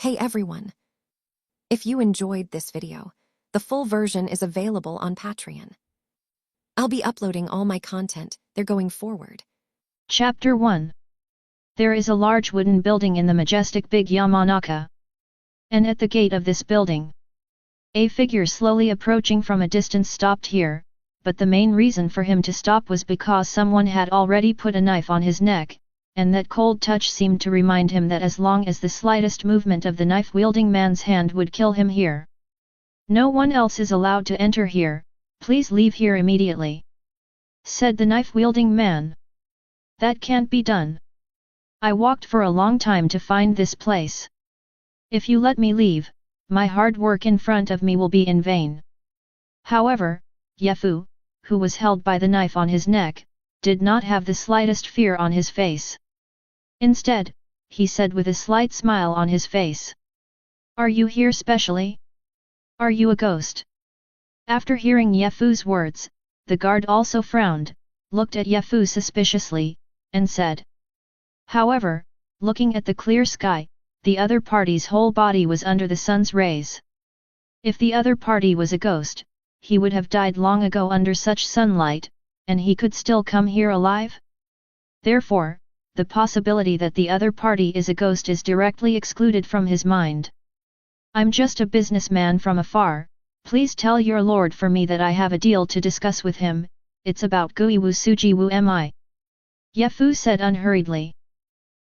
Hey everyone! If you enjoyed this video, the full version is available on Patreon. I'll be uploading all my content there going forward. Chapter 1. There is a large wooden building in the majestic big Yamanaka. And at the gate of this building, a figure slowly approaching from a distance stopped here, but the main reason for him to stop was because someone had already put a knife on his neck, and that cold touch seemed to remind him that as long as the slightest movement of the knife-wielding man's hand would kill him here. "No one else is allowed to enter here, please leave here immediately," said the knife-wielding man. "That can't be done. I walked for a long time to find this place. If you let me leave, my hard work in front of me will be in vain." However, Yefu, who was held by the knife on his neck, did not have the slightest fear on his face. Instead, he said with a slight smile on his face, "Are you here specially? Are you a ghost?" After hearing Yefu's words, the guard also frowned, looked at Yefu suspiciously, and said. However, looking at the clear sky, the other party's whole body was under the sun's rays. If the other party was a ghost, he would have died long ago under such sunlight, and he could still come here alive? Therefore, the possibility that the other party is a ghost is directly excluded from his mind. "I'm just a businessman from afar, please tell your lord for me that I have a deal to discuss with him, it's about Guiwu Sujiwu mi," Yefu said unhurriedly.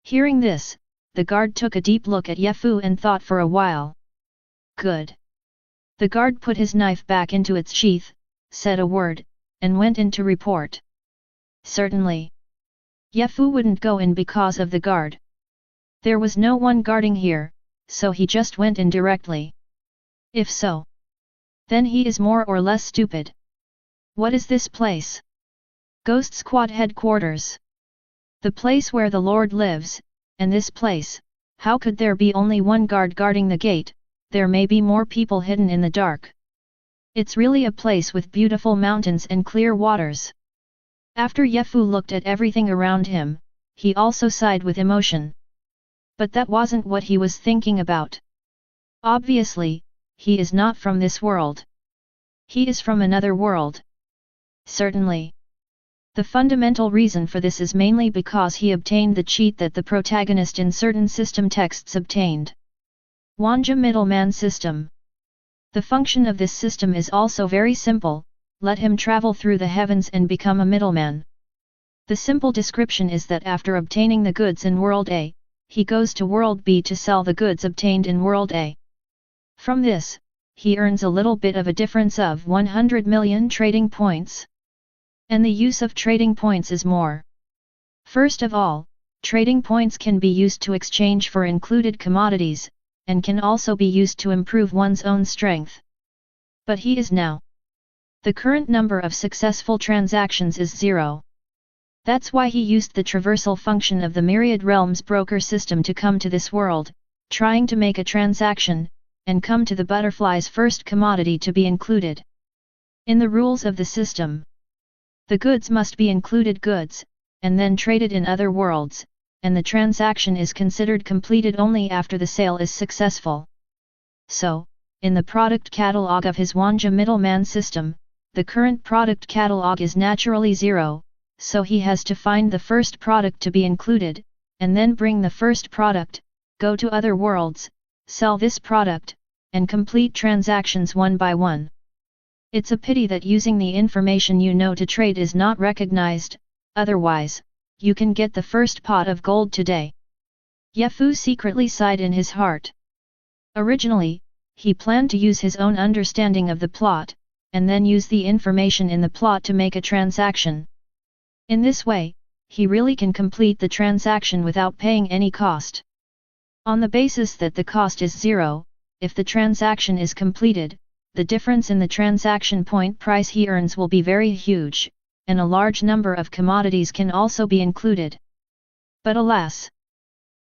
Hearing this, the guard took a deep look at Yefu and thought for a while. Good. The guard put his knife back into its sheath, said a word, and went in to report. Certainly. Yefu wouldn't go in because of the guard. There was no one guarding here, so he just went in directly. If so, then he is more or less stupid. What is this place? Ghost Squad headquarters. The place where the Lord lives, and this place, how could there be only one guard guarding the gate? There may be more people hidden in the dark. It's really a place with beautiful mountains and clear waters. After Yefu looked at everything around him, he also sighed with emotion. But that wasn't what he was thinking about. Obviously, he is not from this world. He is from another world. Certainly. The fundamental reason for this is mainly because he obtained the cheat that the protagonist in certain system texts obtained. Wanja Middleman System. The function of this system is also very simple, let him travel through the heavens and become a middleman. The simple description is that after obtaining the goods in World A, he goes to World B to sell the goods obtained in World A. From this, he earns a little bit of a difference of 100 million trading points. And the use of trading points is more. First of all, trading points can be used to exchange for included commodities, and can also be used to improve one's own strength. But he is now. The current number of successful transactions is 0. That's why he used the traversal function of the Myriad Realms broker system to come to this world, trying to make a transaction, and come to the butterfly's first commodity to be included. In the rules of the system, the goods must be included goods, and then traded in other worlds, and the transaction is considered completed only after the sale is successful. So, in the product catalog of his Wanja middleman system, the current product catalog is naturally 0, so he has to find the first product to be included, and then bring the first product, go to other worlds, sell this product, and complete transactions one by one. It's a pity that using the information you know to trade is not recognized, otherwise, you can get the first pot of gold today. Yefu secretly sighed in his heart. Originally, he planned to use his own understanding of the plot, and then use the information in the plot to make a transaction. In this way, he really can complete the transaction without paying any cost. On the basis that the cost is 0, if the transaction is completed, the difference in the transaction point price he earns will be very huge, and a large number of commodities can also be included. But alas!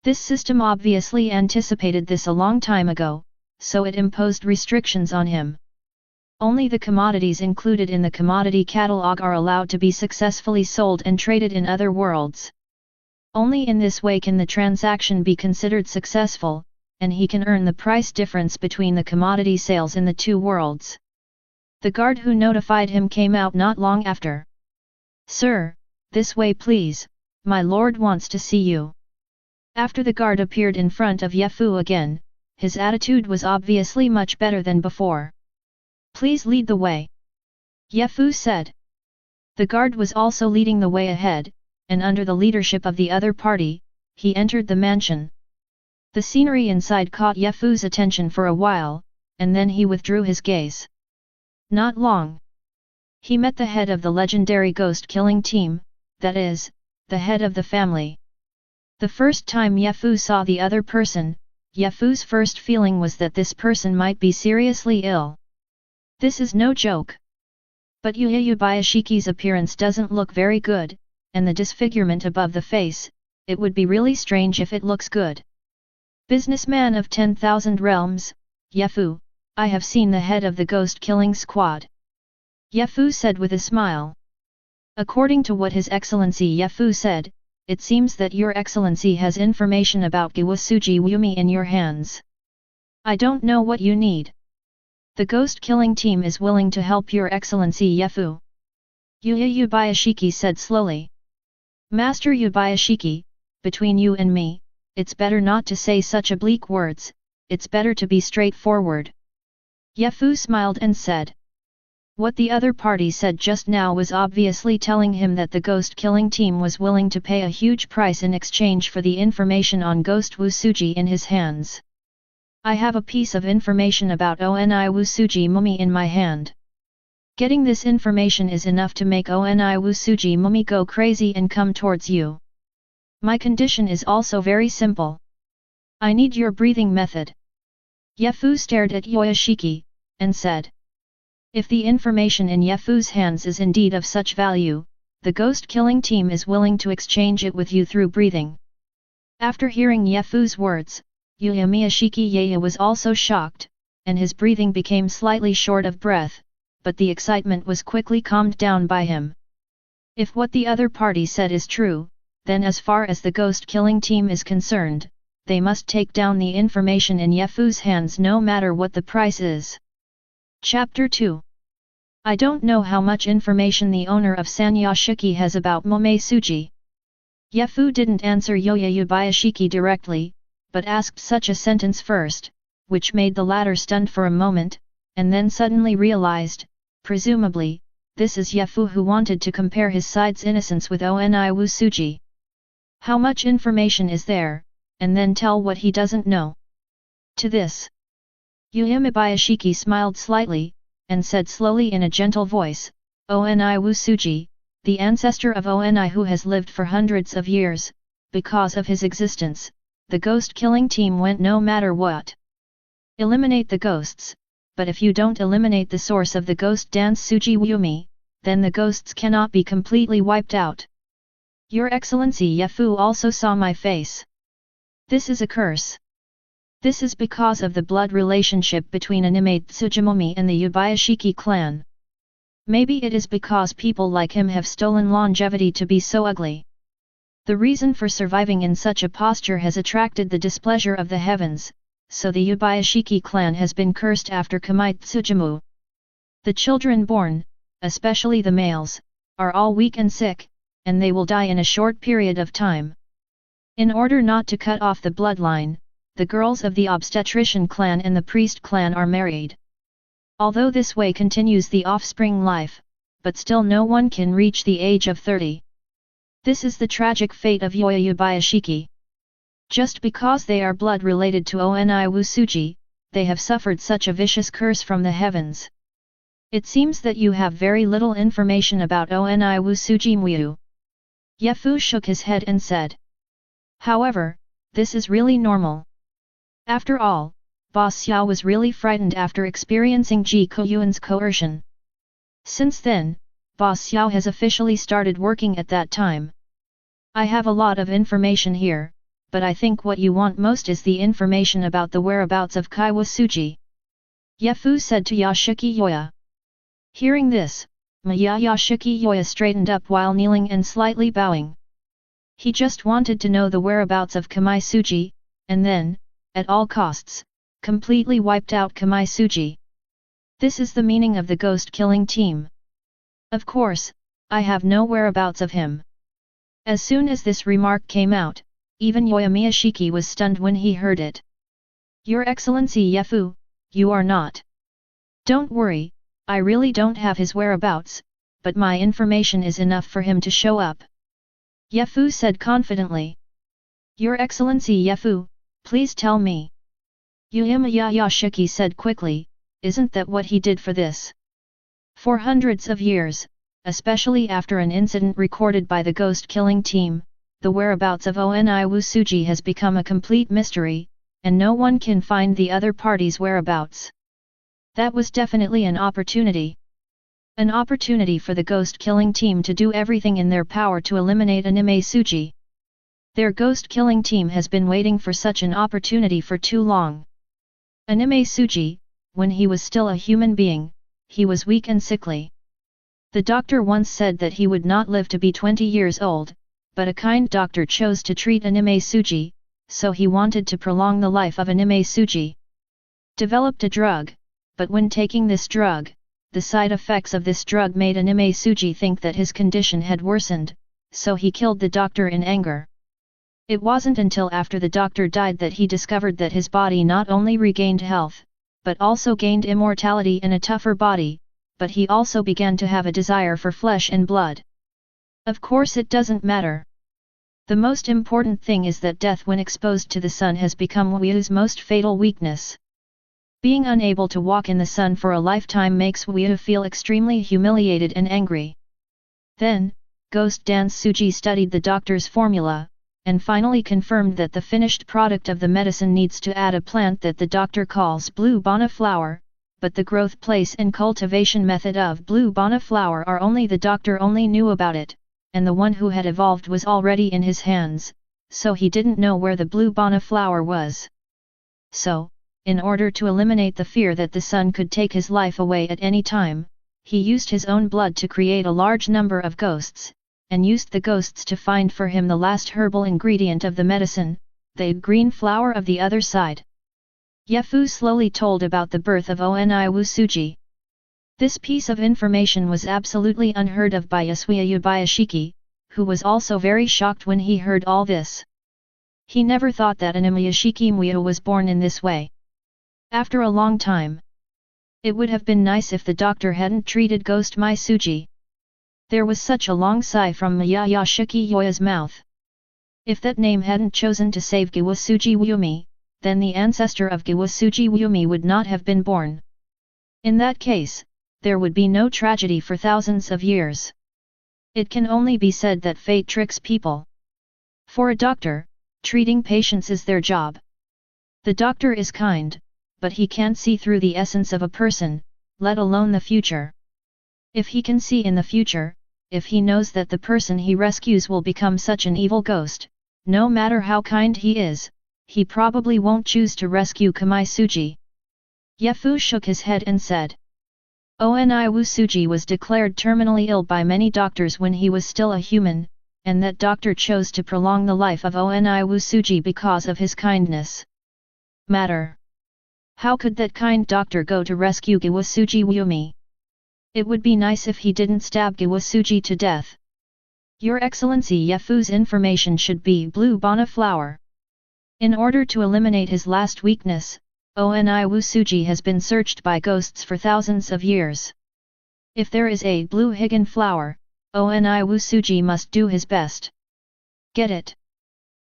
This system obviously anticipated this a long time ago, so it imposed restrictions on him. Only the commodities included in the commodity catalog are allowed to be successfully sold and traded in other worlds. Only in this way can the transaction be considered successful, and he can earn the price difference between the commodity sales in the two worlds. The guard who notified him came out not long after. "Sir, this way please, my lord wants to see you." After the guard appeared in front of Yefu again, his attitude was obviously much better than before. "Please lead the way," Yefu said. The guard was also leading the way ahead, and under the leadership of the other party, he entered the mansion. The scenery inside caught Yefu's attention for a while, and then he withdrew his gaze. Not long. He met the head of the legendary ghost-killing team, that is, the head of the family. The first time Yefu saw the other person, Yefu's first feeling was that this person might be seriously ill. This is no joke. But Yubayashiki's appearance doesn't look very good, and the disfigurement above the face, it would be really strange if it looks good. "Businessman of 10,000 realms, Yefu, I have seen the head of the ghost-killing squad," Yefu said with a smile. "According to what His Excellency Yefu said, it seems that Your Excellency has information about Giwasuji Wumi in your hands. I don't know what you need. The ghost-killing team is willing to help Your Excellency Yefu," Yubayashiki said slowly. "Master Yubayashiki, between you and me, it's better not to say such oblique words, it's better to be straightforward." Yefu smiled and said. What the other party said just now was obviously telling him that the ghost-killing team was willing to pay a huge price in exchange for the information on Ghost Wusuji in his hands. "I have a piece of information about Oni Wusuji Mumi in my hand. Getting this information is enough to make Oni Wusuji Mumi go crazy and come towards you. My condition is also very simple. I need your breathing method." Yefu stared at Yoyashiki, and said. If the information in Yefu's hands is indeed of such value, the ghost-killing team is willing to exchange it with you through breathing. After hearing Yefu's words, Miyashiki was also shocked, and his breathing became slightly short of breath, but the excitement was quickly calmed down by him. If what the other party said is true, then as far as the ghost-killing team is concerned, they must take down the information in Yefu's hands no matter what the price is. Chapter 2. I don't know how much information the owner of Sanyashiki has about Momesuji. Yefu didn't answer Yubayashiki directly, but asked such a sentence first, which made the latter stunned for a moment, and then suddenly realized, presumably, this is Yefu who wanted to compare his side's innocence with Oni Wusuji. How much information is there, and then tell what he doesn't know. To this, Yumibayashiki smiled slightly, and said slowly in a gentle voice, Oni Wusuji, the ancestor of Oni who has lived for hundreds of years, because of his existence, the ghost-killing team went no matter what. Eliminate the ghosts, but if you don't eliminate the source of the ghost dance Suji Wumi, then the ghosts cannot be completely wiped out. Your Excellency Yefu also saw my face. This is a curse. This is because of the blood relationship between Animate Tsujimomi and the Yubayashiki clan. Maybe it is because people like him have stolen longevity to be so ugly. The reason for surviving in such a posture has attracted the displeasure of the heavens, so the Yubayashiki clan has been cursed after Kamite Tsujimu. The children born, especially the males, are all weak and sick, and they will die in a short period of time. In order not to cut off the bloodline, the girls of the obstetrician clan and the priest clan are married. Although this way continues the offspring life, but still no one can reach the age of 30. This is the tragic fate of Yubayashiki. Just because they are blood related to Oni Wusuji, they have suffered such a vicious curse from the heavens. It seems that you have very little information about Oni Wusuji Myu. Yefu shook his head and said. However, this is really normal. After all, Boss Xiao was really frightened after experiencing Ji Koyuan's coercion. Since then, Boss Xiao has officially started working at that time. I have a lot of information here, but I think what you want most is the information about the whereabouts of Kaiwasuji. Yefu said to Yashiki Yoya. Hearing this, Yashiki Yoya straightened up while kneeling and slightly bowing. He just wanted to know the whereabouts of Kamaisuji, and then, at all costs, completely wiped out Kamai Suji. This is the meaning of the ghost-killing team. Of course, I have no whereabouts of him. As soon as this remark came out, even Yoya Miyashiki was stunned when he heard it. Your Excellency Yefu, you are not. Don't worry, I really don't have his whereabouts, but my information is enough for him to show up. Yefu said confidently. Your Excellency Yefu, please tell me. Yuyama said quickly, isn't that what he did for this? For hundreds of years, especially after an incident recorded by the ghost-killing team, the whereabouts of Oni Wusuji has become a complete mystery, and no one can find the other party's whereabouts. That was definitely an opportunity. An opportunity for the ghost-killing team to do everything in their power to eliminate Anime Suji. Their ghost-killing team has been waiting for such an opportunity for too long. Anime Suji, when he was still a human being, he was weak and sickly. The doctor once said that he would not live to be 20 years old, but a kind doctor chose to treat Anime Suji, so he wanted to prolong the life of Anime Suji. Developed a drug, but when taking this drug, the side effects of this drug made Anime Suji think that his condition had worsened, so he killed the doctor in anger. It wasn't until after the doctor died that he discovered that his body not only regained health, but also gained immortality and a tougher body, but he also began to have a desire for flesh and blood. Of course it doesn't matter. The most important thing is that death when exposed to the sun has become Wu's most fatal weakness. Being unable to walk in the sun for a lifetime makes Wu feel extremely humiliated and angry. Then, Ghost Dance Suji studied the doctor's formula, and finally confirmed that the finished product of the medicine needs to add a plant that the doctor calls Blue Bana flower, but the growth place and cultivation method of Blue Bana flower are only the doctor only knew about it, and the one who had evolved was already in his hands, so he didn't know where the Blue Bana flower was. So, in order to eliminate the fear that the sun could take his life away at any time, he used his own blood to create a large number of ghosts, and used the ghosts to find for him the last herbal ingredient of the medicine, the green flower of the other side. Yefu slowly told about the birth of Oni Wusuji. This piece of information was absolutely unheard of by Yasuya Yubayashiki, who was also very shocked when he heard all this. He never thought that Animayashiki Muyo was born in this way. After a long time, it would have been nice if the doctor hadn't treated Ghost Mai Suji. There was such a long sigh from Miyashiki Yoya's mouth. If that name hadn't chosen to save Giwasuji Wumi, then the ancestor of Giwasuji Wumi would not have been born. In that case, there would be no tragedy for thousands of years. It can only be said that fate tricks people. For a doctor, treating patients is their job. The doctor is kind, but he can't see through the essence of a person, let alone the future. If he can see in the future, if he knows that the person he rescues will become such an evil ghost, no matter how kind he is, he probably won't choose to rescue Kamai Suji. Yefu shook his head and said. Oni Wusuji was declared terminally ill by many doctors when he was still a human, and that doctor chose to prolong the life of Oni Wusuji because of his kindness. Matter. How could that kind doctor go to rescue Giwasuji Wumi? It would be nice if he didn't stab Giwasuji to death. Your Excellency Yefu's information should be Blue Bana flower. In order to eliminate his last weakness, Oni Wusuji has been searched by ghosts for thousands of years. If there is a blue higan flower, Oni Wusuji must do his best. Get it?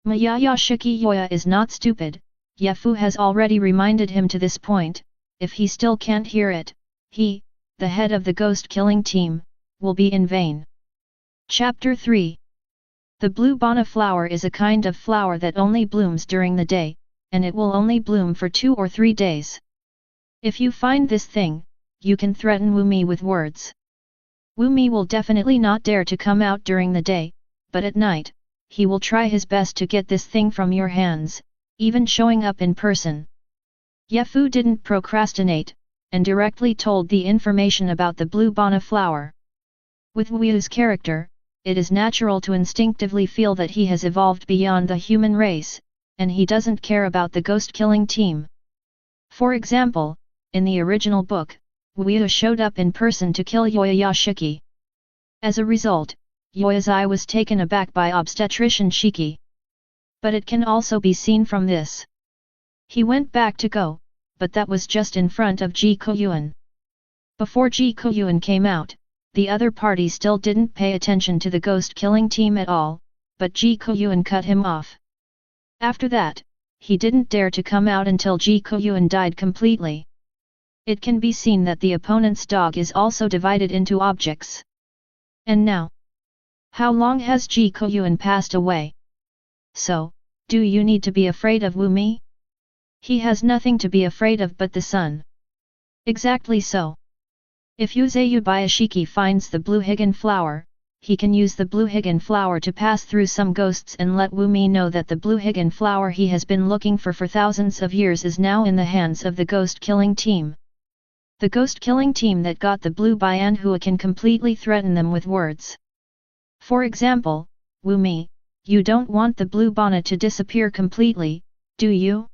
Miyashiki Yoya is not stupid, Yefu has already reminded him to this point. If he still can't hear it, he, the head of the ghost-killing team, will be in vain. Chapter 3. The Blue Bana flower is a kind of flower that only blooms during the day, and it will only bloom for 2 or 3 days. If you find this thing, you can threaten Wumi with words. Wumi will definitely not dare to come out during the day, but at night, he will try his best to get this thing from your hands, even showing up in person. Yefu didn't procrastinate, and directly told the information about the Blue Bana flower. With Wu's character, it is natural to instinctively feel that he has evolved beyond the human race, and he doesn't care about the ghost-killing team. For example, in the original book, Wu showed up in person to kill Yoya Shiki. As a result, Yoya's eye was taken aback by obstetrician Shiki. But it can also be seen from this. He went back to go, but that was just in front of Ji Koyuan. Before Ji Koyuan came out, the other party still didn't pay attention to the ghost-killing team at all, but Ji Koyuan cut him off. After that, he didn't dare to come out until Ji Koyuan died completely. It can be seen that the opponent's dog is also divided into objects. And now? How long has Ji Koyuan passed away? So, do you need to be afraid of Wu Mi? He has nothing to be afraid of but the sun. Exactly so. If Yuzayu Bayashiki finds the blue higan flower, he can use the blue higan flower to pass through some ghosts and let Wu Mi know that the blue higan flower he has been looking for thousands of years is now in the hands of the ghost-killing team. The ghost-killing team that got the blue Bianhua can completely threaten them with words. For example, Wu Mi, you don't want the blue Bana to disappear completely, do you?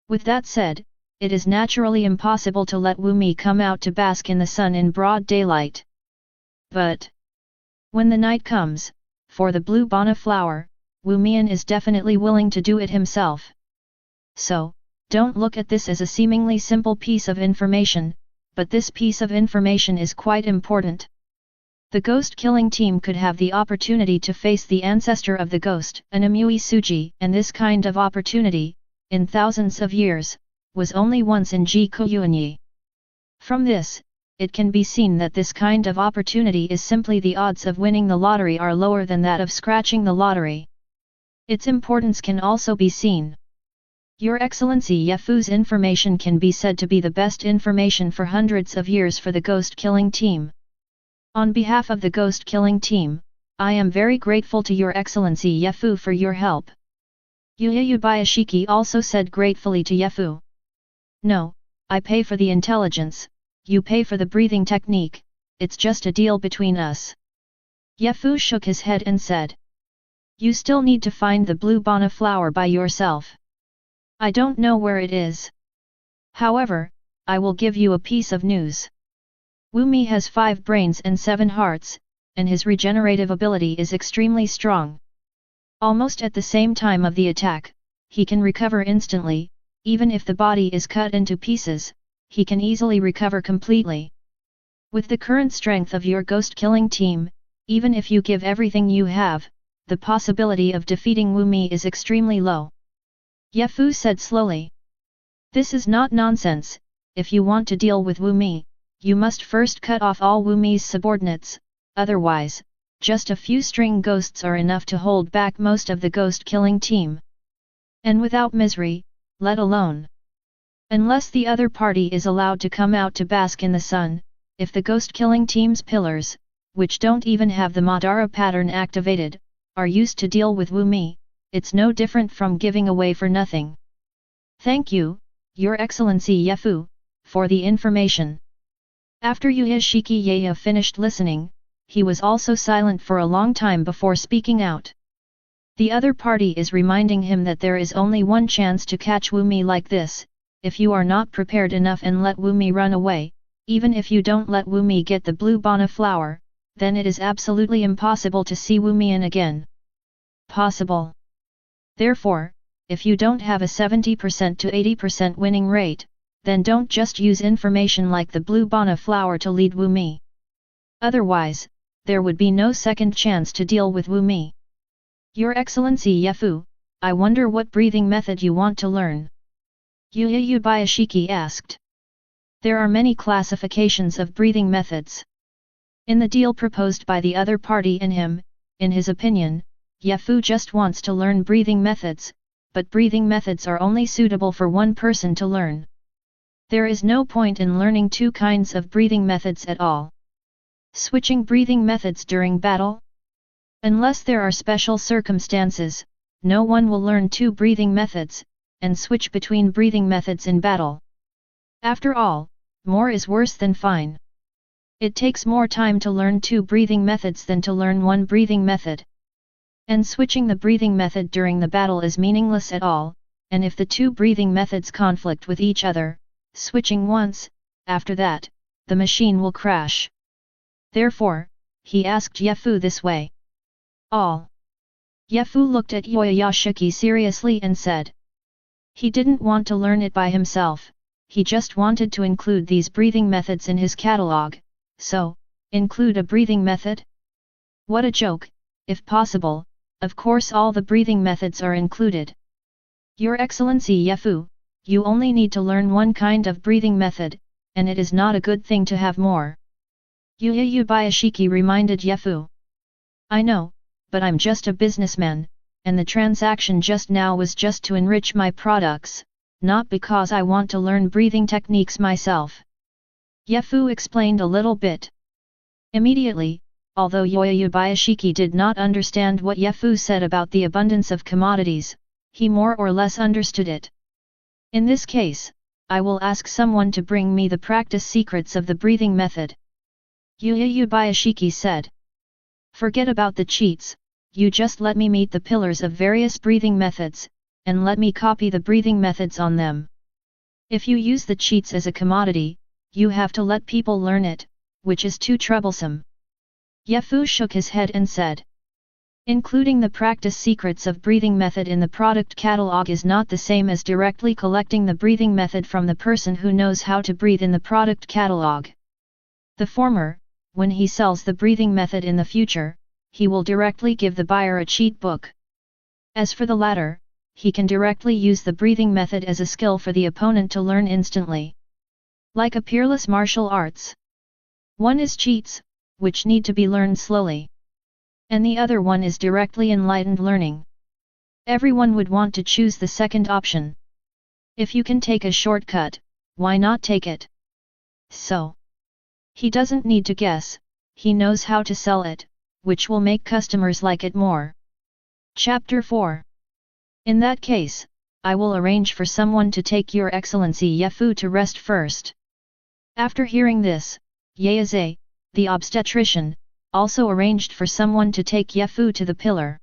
With that said, it is naturally impossible to let Wu Mi come out to bask in the sun in broad daylight. But when the night comes, for the blue Bana flower, Wu Mian is definitely willing to do it himself. So, don't look at this as a seemingly simple piece of information, but this piece of information is quite important. The ghost-killing team could have the opportunity to face the ancestor of the ghost, an Amui Suji, and this kind of opportunity, in thousands of years, was only once in Ji Koyuanyi. From this, it can be seen that this kind of opportunity is simply the odds of winning the lottery are lower than that of scratching the lottery. Its importance can also be seen. Your Excellency Yefu's information can be said to be the best information for hundreds of years for the ghost-killing team. On behalf of the ghost-killing team, I am very grateful to Your Excellency Yefu for your help. Yuya Bayashiki also said gratefully to Yefu. No, I pay for the intelligence, you pay for the breathing technique, it's just a deal between us. Yefu shook his head and said. You still need to find the blue Bana flower by yourself. I don't know where it is. However, I will give you a piece of news. Wu Mi has 5 brains and 7 hearts, and his regenerative ability is extremely strong. Almost at the same time of the attack, he can recover instantly, even if the body is cut into pieces, he can easily recover completely. With the current strength of your ghost-killing team, even if you give everything you have, the possibility of defeating Wu Mi is extremely low. Yefu said slowly. This is not nonsense, if you want to deal with Wu Mi, you must first cut off all Wu Mi's subordinates, otherwise, just a few string ghosts are enough to hold back most of the ghost-killing team. And without misery, let alone. Unless the other party is allowed to come out to bask in the sun, if the ghost-killing team's pillars, which don't even have the Madara pattern activated, are used to deal with Wu Mi, it's no different from giving away for nothing. Thank you, Your Excellency Yefu, for the information. After Uyashiki Yaya finished listening, he was also silent for a long time before speaking out. The other party is reminding him that there is only one chance to catch Wu Mi like this, if you are not prepared enough and let Wu Mi run away, even if you don't let Wu Mi get the blue Bana flower, then it is absolutely impossible to see Wu Mi again. Possible. Therefore, if you don't have a 70% to 80% winning rate, then don't just use information like the blue Bana flower to lead Wu Mi. Otherwise, there would be no second chance to deal with Wu Mi. Your Excellency Yefu, I wonder what breathing method you want to learn? Yuya Bayashiki asked. There are many classifications of breathing methods. In the deal proposed by the other party and him, in his opinion, Yefu just wants to learn breathing methods, but breathing methods are only suitable for one person to learn. There is no point in learning 2 kinds of breathing methods at all. Switching breathing methods during battle? Unless there are special circumstances, no one will learn 2 breathing methods, and switch between breathing methods in battle. After all, more is worse than fine. It takes more time to learn 2 breathing methods than to learn 1 breathing method. And switching the breathing method during the battle is meaningless at all, and if the two breathing methods conflict with each other, switching once, after that, the machine will crash. Therefore, he asked Yefu this way. All. Yefu looked at Yoyashiki seriously and said. He didn't want to learn it by himself, he just wanted to include these breathing methods in his catalog, so, include a breathing method? What a joke, if possible, of course all the breathing methods are included. Your Excellency Yefu, you only need to learn one kind of breathing method, and it is not a good thing to have more. Yubayashiki reminded Yefu. I know, but I'm just a businessman, and the transaction just now was just to enrich my products, not because I want to learn breathing techniques myself. Yefu explained a little bit. Immediately, although Yubayashiki did not understand what Yefu said about the abundance of commodities, he more or less understood it. In this case, I will ask someone to bring me the practice secrets of the breathing method. Yubayashiki said. Forget about the cheats, you just let me meet the pillars of various breathing methods, and let me copy the breathing methods on them. If you use the cheats as a commodity, you have to let people learn it, which is too troublesome. Yefu shook his head and said. Including the practice secrets of breathing method in the product catalog is not the same as directly collecting the breathing method from the person who knows how to breathe in the product catalog. The former, when he sells the breathing method in the future, he will directly give the buyer a cheat book. As for the latter, he can directly use the breathing method as a skill for the opponent to learn instantly. Like a peerless martial arts. One is cheats, which need to be learned slowly. And the other one is directly enlightened learning. Everyone would want to choose the second option. If you can take a shortcut, why not take it? So. He doesn't need to guess, he knows how to sell it, which will make customers like it more. Chapter 4. In that case, I will arrange for someone to take your Excellency Yefu to rest first. After hearing this, Yaze, the obstetrician, also arranged for someone to take Yefu to the pillar.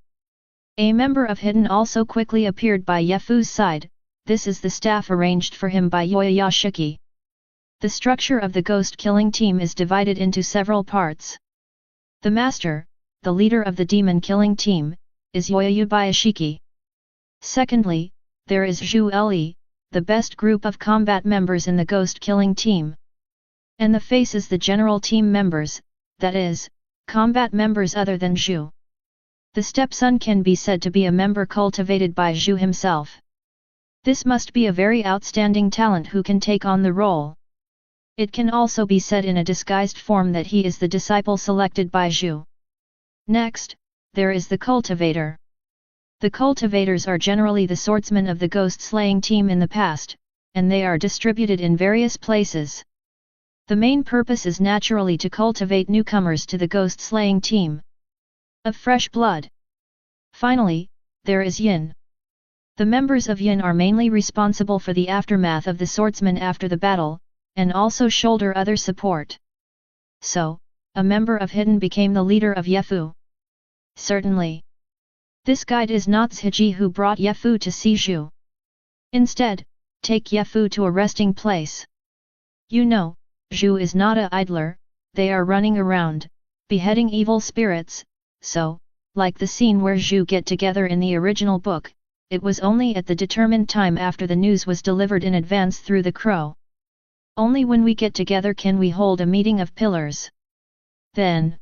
A member of Hidden also quickly appeared by Yefu's side, this is the staff arranged for him by Yoyashiki. The structure of the ghost-killing team is divided into several parts. The master, the leader of the demon-killing team, is Yubayashiki. Secondly, there is Zhu Li, the best group of combat members in the ghost-killing team. And the face is the general team members, that is, combat members other than Zhu. The stepson can be said to be a member cultivated by Zhu himself. This must be a very outstanding talent who can take on the role. It can also be said in a disguised form that he is the disciple selected by Zhu. Next, there is the cultivator. The cultivators are generally the swordsmen of the ghost-slaying team in the past, and they are distributed in various places. The main purpose is naturally to cultivate newcomers to the ghost-slaying team of fresh blood. Finally, there is Yin. The members of Yin are mainly responsible for the aftermath of the swordsman after the battle, and also shoulder other support. So, a member of Hidden became the leader of Yefu. Certainly. This guide is not Zhiji who brought Yefu to see Zhu. Instead, take Yefu to a resting place. You know, Zhu is not a idler, they are running around, beheading evil spirits, so, like the scene where Zhu get together in the original book, it was only at the determined time after the news was delivered in advance through the crow. Only when we get together can we hold a meeting of pillars. Then,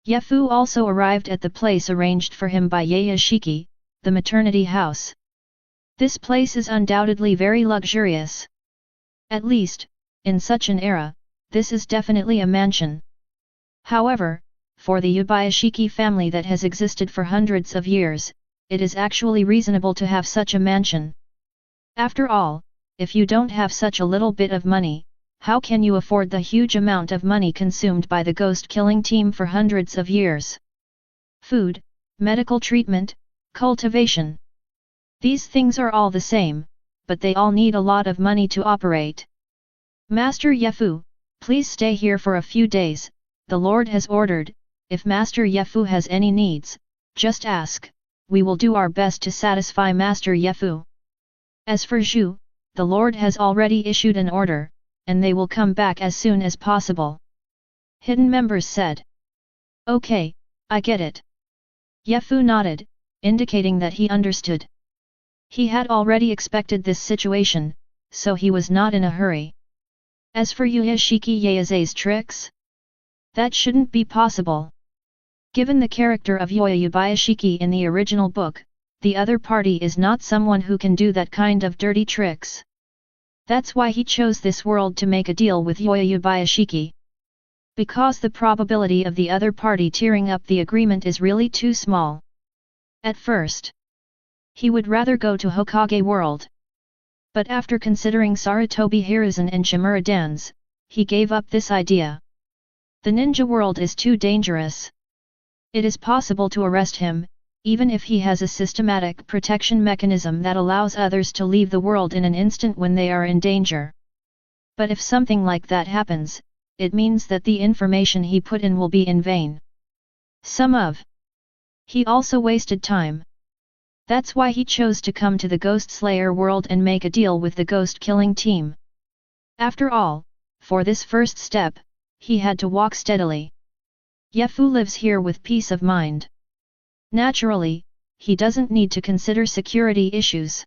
Yefu also arrived at the place arranged for him by Yayashiki, the maternity house. This place is undoubtedly very luxurious. At least, in such an era, this is definitely a mansion. However, for the Yubayashiki family that has existed for hundreds of years, it is actually reasonable to have such a mansion. After all, if you don't have such a little bit of money, how can you afford the huge amount of money consumed by the ghost-killing team for hundreds of years? Food, medical treatment, cultivation. These things are all the same, but they all need a lot of money to operate. Master Yefu, please stay here for a few days, the Lord has ordered, if Master Yefu has any needs, Just ask, we will do our best to satisfy Master Yefu. As for Zhu, the Lord has already issued an order, and they will come back as soon as possible. Hidden members said. Okay, I get it. Yefu nodded, indicating that he understood. He had already expected this situation, so he was not in a hurry. As for Uyashiki Yaeze's tricks? That shouldn't be possible. Given the character of Uyashiki in the original book, the other party is not someone who can do that kind of dirty tricks. That's why he chose this world to make a deal with Uyashiki. Because the probability of the other party tearing up the agreement is really too small. At first, he would rather go to Hokage world. But after considering Sarutobi Hiruzen and Shimura Dan's, he gave up this idea. The ninja world is too dangerous. It is possible to arrest him, even if he has a systematic protection mechanism that allows others to leave the world in an instant when they are in danger. But if something like that happens, it means that the information he put in will be in vain. He also wasted time. That's why he chose to come to the Ghost Slayer world and make a deal with the Ghost Killing team. After all, for this first step, he had to walk steadily. Yefu lives here with peace of mind. Naturally, he doesn't need to consider security issues.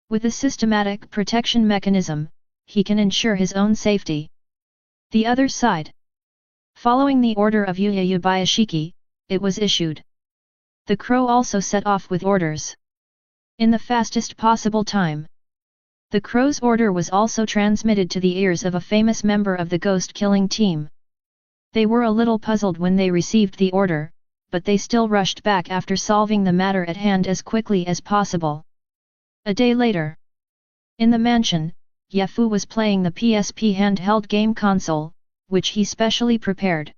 With a systematic protection mechanism, he can ensure his own safety. The other side. Following the order of Uyashiki, it was issued. The crow also set off with orders. In the fastest possible time. The crow's order was also transmitted to the ears of a famous member of the Ghost Killing team. They were a little puzzled when they received the order, but they still rushed back after solving the matter at hand as quickly as possible. A day later. In the mansion, Yefu was playing the PSP handheld game console, which he specially prepared.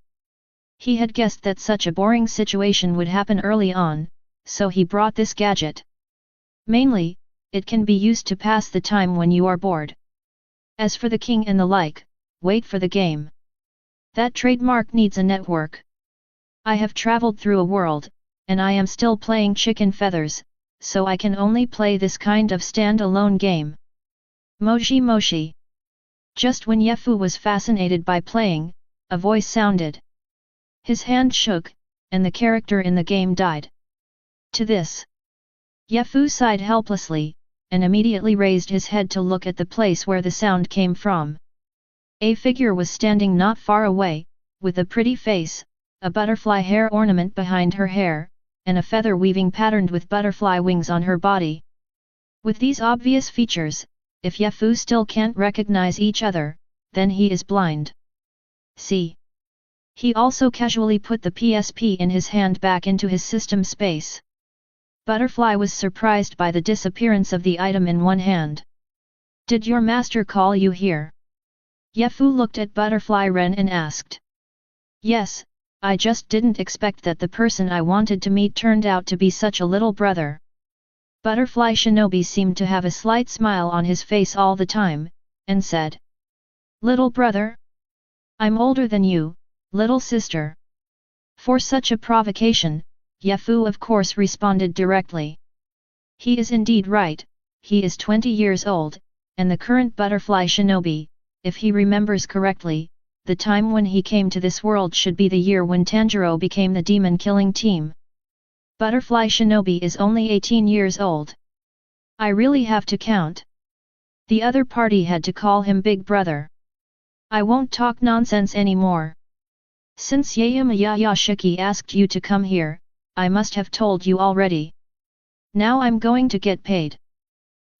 He had guessed that such a boring situation would happen early on, so he brought this gadget. Mainly, it can be used to pass the time when you are bored. As for the king and the like, wait for the game. That trademark needs a network. I have traveled through a world, and I am still playing chicken feathers, so I can only play this kind of stand-alone game. Moshi Moshi. Just when Yefu was fascinated by playing, a voice sounded. His hand shook, and the character in the game died. To this, Yefu sighed helplessly, and immediately raised his head to look at the place where the sound came from. A figure was standing not far away, with a pretty face, a butterfly hair ornament behind her hair, and a feather weaving patterned with butterfly wings on her body. With these obvious features, if Yefu still can't recognize each other, then he is blind. See. He also casually put the PSP in his hand back into his system space. Butterfly was surprised by the disappearance of the item in one hand. Did your master call you here? Yefu looked at Butterfly Ren and asked. Yes, I just didn't expect that the person I wanted to meet turned out to be such a little brother. Butterfly Shinobi seemed to have a slight smile on his face all the time, and said. Little brother? I'm older than you, little sister. For such a provocation, Yefu of course responded directly. He is indeed right, he is 20 years old, and the current Butterfly Shinobi, if he remembers correctly, the time when he came to this world should be the year when Tanjiro became the demon killing team. Butterfly Shinobi is only 18 years old. I really have to count. The other party had to call him Big Brother. I won't talk nonsense anymore. Since Uyashiki asked you to come here, I must have told you already. Now I'm going to get paid.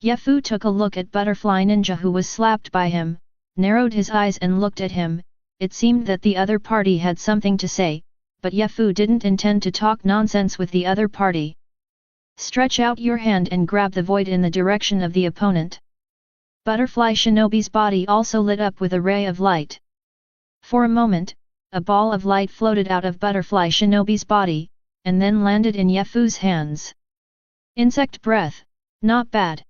Yefu took a look at Butterfly Ninja who was slapped by him, narrowed his eyes and looked at him. It seemed that the other party had something to say, but Yefu didn't intend to talk nonsense with the other party. Stretch out your hand and grab the void in the direction of the opponent. Butterfly Shinobi's body also lit up with a ray of light. For a moment, a ball of light floated out of Butterfly Shinobi's body, and then landed in Yefu's hands. Insect breath, not bad.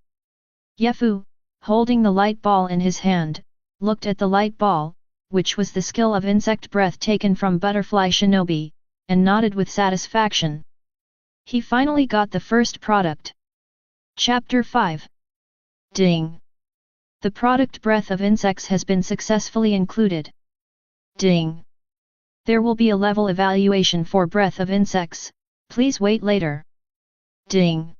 Yefu, holding the light ball in his hand, looked at the light ball, which was the skill of insect breath taken from Butterfly Shinobi, and nodded with satisfaction. He finally got the first product. Chapter 5. Ding! The product Breath of Insects has been successfully included. Ding! There will be a level evaluation for Breath of Insects, please wait later. Ding!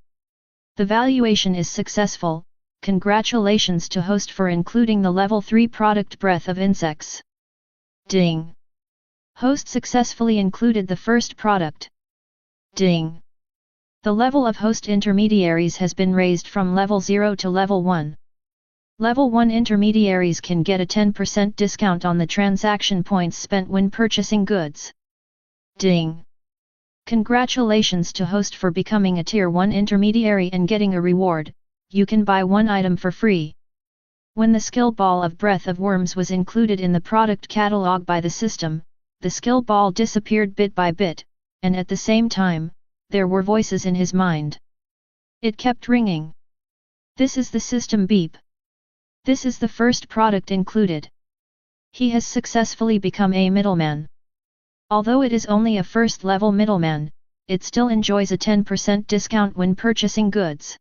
The valuation is successful, congratulations to host for including the level 3 product Breath of Insects. Ding! Host successfully included the first product. Ding! The level of host intermediaries has been raised from level 0 to level 1. Level 1 intermediaries can get a 10% discount on the transaction points spent when purchasing goods. Ding! Congratulations to host for becoming a Tier 1 intermediary and getting a reward, you can buy one item for free. When the skill ball of Breath of Worms was included in the product catalog by the system, the skill ball disappeared bit by bit, and at the same time, there were voices in his mind. It kept ringing. This is the system beep. This is the first product included. He has successfully become a middleman. Although it is only a first level middleman, it still enjoys a 10% discount when purchasing goods.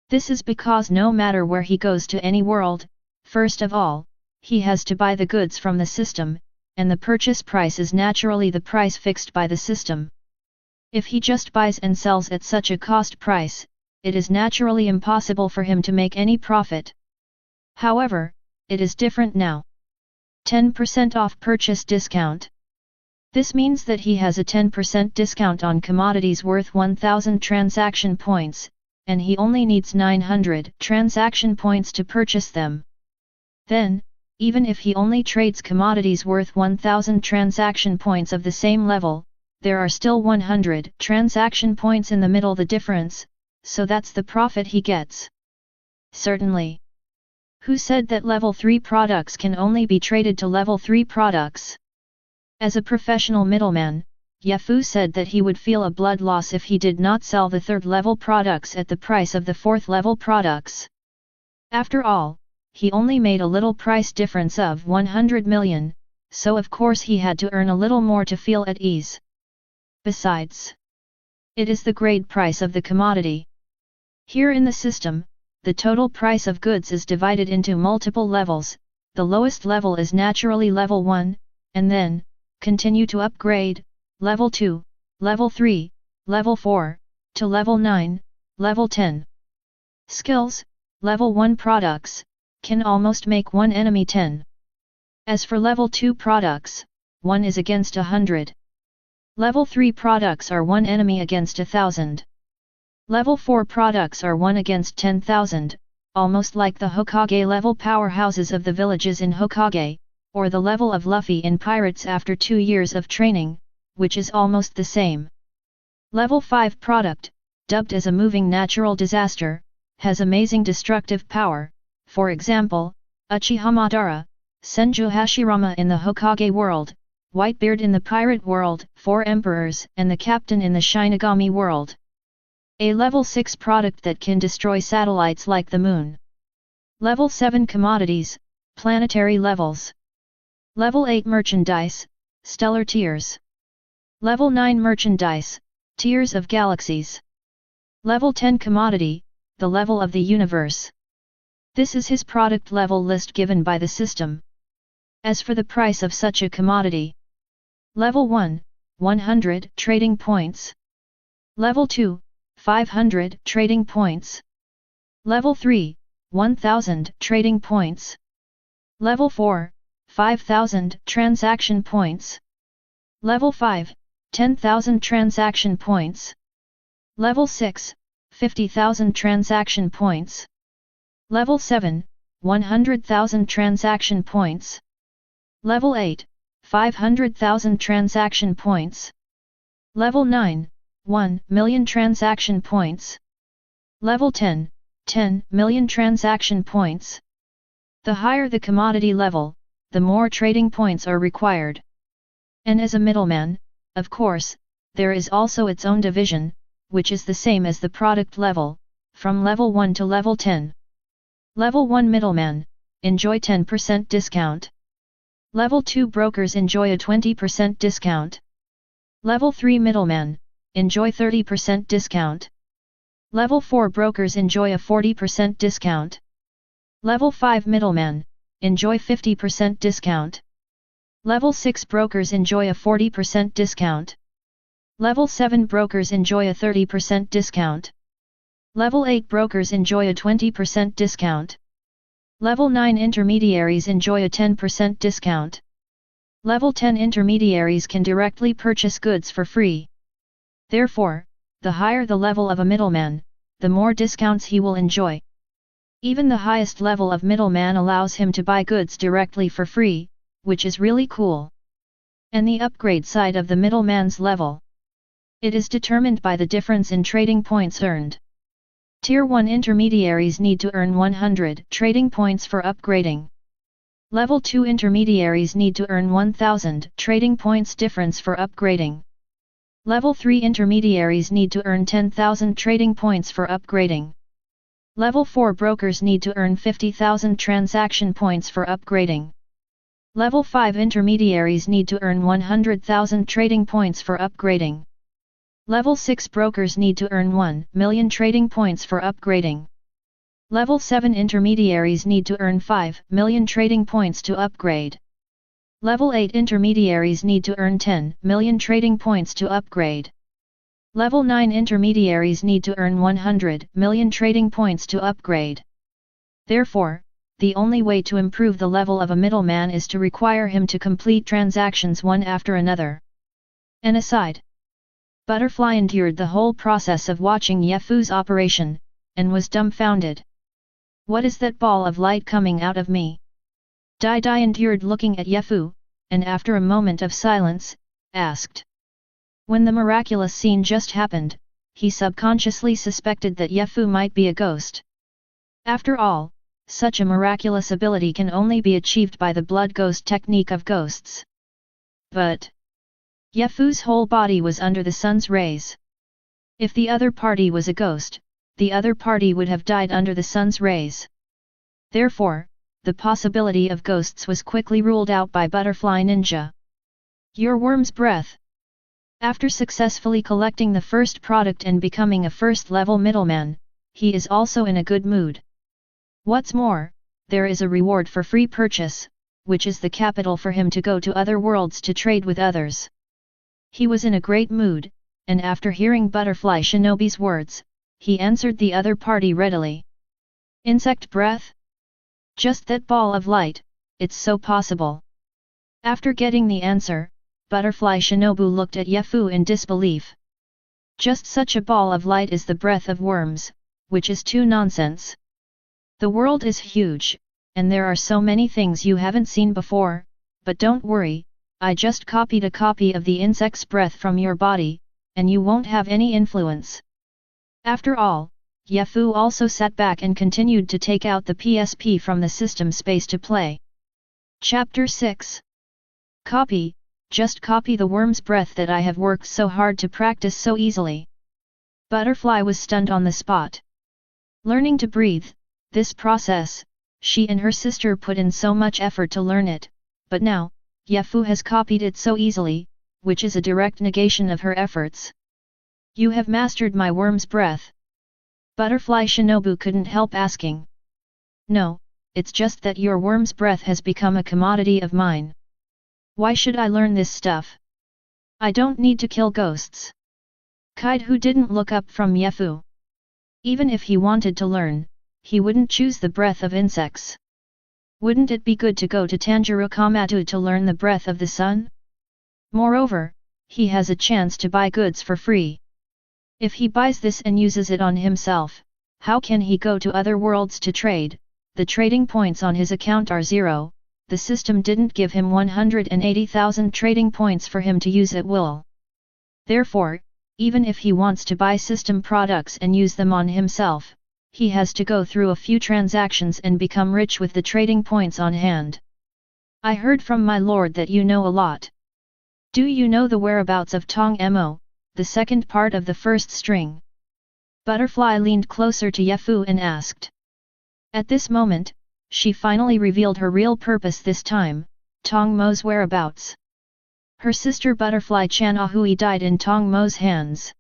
This is because no matter where he goes to any world, first of all, he has to buy the goods from the system, and the purchase price is naturally the price fixed by the system. If he just buys and sells at such a cost price, it is naturally impossible for him to make any profit. However, it is different now. 10% off purchase discount. This means that he has a 10% discount on commodities worth 1000 transaction points, and he only needs 900 transaction points to purchase them. Then, even if he only trades commodities worth 1000 transaction points of the same level, there are still 100 transaction points in the middle, the difference, so that's the profit he gets. Certainly. Who said that level 3 products can only be traded to level 3 products? As a professional middleman, Yafu said that he would feel a blood loss if he did not sell the 3rd level products at the price of the 4th level products. After all, he only made a little price difference of 100 million, so of course he had to earn a little more to feel at ease. Besides, it is the grade price of the commodity. Here in the system, the total price of goods is divided into multiple levels. The lowest level is naturally level 1, and then, continue to upgrade, level 2, level 3, level 4, to level 9, level 10. Skills, level 1 products, can almost make one enemy 10. As for level 2 products, 1 is against 100. Level 3 products are 1 enemy against 1000. Level 4 products are 1 against 10,000, almost like the Hokage level powerhouses of the villages in Hokage, or the level of Luffy in Pirates after 2 years of training, which is almost the same. Level 5 product, dubbed as a moving natural disaster, has amazing destructive power, for example, Uchiha Madara, Senju Hashirama in the Hokage world, Whitebeard in the Pirate world, 4 Emperors and the Captain in the Shinigami world. A level 6 product that can destroy satellites like the Moon. Level 7 commodities, planetary levels. Level 8 merchandise, stellar tiers. Level 9 merchandise, tiers of galaxies. Level 10 commodity, the level of the universe. This is his product level list given by the system. As for the price of such a commodity. Level 1, 100 trading points. Level 2, 500 trading points. Level 3, 1000 trading points. Level 4, 5000 transaction points. Level 5, 10,000 transaction points. Level 6, 50,000 transaction points. Level 7, 100,000 transaction points. Level 8, 500,000 transaction points. Level 9, 1 million transaction points. Level 10, 10 million transaction points. The higher the commodity level, the more trading points are required. And as a middleman, of course, there is also its own division, which is the same as the product level, from level 1 to level 10. Level 1 middleman, enjoy 10% discount. Level 2 brokers enjoy a 20% discount. Level 3 middleman, enjoy 30% discount. Level 4 brokers enjoy a 40% discount. Level 5 middlemen, enjoy 50% discount. Level 6 brokers enjoy a 40% discount. Level 7 brokers enjoy a 30% discount. Level 8 brokers enjoy a 20% discount. Level 9 intermediaries enjoy a 10% discount. Level 10 intermediaries can directly purchase goods for free. Therefore, the higher the level of a middleman, the more discounts he will enjoy. Even the highest level of middleman allows him to buy goods directly for free, which is really cool. And the upgrade side of the middleman's level. It is determined by the difference in trading points earned. Tier 1 intermediaries need to earn 100 trading points for upgrading. Level 2 intermediaries need to earn 1000 trading points difference for upgrading. Level 3 intermediaries need to earn 10,000 trading points for upgrading. Level 4 brokers need to earn 50,000 transaction points for upgrading. Level 5 intermediaries need to earn 100,000 trading points for upgrading. Level 6 brokers need to earn 1,000,000 trading points for upgrading. Level 7 intermediaries need to earn 5,000,000 trading points to upgrade. Level 8 intermediaries need to earn 10,000,000 trading points to upgrade. Level 9 intermediaries need to earn 100,000,000 trading points to upgrade. Therefore, the only way to improve the level of a middleman is to require him to complete transactions one after another. An aside. Butterfly endured the whole process of watching Yefu's operation, and was dumbfounded. What is that ball of light coming out of me? Dai endured looking at Yefu, and after a moment of silence, asked. When the miraculous scene just happened, he subconsciously suspected that Yefu might be a ghost. After all, such a miraculous ability can only be achieved by the blood ghost technique of ghosts. But Yefu's whole body was under the sun's rays. If the other party was a ghost, the other party would have died under the sun's rays. Therefore, the possibility of ghosts was quickly ruled out by Butterfly Ninja. Your worm's breath. After successfully collecting the first product and becoming a first-level middleman, he is also in a good mood. What's more, there is a reward for free purchase, which is the capital for him to go to other worlds to trade with others. He was in a great mood, and after hearing Butterfly Shinobi's words, he answered the other party readily. Insect breath? Just that ball of light, it's so possible. After getting the answer, Butterfly Shinobu looked at Yefu in disbelief. Just such a ball of light is the breath of worms, which is too nonsense. The world is huge, and there are so many things you haven't seen before, but don't worry, I just copied a copy of the insect's breath from your body, and you won't have any influence. After all, Yefu also sat back and continued to take out the PSP from the system space to play. Chapter 6. Copy, just copy the worm's breath that I have worked so hard to practice so easily. Butterfly was stunned on the spot. Learning to breathe, this process, she and her sister put in so much effort to learn it, but now, Yefu has copied it so easily, which is a direct negation of her efforts. You have mastered my worm's breath. Butterfly Shinobu couldn't help asking. No, it's just that your worm's breath has become a commodity of mine. Why should I learn this stuff? I don't need to kill ghosts. Kaido didn't look up from Yefu. Even if he wanted to learn, he wouldn't choose the breath of insects. Wouldn't it be good to go to Tanjiro Kamado to learn the breath of the sun? Moreover, he has a chance to buy goods for free. If he buys this and uses it on himself, how can he go to other worlds to trade? The trading points on his account are 0, the system didn't give him 180,000 trading points for him to use at will. Therefore, even if he wants to buy system products and use them on himself, he has to go through a few transactions and become rich with the trading points on hand. I heard from my lord that you know a lot. Do you know the whereabouts of Tong Mo, the second part of the first string? Butterfly leaned closer to Yefu and asked. At this moment, she finally revealed her real purpose this time, Tong Mo's whereabouts. Her sister Butterfly Chan Ahui died in Tong Mo's hands.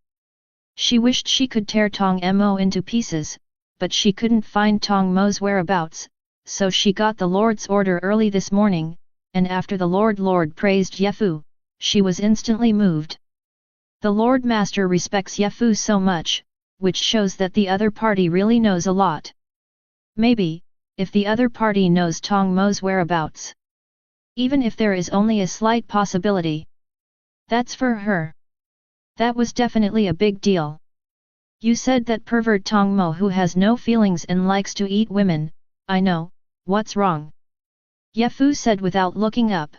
She wished she could tear Tong Mo into pieces, but she couldn't find Tong Mo's whereabouts, so she got the Lord's order early this morning, and after the Lord praised Yefu, she was instantly moved. The Lord Master respects Yefu so much, which shows that the other party really knows a lot. Maybe, if the other party knows Tong Mo's whereabouts, even if there is only a slight possibility, that's for her. That was definitely a big deal. You said that pervert Tong Mo who has no feelings and likes to eat women. I know, what's wrong? Yefu said without looking up.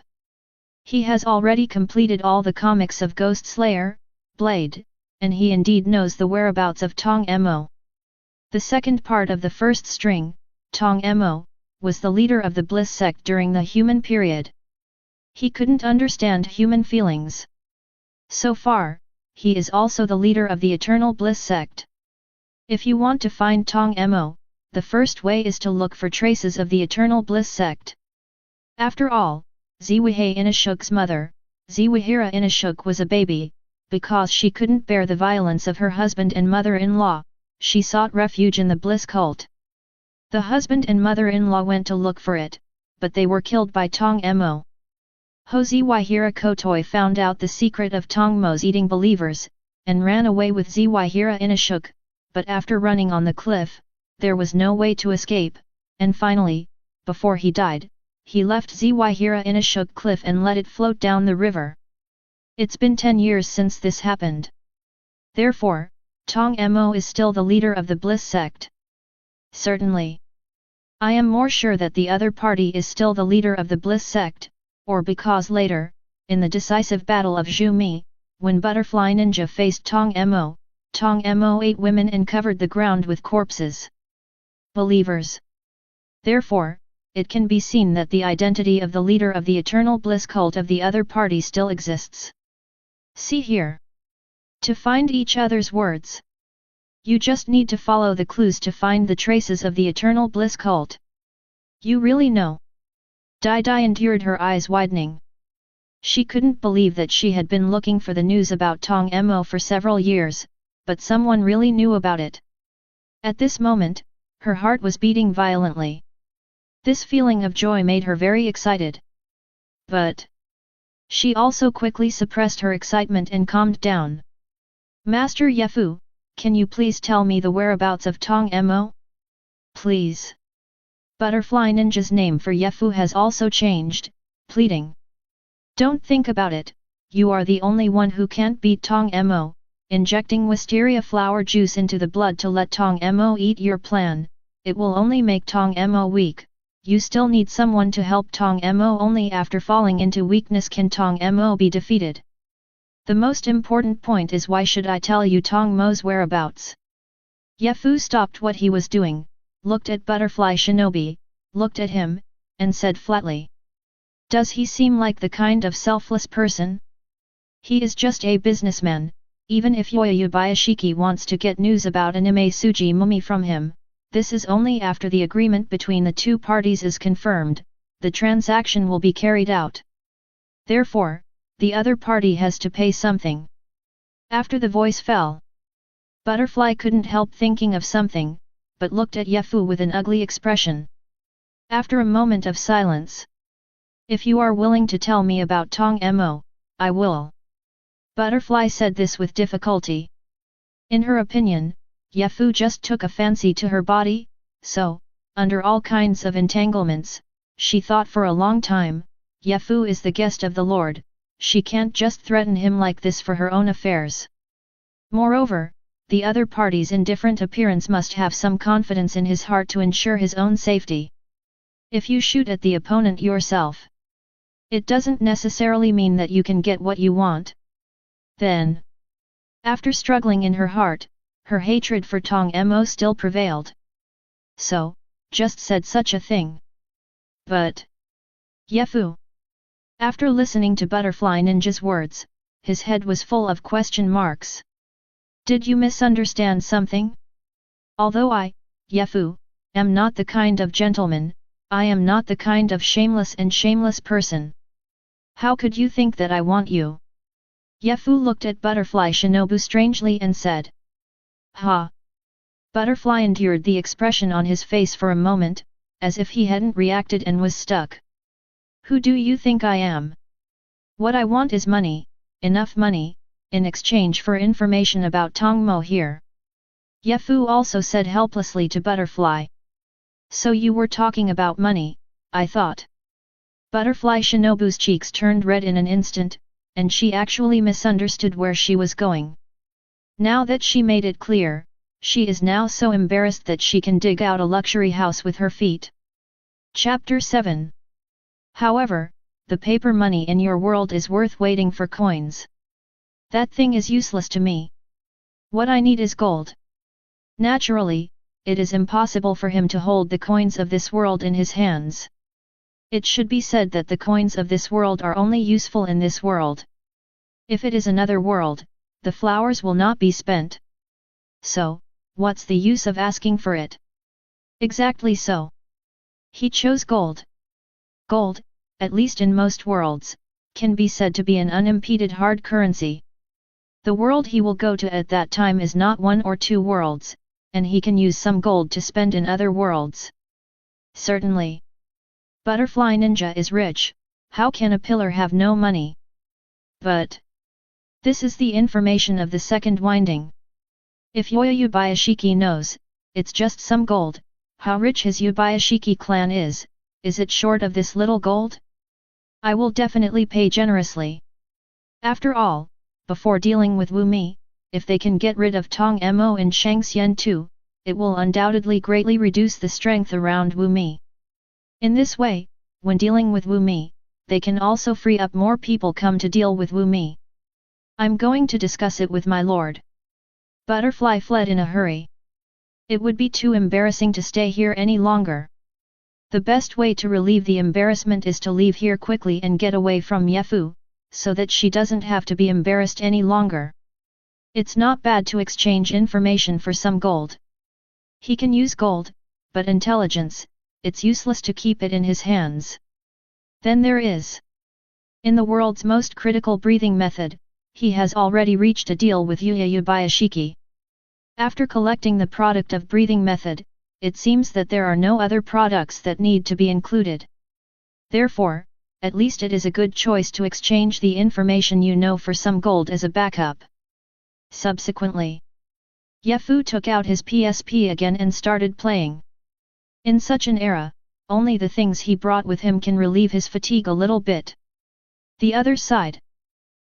He has already completed all the comics of Ghost Slayer, Blade, and he indeed knows the whereabouts of Tong Mo. The second part of the first string, Tong Mo, was the leader of the Bliss sect during the human period. He couldn't understand human feelings. So far, he is also the leader of the Eternal Bliss sect. If you want to find Tong Mo, the first way is to look for traces of the Eternal Bliss sect. After all, Ziwei Inashuk's mother, Ziwahira Inashuk was a baby. Because she couldn't bear the violence of her husband and mother-in-law, she sought refuge in the Bliss cult. The husband and mother-in-law went to look for it, but they were killed by Tong Mo. Ziwahira Kotoi found out the secret of Tong Mo's eating believers, and ran away with Ziwahira Inashuk, but after running on the cliff, there was no way to escape, and finally, before he died, he left Ziwahira Inashuk cliff and let it float down the river. It's been 10 years since this happened. Therefore, Tong Mo is still the leader of the Bliss sect. Certainly. I am more sure that the other party is still the leader of the Bliss sect, or because later, in the decisive battle of Zhu, when Butterfly Ninja faced Tong Mo ate women and covered the ground with corpses. Believers. Therefore, it can be seen that the identity of the leader of the Eternal Bliss cult of the other party still exists. See here. To find each other's words, you just need to follow the clues to find the traces of the Eternal Bliss cult. You really know. Dai endured, her eyes widening. She couldn't believe that she had been looking for the news about Tong Mo for several years, but someone really knew about it. At this moment, her heart was beating violently. This feeling of joy made her very excited. But she also quickly suppressed her excitement and calmed down. Master Yefu, can you please tell me the whereabouts of Tong Mo? Please. Butterfly Ninja's name for Yefu has also changed, pleading. Don't think about it, you are the only one who can't beat Tong Mo. Injecting wisteria flower juice into the blood to let Tong Mo eat your plan, it will only make Tong Mo weak. You still need someone to help Tong Mo. Only after falling into weakness can Tong Mo be defeated. The most important point is, why should I tell you Tong Mo's whereabouts? Yefu stopped what he was doing, looked at Butterfly Shinobi, looked at him, and said flatly. Does he seem like the kind of selfless person? He is just a businessman. Even if Yoya Bayashiki wants to get news about Anime Suji Mumi from him, this is only after the agreement between the two parties is confirmed, the transaction will be carried out. Therefore, the other party has to pay something. After the voice fell, Butterfly couldn't help thinking of something, but looked at Yefu with an ugly expression. After a moment of silence. If you are willing to tell me about Tong Mo, I will. Butterfly said this with difficulty. In her opinion, Yefu just took a fancy to her body, so, under all kinds of entanglements, she thought for a long time, Yefu is the guest of the Lord, she can't just threaten him like this for her own affairs. Moreover, the other parties in different appearance must have some confidence in his heart to ensure his own safety. If you shoot at the opponent yourself, it doesn't necessarily mean that you can get what you want. Then, after struggling in her heart, her hatred for Tong Mo still prevailed. So, just said such a thing. But Yefu. After listening to Butterfly Ninja's words, his head was full of question marks. Did you misunderstand something? Although I, Yefu, am not the kind of gentleman, I am not the kind of shameless person. How could you think that I want you? Yefu looked at Butterfly Shinobu strangely and said. Ha! Butterfly endured the expression on his face for a moment, as if he hadn't reacted and was stuck. Who do you think I am? What I want is money, enough money, in exchange for information about Tongmo here. Ye Fu also said helplessly to Butterfly. So you were talking about money, I thought. Butterfly Shinobu's cheeks turned red in an instant, and she actually misunderstood where she was going. Now that she made it clear, she is now so embarrassed that she can dig out a luxury house with her feet. Chapter 7. However, the paper money in your world is worth waiting for coins. That thing is useless to me. What I need is gold. Naturally, it is impossible for him to hold the coins of this world in his hands. It should be said that the coins of this world are only useful in this world. If it is another world, the flowers will not be spent. So, what's the use of asking for it? Exactly so. He chose gold. Gold, at least in most worlds, can be said to be an unimpeded hard currency. The world he will go to at that time is not 1 or 2 worlds, and he can use some gold to spend in other worlds. Certainly. Butterfly Ninja is rich, how can a pillar have no money? But this is the information of the second winding. If Yoya Yubayashiki knows, it's just some gold, how rich his Yubayashiki clan is it short of this little gold? I will definitely pay generously. After all, before dealing with Wu Mi, if they can get rid of Tong Mo and Shang Xian too, it will undoubtedly greatly reduce the strength around Wu Mi. In this way, when dealing with Wu Mi, they can also free up more people come to deal with Wu Mi. I'm going to discuss it with my lord. Butterfly fled in a hurry. It would be too embarrassing to stay here any longer. The best way to relieve the embarrassment is to leave here quickly and get away from Ye Fu, so that she doesn't have to be embarrassed any longer. It's not bad to exchange information for some gold. He can use gold, but intelligence, it's useless to keep it in his hands. Then there is. In the world's most critical breathing method, he has already reached a deal with Yuya Yubayashiki. After collecting the product of breathing method, it seems that there are no other products that need to be included. Therefore, at least it is a good choice to exchange the information you know for some gold as a backup. Subsequently, Ye Fu took out his PSP again and started playing. In such an era, only the things he brought with him can relieve his fatigue a little bit. The other side.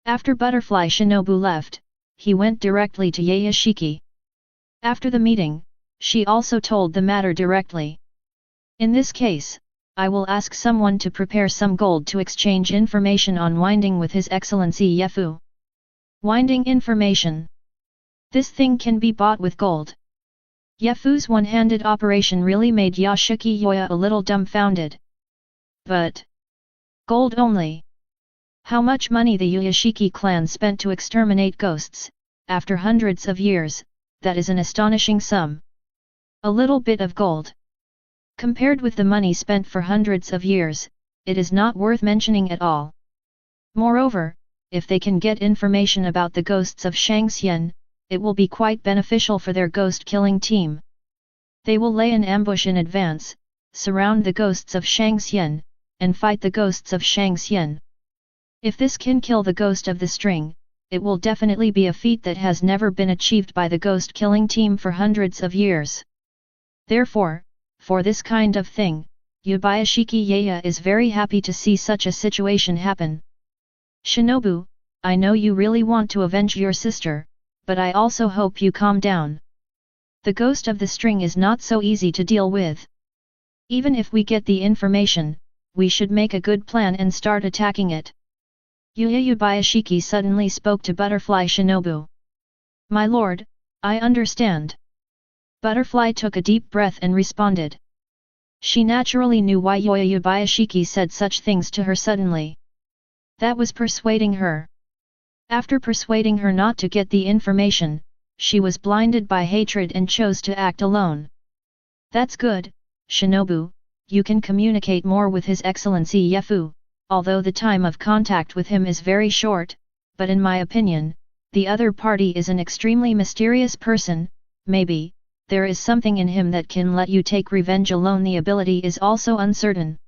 After Butterfly Shinobu left, he went directly to Yayashiki. After the meeting, she also told the matter directly. In this case, I will ask someone to prepare some gold to exchange information on winding with His Excellency Ye Fu. Winding information. This thing can be bought with gold. Ye Fu's one-handed operation really made Yashiki Yoya a little dumbfounded. But gold only. How much money the Yuyashiki clan spent to exterminate ghosts, after hundreds of years, that is an astonishing sum. A little bit of gold. Compared with the money spent for hundreds of years, it is not worth mentioning at all. Moreover, if they can get information about the ghosts of Shang Xian, it will be quite beneficial for their ghost-killing team. They will lay an ambush in advance, surround the ghosts of Shang Xian, and fight the ghosts of Shang Xian. If this can kill the ghost of the string, it will definitely be a feat that has never been achieved by the ghost-killing team for hundreds of years. Therefore, for this kind of thing, Yubayashiki Yaya is very happy to see such a situation happen. Shinobu, I know you really want to avenge your sister, but I also hope you calm down. The ghost of the string is not so easy to deal with. Even if we get the information, we should make a good plan and start attacking it. Yuya Yubayashiki suddenly spoke to Butterfly Shinobu. My lord, I understand. Butterfly took a deep breath and responded. She naturally knew why Yuya Yubayashiki said such things to her suddenly. That was persuading her. After persuading her not to get the information, she was blinded by hatred and chose to act alone. That's good, Shinobu, you can communicate more with His Excellency Ye Fu, although the time of contact with him is very short, but in my opinion, the other party is an extremely mysterious person, maybe, there is something in him that can let you take revenge alone. The ability is also uncertain.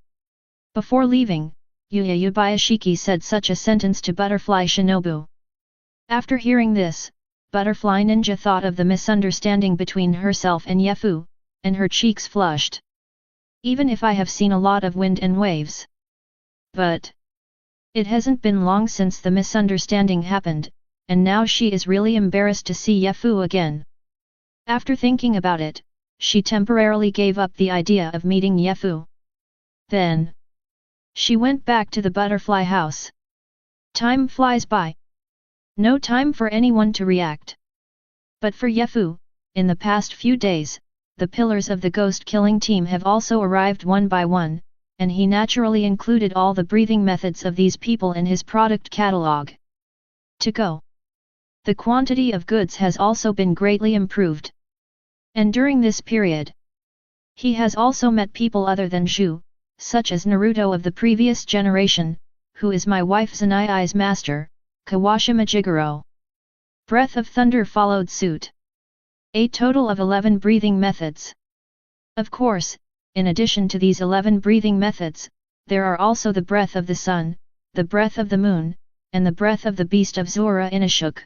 Before leaving, Yuya Yubayashiki said such a sentence to Butterfly Shinobu. After hearing this, Butterfly Ninja thought of the misunderstanding between herself and Yefu, and her cheeks flushed. Even if I have seen a lot of wind and waves. But it hasn't been long since the misunderstanding happened, and now she is really embarrassed to see Yefu again. After thinking about it, she temporarily gave up the idea of meeting Yefu. Then she went back to the butterfly house. Time flies by. No time for anyone to react. But for Yefu, in the past few days, the pillars of the ghost-killing team have also arrived one by one, and he naturally included all the breathing methods of these people in his product catalog. To go. The quantity of goods has also been greatly improved. And during this period, he has also met people other than Zhu, such as Naruto of the previous generation, who is my wife Zanai's master, Kawashima Jigoro. Breath of Thunder followed suit. A total of 11 breathing methods. Of course, in addition to these 11 breathing methods, there are also the breath of the sun, the breath of the moon, and the breath of the beast of Zora Inashuk.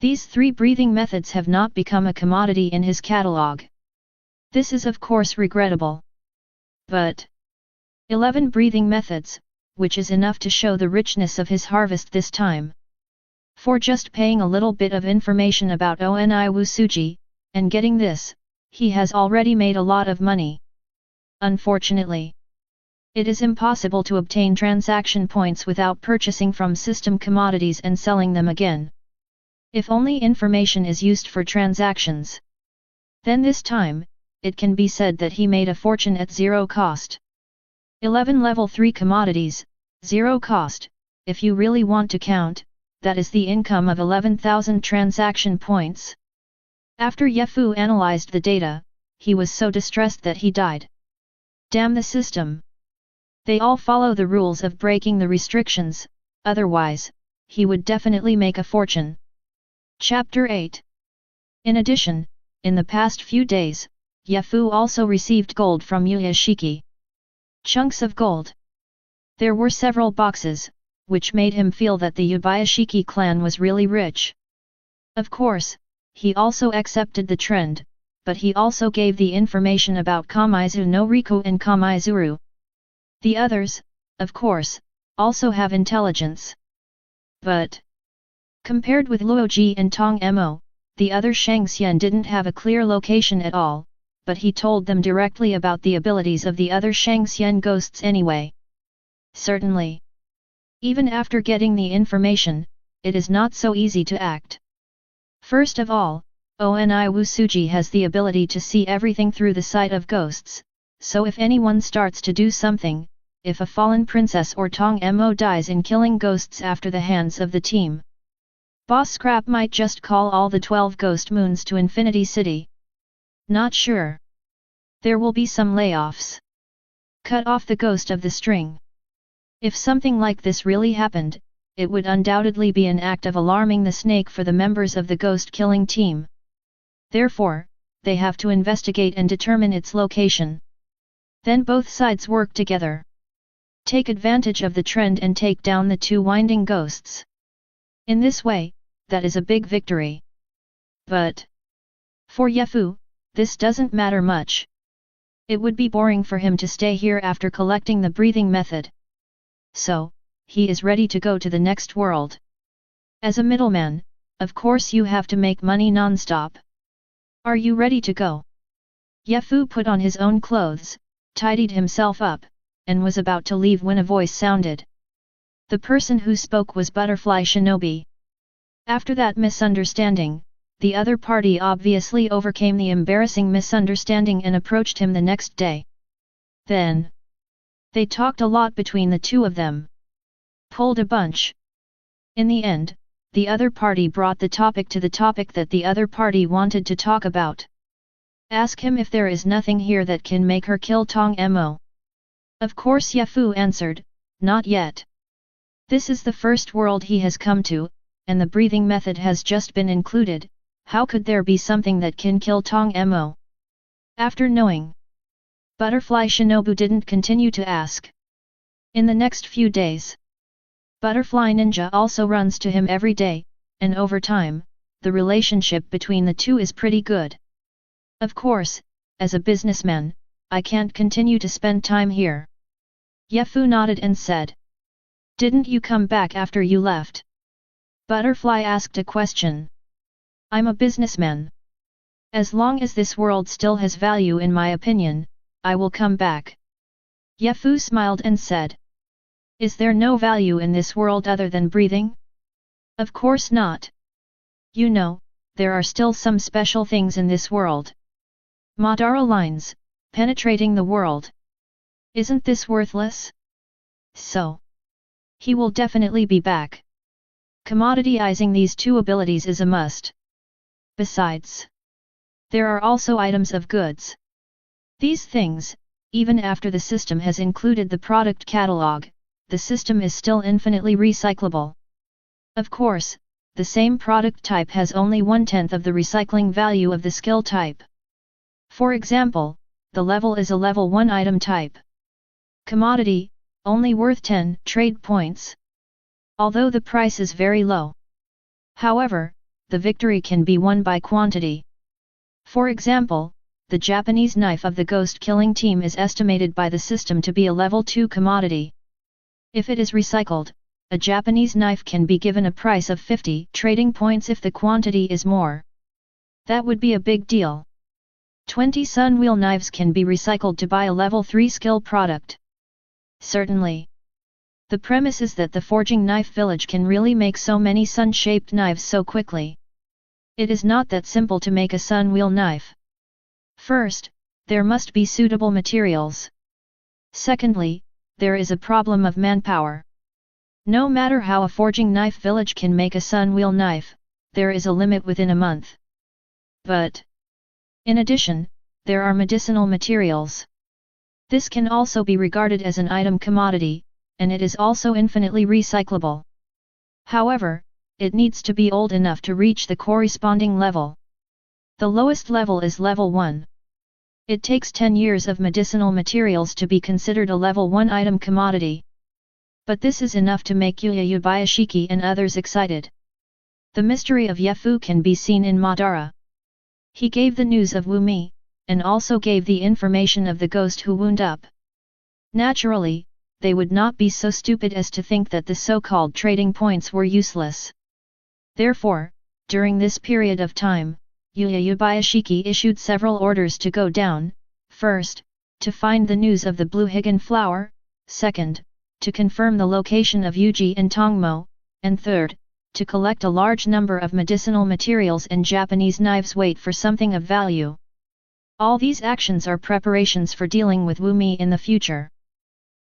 These 3 breathing methods have not become a commodity in his catalog. This is of course regrettable. But 11 breathing methods, which is enough to show the richness of his harvest this time. For just paying a little bit of information about Oni Wusuji, and getting this, he has already made a lot of money. Unfortunately, it is impossible to obtain transaction points without purchasing from system commodities and selling them again. If only information is used for transactions, then this time, it can be said that he made a fortune at zero cost. 11 level 3 commodities, zero cost, if you really want to count, that is the income of 11,000 transaction points. After Yefu analyzed the data, he was so distressed that he died. Damn the system! They all follow the rules of breaking the restrictions, otherwise, he would definitely make a fortune. Chapter 8. In addition, in the past few days, Yefu also received gold from Yuya. Chunks of gold. There were several boxes, which made him feel that the Yubayashiki clan was really rich. Of course, he also accepted the trend, but he also gave the information about Kamaizu no Riku and Kamaizuru. The others, of course, also have intelligence. But compared with Luoji and Tong Mo, the other Shangxian didn't have a clear location at all, but he told them directly about the abilities of the other Shangxian ghosts anyway. Certainly. Even after getting the information, it is not so easy to act. First of all, Oni Wusuji has the ability to see everything through the sight of ghosts, so if anyone starts to do something, if a fallen princess or Tong Mo dies in killing ghosts after the hands of the team, Boss Scrap might just call all the 12 ghost moons to Infinity City. Not sure. There will be some layoffs. Cut off the ghost of the string. If something like this really happened, it would undoubtedly be an act of alarming the snake for the members of the ghost-killing team. Therefore, they have to investigate and determine its location. Then both sides work together. Take advantage of the trend and take down the 2 winding ghosts. In this way, that is a big victory. But for Yefu, this doesn't matter much. It would be boring for him to stay here after collecting the breathing method. So, he is ready to go to the next world. As a middleman, of course you have to make money non-stop. Are you ready to go? Yefu put on his own clothes, tidied himself up, and was about to leave when a voice sounded. The person who spoke was Butterfly Shinobi. After that misunderstanding, the other party obviously overcame the embarrassing misunderstanding and approached him the next day. Then they talked a lot between the two of them. Pulled a bunch. In the end, the other party brought the topic to the topic that the other party wanted to talk about. Ask him if there is nothing here that can make her kill Tong Mo. Of course Yefu answered, not yet. This is the first world he has come to, and the breathing method has just been included, How could there be something that can kill Tong Mo? After knowing, Butterfly Shinobu didn't continue to ask. In the next few days, Butterfly Ninja also runs to him every day, and over time, the relationship between the two is pretty good. Of course, as a businessman, I can't continue to spend time here. Yefu nodded and said. Didn't you come back after you left? Butterfly asked a question. I'm a businessman. As long as this world still has value in my opinion, I will come back. Yefu smiled and said. Is there no value in this world other than breathing? Of course not. You know, there are still some special things in this world. Madara lines, penetrating the world. Isn't this worthless? So, he will definitely be back. Commoditizing these two abilities is a must. Besides, there are also items of goods. These things, even after the system has included the product catalog, the system is still infinitely recyclable. Of course, the same product type has only 1/10 of the recycling value of the skill type. For example, the level is a level 1 item type. Commodity, only worth 10 trade points. Although the price is very low. However, the victory can be won by quantity. For example, the Japanese knife of the ghost killing team is estimated by the system to be a level 2 commodity. If it is recycled, a Japanese knife can be given a price of 50 trading points if the quantity is more. That would be a big deal. 20 sun wheel knives can be recycled to buy a level 3 skill product. Certainly. The premise is that the forging knife village can really make so many sun-shaped knives so quickly. It is not that simple to make a sun wheel knife. First, there must be suitable materials. Secondly, there is a problem of manpower. No matter how a forging knife village can make a sun wheel knife, there is a limit within a month. But, in addition, there are medicinal materials. This can also be regarded as an item commodity, and it is also infinitely recyclable. However, it needs to be old enough to reach the corresponding level. The lowest level is level 1. It takes 10 years of medicinal materials to be considered a level 1 item commodity. But this is enough to make Yuya Yubayashiki and others excited. The mystery of Yefu can be seen in Madara. He gave the news of Wumi, and also gave the information of the ghost who wound up. Naturally, they would not be so stupid as to think that the so-called trading points were useless. Therefore, during this period of time, Yuya Yubayashiki issued several orders to go down, first, to find the news of the blue higan flower, second, to confirm the location of Yuji and Tongmo, and third, to collect a large number of medicinal materials and Japanese knives weight for something of value. All these actions are preparations for dealing with Wumi in the future.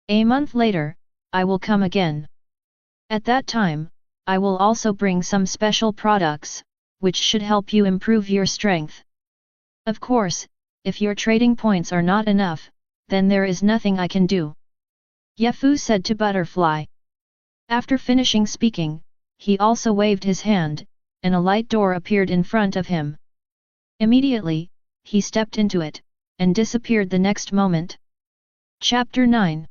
A month later, I will come again. At that time, I will also bring some special products, which should help you improve your strength. Of course, if your trading points are not enough, then there is nothing I can do. Yefu said to Butterfly. After finishing speaking, he also waved his hand, and a light door appeared in front of him. Immediately, he stepped into it, and disappeared the next moment. Chapter 9.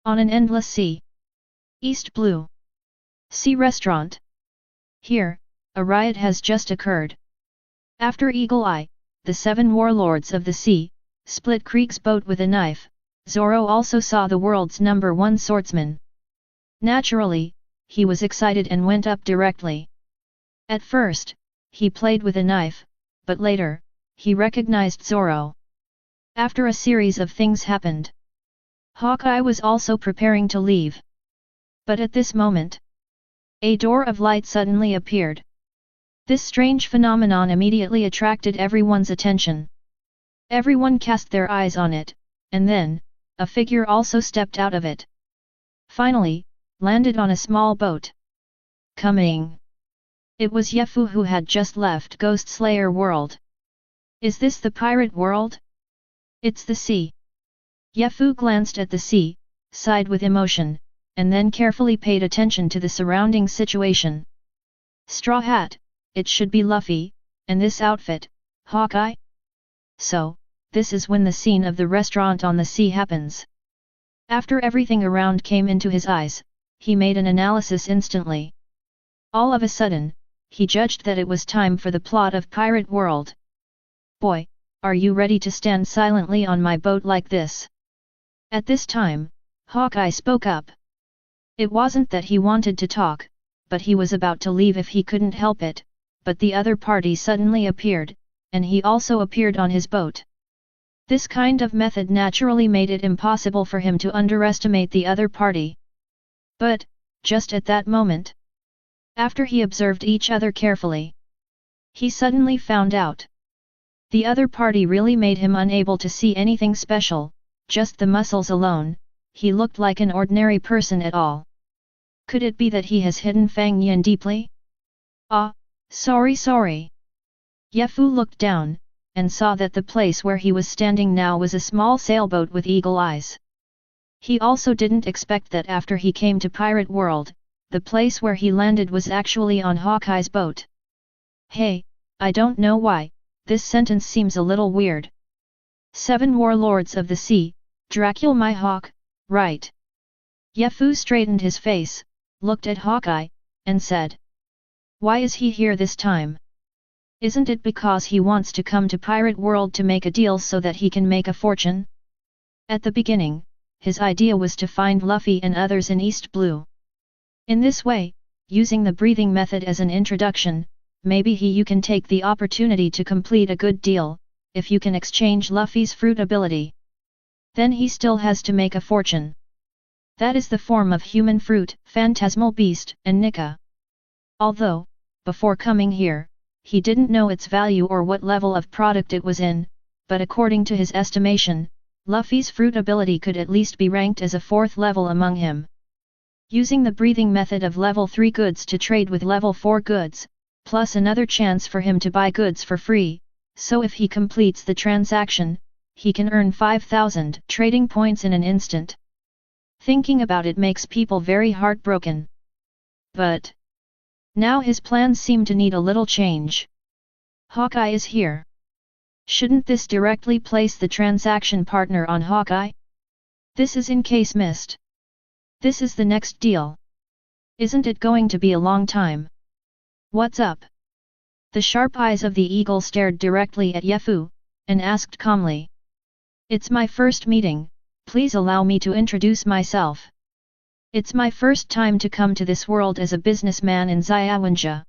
On an Endless Sea. East Blue Sea Restaurant. Here, a riot has just occurred. After Eagle Eye, the 7 warlords of the sea, split Krieg's boat with a knife, Zoro also saw the world's #1 swordsman. Naturally, he was excited and went up directly. At first, he played with a knife, but later, he recognized Zoro. After a series of things happened, Hawkeye was also preparing to leave. But at this moment, a door of light suddenly appeared. This strange phenomenon immediately attracted everyone's attention. Everyone cast their eyes on it, and then, a figure also stepped out of it. Finally, landed on a small boat. Coming! It was Yefu who had just left Ghost Slayer world. Is this the pirate world? It's the sea. Yefu glanced at the sea, sighed with emotion, and then carefully paid attention to the surrounding situation. Straw Hat, it should be Luffy, And this outfit, Hawkeye? So, this is when the scene of the restaurant on the sea happens. After everything around came into his eyes, he made an analysis instantly. All of a sudden, he judged that it was time for the plot of Pirate World. Boy, are you ready to stand silently on my boat like this? At this time, Hawkeye spoke up. It wasn't that he wanted to talk, but he was about to leave if he couldn't help it, but the other party suddenly appeared, and he also appeared on his boat. This kind of method naturally made it impossible for him to underestimate the other party. But, just at that moment, after he observed each other carefully, he suddenly found out. The other party really made him unable to see anything special, just the muscles alone. He looked like an ordinary person at all. Could it be that he has hidden Fang Yin deeply? Ah, sorry. Ye Fu looked down, and saw that the place where he was standing now was a small sailboat with eagle eyes. He also didn't expect that after he came to Pirate World, the place where he landed was actually on Hawkeye's boat. Hey, I don't know why, this sentence seems a little weird. 7 warlords of the sea, Dracula my hawk, right? Ye Fu straightened his face, looked at Hawkeye, and said. Why is he here this time? Isn't it because he wants to come to Pirate World to make a deal so that he can make a fortune? At the beginning, his idea was to find Luffy and others in East Blue. In this way, using the breathing method as an introduction, maybe you can take the opportunity to complete a good deal, if you can exchange Luffy's fruit ability. Then he still has to make a fortune. That is the form of human fruit, phantasmal beast, and Nika. Although, before coming here, he didn't know its value or what level of product it was in, but according to his estimation, Luffy's fruit ability could at least be ranked as a 4th level among him. Using the breathing method of level 3 goods to trade with level 4 goods, plus another chance for him to buy goods for free, so if he completes the transaction, he can earn 5,000 trading points in an instant. Thinking about it makes people very heartbroken. But now his plans seem to need a little change. Hawkeye is here. Shouldn't this directly place the transaction partner on Hawkeye? This is in case missed. This is the next deal. Isn't it going to be a long time? What's up? The sharp eyes of the eagle stared directly at Ye Fu, and asked calmly. It's my first meeting, please allow me to introduce myself. It's my first time to come to this world as a businessman in Xiaowenjia.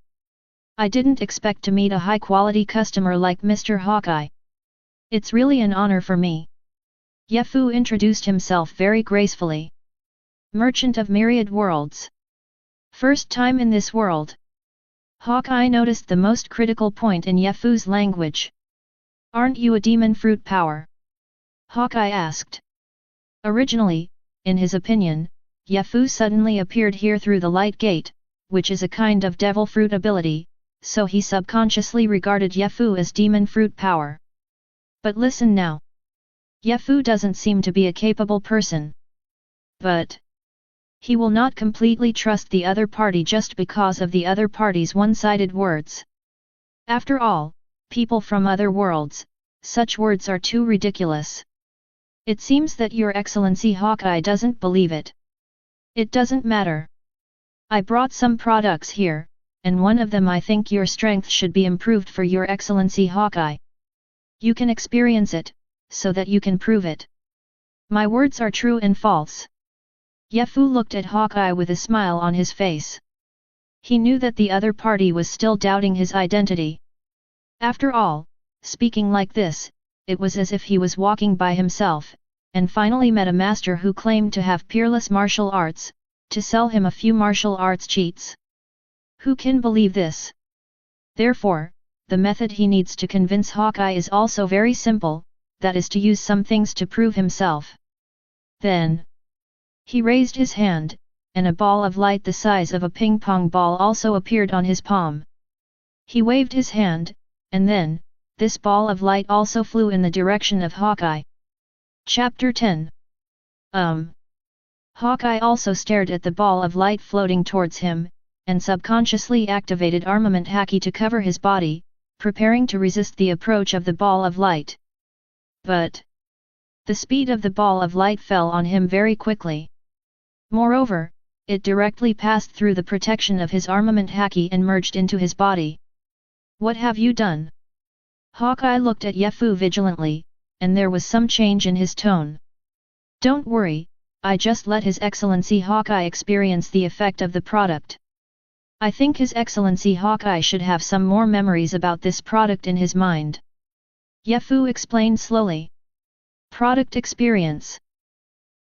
I didn't expect to meet a high-quality customer like Mr. Hawkeye. It's really an honor for me. Ye Fu introduced himself very gracefully. Merchant of myriad worlds. First time in this world. Hawkeye noticed the most critical point in Ye Fu's language. Aren't you a demon fruit power? Hawkeye asked. Originally, in his opinion, Ye Fu suddenly appeared here through the light gate, which is a kind of devil fruit ability, so he subconsciously regarded Ye Fu as demon fruit power. But listen now. Ye Fu doesn't seem to be a capable person. But he will not completely trust the other party just because of the other party's one-sided words. After all, people from other worlds, such words are too ridiculous. It seems that Your Excellency Hawkeye doesn't believe it. It doesn't matter. I brought some products here, and one of them I think your strength should be improved for Your Excellency Hawkeye. You can experience it, so that you can prove it. My words are true and false. Ye Fu looked at Hawkeye with a smile on his face. He knew that the other party was still doubting his identity. After all, speaking like this, it was as if he was walking by himself, and finally met a master who claimed to have peerless martial arts, to sell him a few martial arts cheats. Who can believe this? Therefore, the method he needs to convince Hawkeye is also very simple, that is to use some things to prove himself. Then he raised his hand, and a ball of light the size of a ping-pong ball also appeared on his palm. He waved his hand, and then, this ball of light also flew in the direction of Hawkeye. Chapter 10. Hawkeye also stared at the ball of light floating towards him, and subconsciously activated armament haki to cover his body, preparing to resist the approach of the ball of light. But the speed of the ball of light fell on him very quickly. Moreover, it directly passed through the protection of his armament haki and merged into his body. "What have you done?" Hawkeye looked at Ye Fu vigilantly, and there was some change in his tone. "Don't worry, I just let His Excellency Hawkeye experience the effect of the product. I think His Excellency Hawkeye should have some more memories about this product in his mind." Ye Fu explained slowly. "Product experience.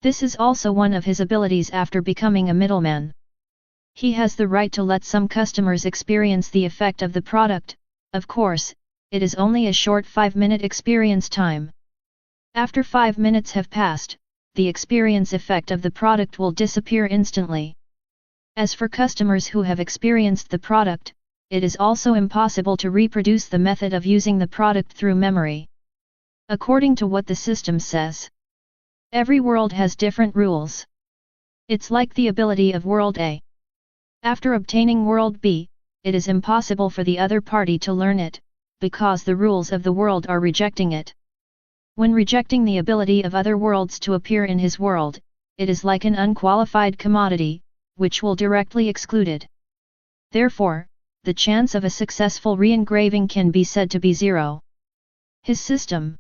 This is also one of his abilities after becoming a middleman. He has the right to let some customers experience the effect of the product. Of course, it is only a short 5-minute experience time. After 5 minutes have passed, the experience effect of the product will disappear instantly. As for customers who have experienced the product, it is also impossible to reproduce the method of using the product through memory. According to what the system says, every world has different rules. It's like the ability of World A. After obtaining World B, it is impossible for the other party to learn it, because the rules of the world are rejecting it. When rejecting the ability of other worlds to appear in his world, it is like an unqualified commodity, which will directly excluded. Therefore, the chance of a successful re-engraving can be said to be zero. His system.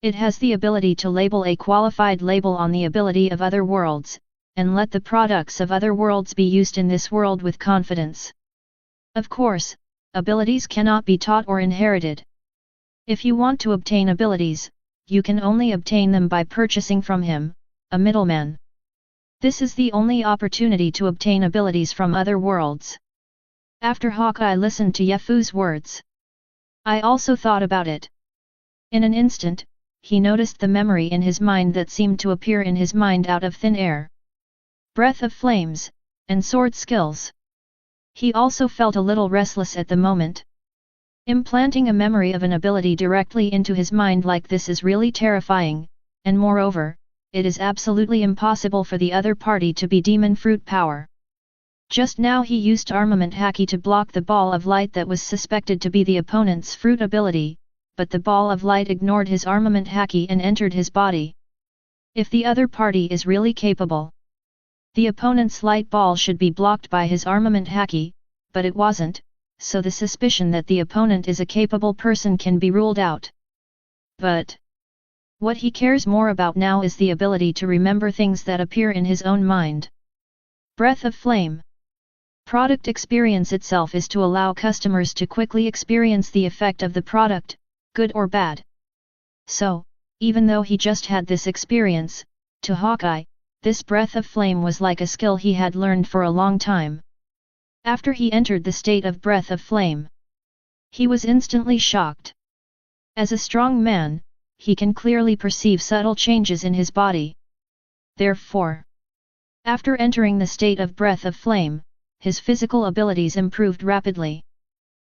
It has the ability to label a qualified label on the ability of other worlds, and let the products of other worlds be used in this world with confidence. Of course, abilities cannot be taught or inherited. If you want to obtain abilities, you can only obtain them by purchasing from him, a middleman. This is the only opportunity to obtain abilities from other worlds." After Hawkeye listened to Ye Fu's words, "I also thought about it." In an instant, he noticed the memory in his mind that seemed to appear in his mind out of thin air. Breath of flames, and sword skills. He also felt a little restless at the moment. Implanting a memory of an ability directly into his mind like this is really terrifying, and moreover, it is absolutely impossible for the other party to be demon fruit power. Just now he used armament haki to block the ball of light that was suspected to be the opponent's fruit ability, but the ball of light ignored his armament haki and entered his body. If the other party is really capable, the opponent's light ball should be blocked by his armament haki, but it wasn't, so the suspicion that the opponent is a capable person can be ruled out. But what he cares more about now is the ability to remember things that appear in his own mind. Breath of flame. Product experience itself is to allow customers to quickly experience the effect of the product, good or bad. So, even though he just had this experience, to Hawkeye, this breath of flame was like a skill he had learned for a long time. After he entered the state of breath of flame, he was instantly shocked. As a strong man, he can clearly perceive subtle changes in his body. Therefore, after entering the state of breath of flame, his physical abilities improved rapidly.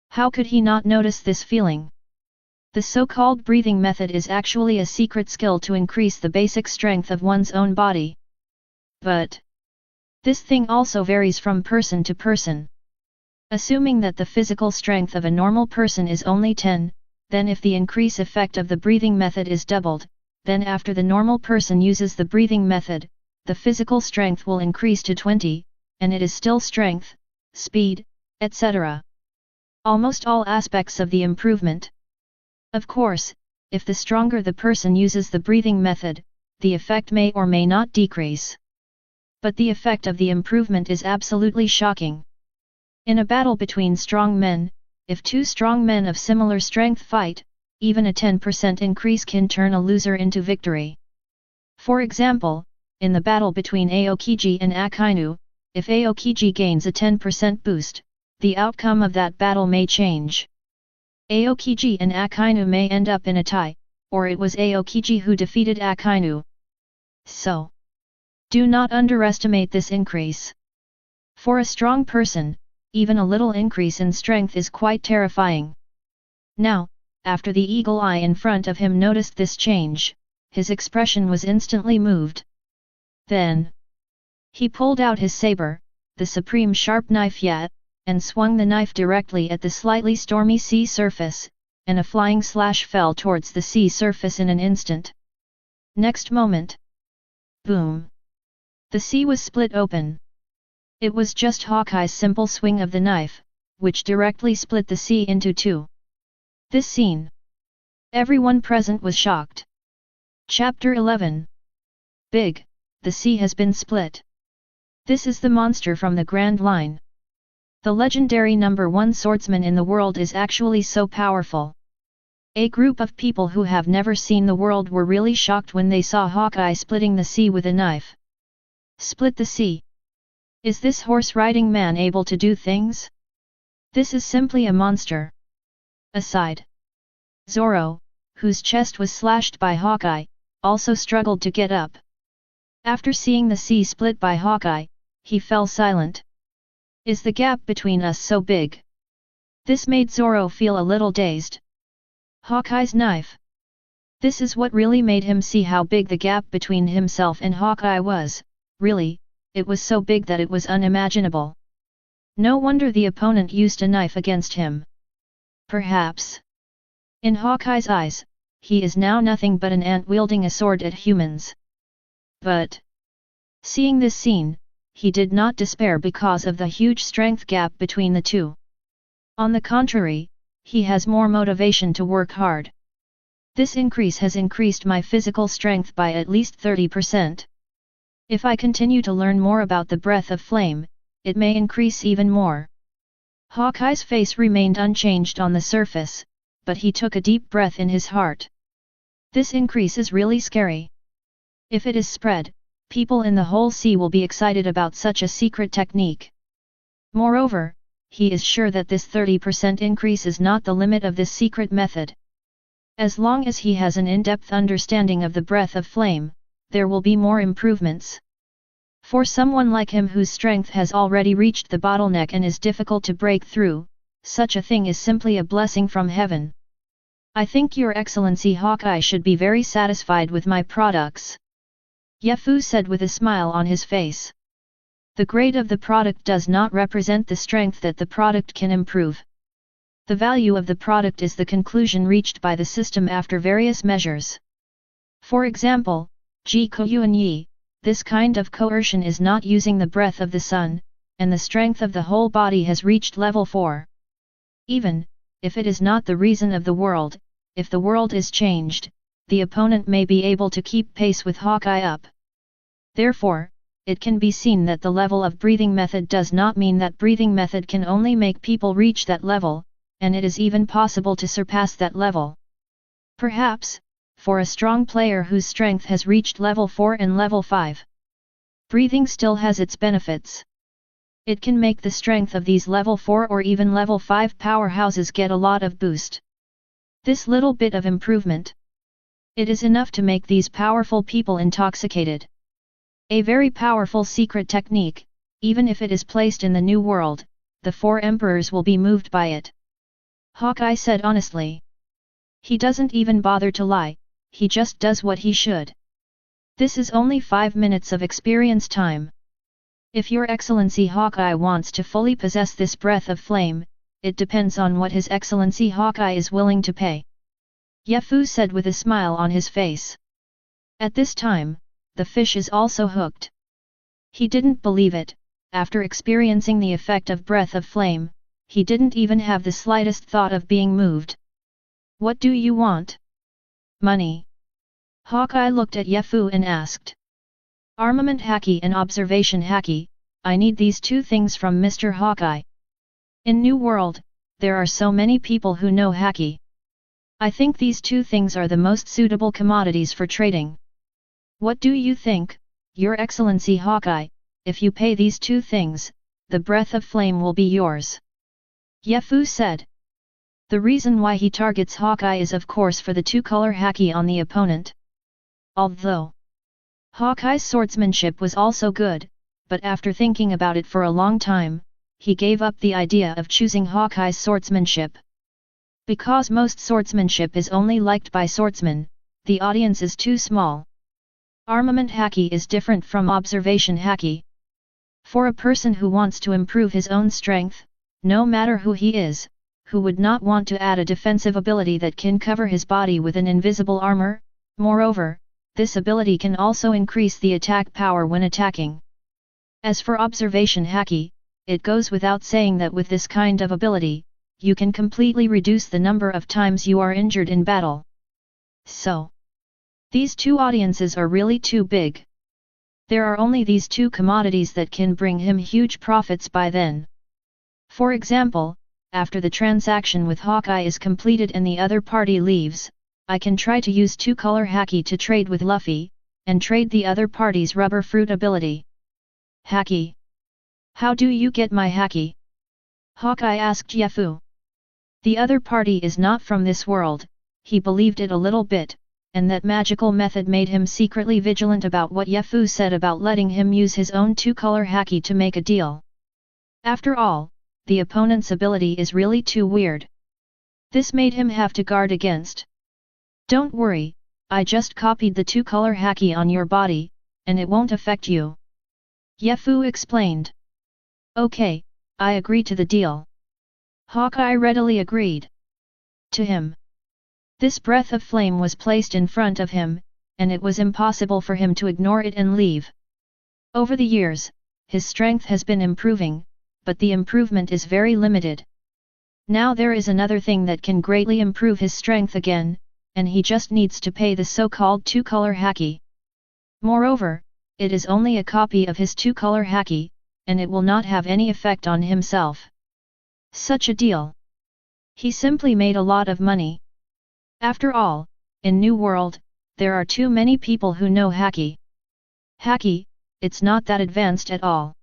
How could he not notice this feeling? The so-called breathing method is actually a secret skill to increase the basic strength of one's own body. But this thing also varies from person to person. Assuming that the physical strength of a normal person is only 10, then if the increase effect of the breathing method is doubled, then after the normal person uses the breathing method, the physical strength will increase to 20, and it is still strength, speed, etc. Almost all aspects of the improvement. Of course, if the stronger the person uses the breathing method, the effect may or may not decrease. But the effect of the improvement is absolutely shocking. In a battle between strong men, if two strong men of similar strength fight, even a 10% increase can turn a loser into victory. For example, in the battle between Aokiji and Akainu, if Aokiji gains a 10% boost, the outcome of that battle may change. Aokiji and Akainu may end up in a tie, or it was Aokiji who defeated Akainu. So, do not underestimate this increase. For a strong person, even a little increase in strength is quite terrifying. Now, after the eagle eye in front of him noticed this change, his expression was instantly moved. Then he pulled out his saber, the supreme sharp knife Yat, and swung the knife directly at the slightly stormy sea surface, and a flying slash fell towards the sea surface in an instant. Next moment. Boom! The sea was split open. It was just Hawkeye's simple swing of the knife, which directly split the sea into two. This scene. Everyone present was shocked. Chapter 11. Big, the sea has been split. This is the monster from the Grand Line. The legendary number 1 swordsman in the world is actually so powerful. A group of people who have never seen the world were really shocked when they saw Hawkeye splitting the sea with a knife. Split the sea. Is this horse-riding man able to do things? This is simply a monster. Aside. Zoro, whose chest was slashed by Hawkeye, also struggled to get up. After seeing the sea split by Hawkeye, he fell silent. Is the gap between us so big? This made Zoro feel a little dazed. Hawkeye's knife. This is what really made him see how big the gap between himself and Hawkeye was. Really, it was so big that it was unimaginable. No wonder the opponent used a knife against him. Perhaps. In Hawkeye's eyes, he is now nothing but an ant wielding a sword at humans. But, seeing this scene, he did not despair because of the huge strength gap between the two. On the contrary, he has more motivation to work hard. This increase has increased my physical strength by at least 30%. If I continue to learn more about the breath of flame, it may increase even more. Hawkeye's face remained unchanged on the surface, but he took a deep breath in his heart. This increase is really scary. If it is spread, people in the whole sea will be excited about such a secret technique. Moreover, he is sure that this 30% increase is not the limit of this secret method. As long as he has an in-depth understanding of the breath of flame, there will be more improvements. For someone like him whose strength has already reached the bottleneck and is difficult to break through, such a thing is simply a blessing from heaven. I think Your Excellency Hawkeye should be very satisfied with my products. Yefu said with a smile on his face. The grade of the product does not represent the strength that the product can improve. The value of the product is the conclusion reached by the system after various measures. For example, Ji Yuan Yi, this kind of coercion is not using the breath of the sun, and the strength of the whole body has reached level 4. Even, if it is not the reason of the world, if the world is changed, the opponent may be able to keep pace with Hawkeye up. Therefore, it can be seen that the level of breathing method does not mean that breathing method can only make people reach that level, and it is even possible to surpass that level. Perhaps, for a strong player whose strength has reached level 4 and level 5. Breathing still has its benefits. It can make the strength of these level 4 or even level 5 powerhouses get a lot of boost. This little bit of improvement. It is enough to make these powerful people intoxicated. A very powerful secret technique, even if it is placed in the new world, the 4 emperors will be moved by it. Hawkeye said honestly. He doesn't even bother to lie. He just does what he should. This is only 5 minutes of experience time. If Your Excellency Hawkeye wants to fully possess this breath of flame, it depends on what His Excellency Hawkeye is willing to pay. Yefu said with a smile on his face. At this time, the fish is also hooked. He didn't believe it. After experiencing the effect of breath of flame, he didn't even have the slightest thought of being moved. What do you want? Money. Hawkeye looked at Yefu and asked. Armament haki and observation haki, I need these 2 things from Mr. Hawkeye. In New World, there are so many people who know haki. I think these 2 things are the most suitable commodities for trading. What do you think, Your Excellency Hawkeye? If you pay these 2 things, the breath of flame will be yours. Yefu said. The reason why he targets Hawkeye is of course for the 2-color haki on the opponent. Although Hawkeye's swordsmanship was also good, but after thinking about it for a long time, he gave up the idea of choosing Hawkeye's swordsmanship. Because most swordsmanship is only liked by swordsmen, the audience is too small. Armament haki is different from observation haki. For a person who wants to improve his own strength, No matter who he is, who would not want to add a defensive ability that can cover his body with an invisible armor? Moreover, this ability can also increase the attack power when attacking. As for observation haki, it goes without saying that with this kind of ability, you can completely reduce the number of times you are injured in battle. So, these two audiences are really too big. There are only these two commodities that can bring him huge profits by then. For example, after the transaction with Hawkeye is completed and the other party leaves, I can try to use two-color haki to trade with Luffy, and trade the other party's rubber fruit ability. Haki? How do you get my haki? Hawkeye asked Yefu. The other party is not from this world, he believed it a little bit, and that magical method made him secretly vigilant about what Yefu said about letting him use his own two-color haki to make a deal. After all, the opponent's ability is really too weird. This made him have to guard against. Don't worry, I just copied the two-color haki on your body, and it won't affect you. Yefu explained. Okay, I agree to the deal. Hawkeye readily agreed. To him, this breath of flame was placed in front of him, and it was impossible for him to ignore it and leave. Over the years, his strength has been improving, but the improvement is very limited. Now there is another thing that can greatly improve his strength again, and he just needs to pay the so-called two-color haki. Moreover, it is only a copy of his two-color haki, and it will not have any effect on himself. Such a deal. He simply made a lot of money. After all, in New World, there are too many people who know haki. Haki, it's not that advanced at all.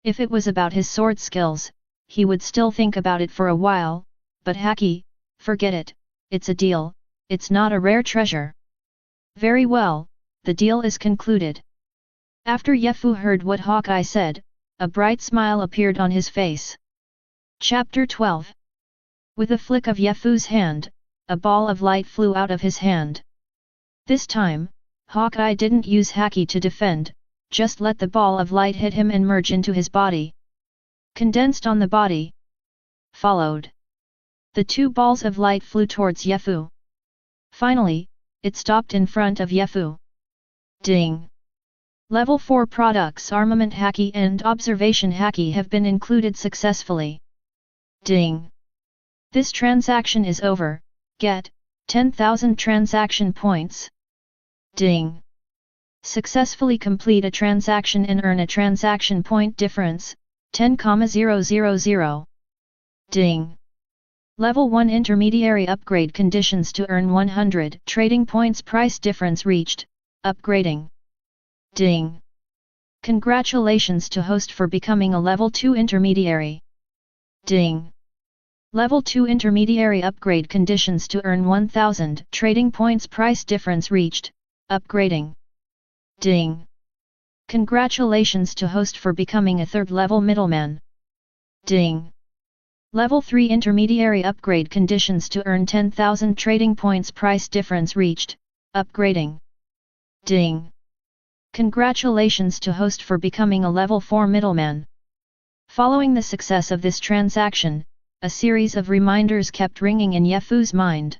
If it was about his sword skills, he would still think about it for a while, but haki, forget it, it's a deal, it's not a rare treasure. Very well, the deal is concluded. After Yefu heard what Hawkeye said, a bright smile appeared on his face. Chapter 12. With a flick of Yefu's hand, a ball of light flew out of his hand. This time, Hawkeye didn't use haki to defend, just let the ball of light hit him and merge into his body. Condensed on the body. Followed. The two balls of light flew towards Yefu. Finally, it stopped in front of Yefu. Ding! Level 4 products Armament Haki and Observation Haki have been included successfully. Ding! This transaction is over, get 10,000 transaction points. Ding! Successfully complete a transaction and earn a transaction point difference, 10,000. Ding! Level 1 Intermediary Upgrade Conditions to earn 100 trading points price difference reached, upgrading. Ding! Congratulations to host for becoming a Level 2 Intermediary. Ding! Level 2 Intermediary Upgrade Conditions to earn 1000 trading points price difference reached, upgrading. Ding! Congratulations to host for becoming a 3rd level middleman. Ding! Level 3 Intermediary Upgrade Conditions to earn 10,000 trading points price difference reached, upgrading. Ding! Congratulations to host for becoming a Level 4 middleman. Following the success of this transaction, a series of reminders kept ringing in Yefu's mind.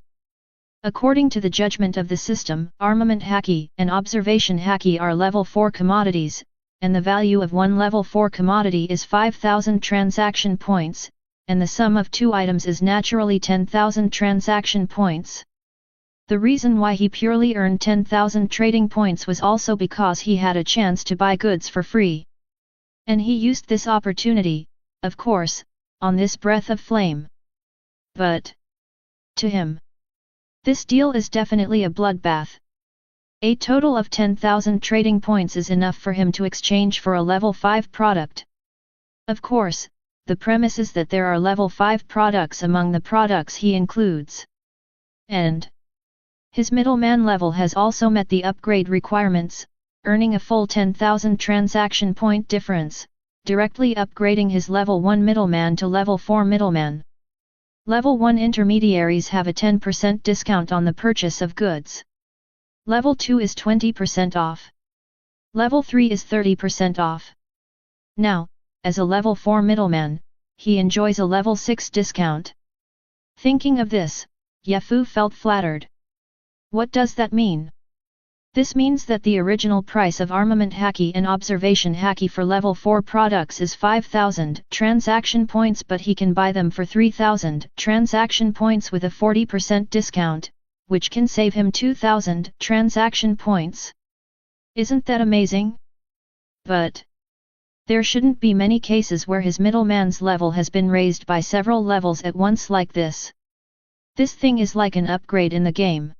According to the judgment of the system, Armament Haki and Observation Haki are Level 4 commodities, and the value of one Level 4 commodity is 5,000 transaction points, and the sum of two items is naturally 10,000 transaction points. The reason why he purely earned 10,000 trading points was also because he had a chance to buy goods for free. And he used this opportunity, of course, on this breath of flame. But, to him, this deal is definitely a bloodbath. A total of 10,000 trading points is enough for him to exchange for a Level 5 product. Of course, the premise is that there are Level 5 products among the products he includes. And his middleman level has also met the upgrade requirements, earning a full 10,000 transaction point difference, directly upgrading his Level 1 middleman to Level 4 middleman. Level 1 intermediaries have a 10% discount on the purchase of goods. Level 2 is 20% off. Level 3 is 30% off. Now, as a Level 4 middleman, he enjoys a level 6 discount. Thinking of this, Yefu felt flattered. What does that mean? This means that the original price of armament haki and observation haki for level 4 products is 5,000 transaction points, but he can buy them for 3,000 transaction points with a 40% discount, which can save him 2,000 transaction points. Isn't that amazing? But there shouldn't be many cases where his middleman's level has been raised by several levels at once like this. This thing is like an upgrade in the game.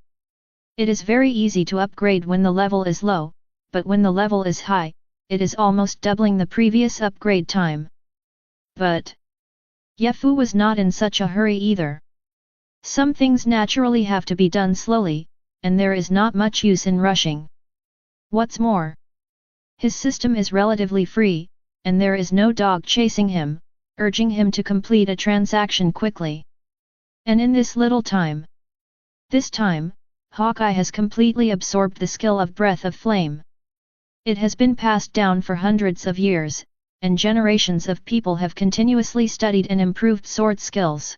It is very easy to upgrade when the level is low, but when the level is high, it is almost doubling the previous upgrade time. But Yefu was not in such a hurry either. Some things naturally have to be done slowly, and there is not much use in rushing. What's more, his system is relatively free, and there is no dog chasing him, urging him to complete a transaction quickly. And in this little time, Hawkeye has completely absorbed the skill of Breath of Flame. It has been passed down for hundreds of years, and generations of people have continuously studied and improved sword skills.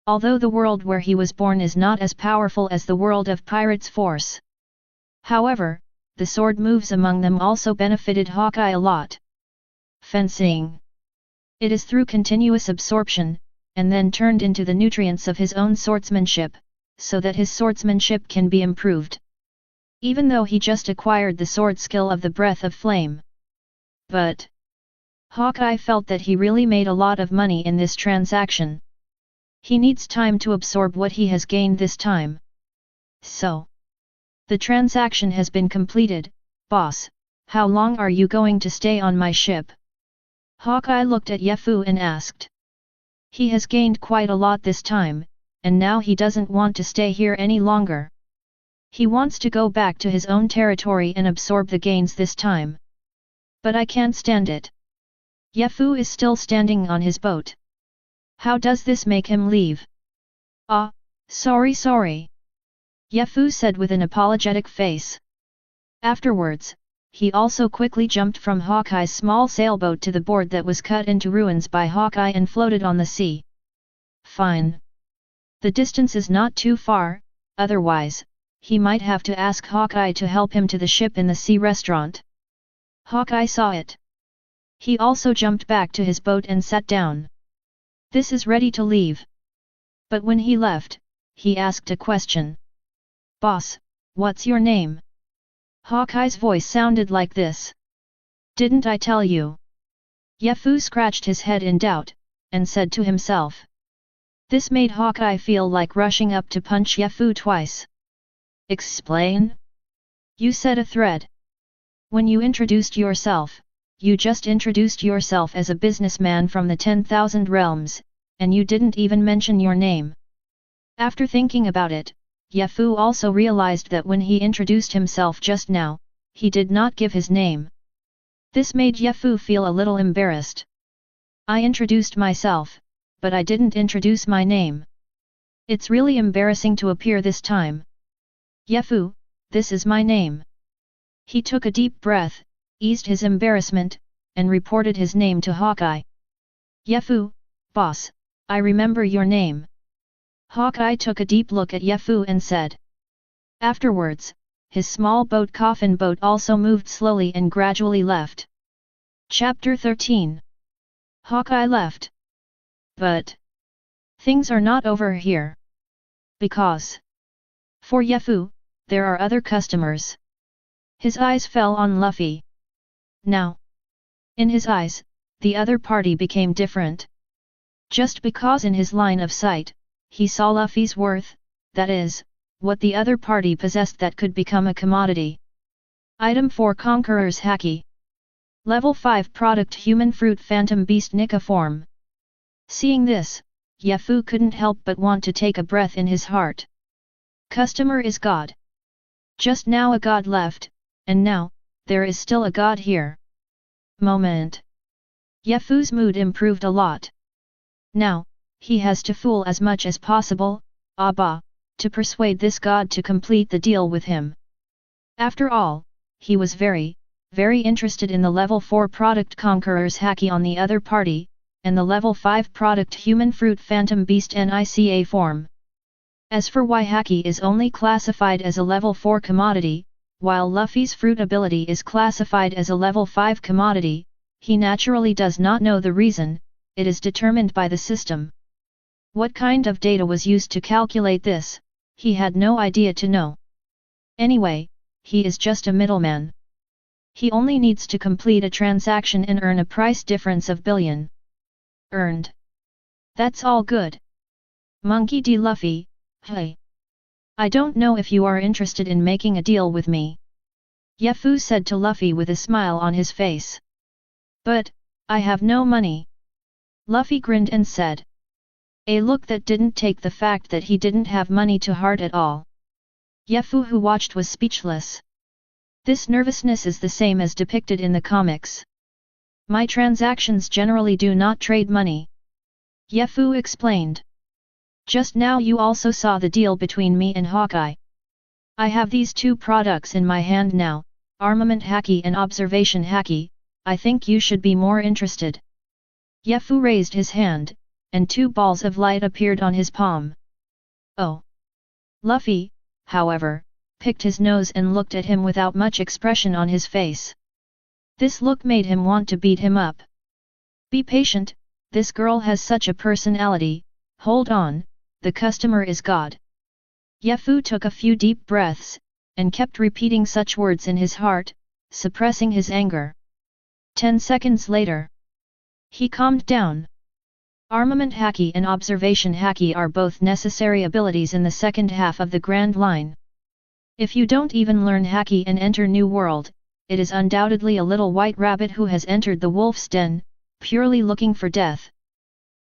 Although the world where he was born is not as powerful as the world of Pirates Force. However, the sword moves among them also benefited Hawkeye a lot. Fencing. It is through continuous absorption, and then turned into the nutrients of his own swordsmanship, so that his swordsmanship can be improved. Even though he just acquired the sword skill of the Breath of Flame. But Hawkeye felt that he really made a lot of money in this transaction. He needs time to absorb what he has gained this time. So, the transaction has been completed. Boss, how long are you going to stay on my ship? Hawkeye looked at Yefu and asked. He has gained quite a lot this time, and now he doesn't want to stay here any longer. He wants to go back to his own territory and absorb the gains this time. But I can't stand it. Yefu is still standing on his boat. How does this make him leave? Sorry. Yefu said with an apologetic face. Afterwards, he also quickly jumped from Hawkeye's small sailboat to the board that was cut into ruins by Hawkeye and floated on the sea. Fine. The distance is not too far, otherwise, he might have to ask Hawkeye to help him to the ship in the sea restaurant. Hawkeye saw it. He also jumped back to his boat and sat down. This is ready to leave. But when he left, he asked a question. Boss, what's your name? Hawkeye's voice sounded like this. Didn't I tell you? Yefu scratched his head in doubt, and said to himself. This made Hawkeye feel like rushing up to punch Yefu twice. Explain? You said a thread. When you introduced yourself, you just introduced yourself as a businessman from the 10,000 realms, and you didn't even mention your name. After thinking about it, Yefu also realized that when he introduced himself just now, he did not give his name. This made Yefu feel a little embarrassed. I introduced myself, but I didn't introduce my name. It's really embarrassing to appear this time. Yefu, this is my name. He took a deep breath, eased his embarrassment, and reported his name to Hawkeye. Yefu, boss, I remember your name. Hawkeye took a deep look at Yefu and said. Afterwards, his small coffin boat also moved slowly and gradually left. Chapter 13. Hawkeye left. But things are not over here. Because for Yefu, there are other customers. His eyes fell on Luffy. Now, in his eyes, the other party became different. Just because in his line of sight, he saw Luffy's worth, that is, what the other party possessed that could become a commodity. Item 4 Conqueror's Haki. Level 5 Product Human Fruit Phantom Beast Nika Form. Seeing this, Yefu couldn't help but want to take a breath in his heart. Customer is God. Just now a god left, and now, there is still a god here. Moment. Yefu's mood improved a lot. Now, he has to fool as much as possible, to persuade this god to complete the deal with him. After all, he was very interested in the level 4 product Conqueror's Haki on the other party, and the level 5 product Human Fruit Phantom Beast NICA form. As for why Haki is only classified as a level 4 commodity, while Luffy's fruit ability is classified as a level 5 commodity, he naturally does not know the reason. It is determined by the system. What kind of data was used to calculate this, he had no idea to know. Anyway, he is just a middleman. He only needs to complete a transaction and earn a price difference of billion. Earned. That's all good. Monkey D. Luffy, hey. I don't know if you are interested in making a deal with me. Yefu said to Luffy with a smile on his face. But, I have no money. Luffy grinned and said. A look that didn't take the fact that he didn't have money to heart at all. Yefu, who watched, was speechless. This nervousness is the same as depicted in the comics. My transactions generally do not trade money. Yefu explained. Just now you also saw the deal between me and Hawkeye. I have these two products in my hand now, Armament Haki and Observation Haki. I think you should be more interested. Yefu raised his hand, and two balls of light appeared on his palm. Oh! Luffy, however, picked his nose and looked at him without much expression on his face. This look made him want to beat him up. Be patient, this girl has such a personality, hold on, the customer is God. Yefu took a few deep breaths, and kept repeating such words in his heart, suppressing his anger. 10 seconds later, he calmed down. Armament Haki and Observation Haki are both necessary abilities in the second half of the Grand Line. If you don't even learn Haki and enter New World, it is undoubtedly a little white rabbit who has entered the wolf's den, purely looking for death.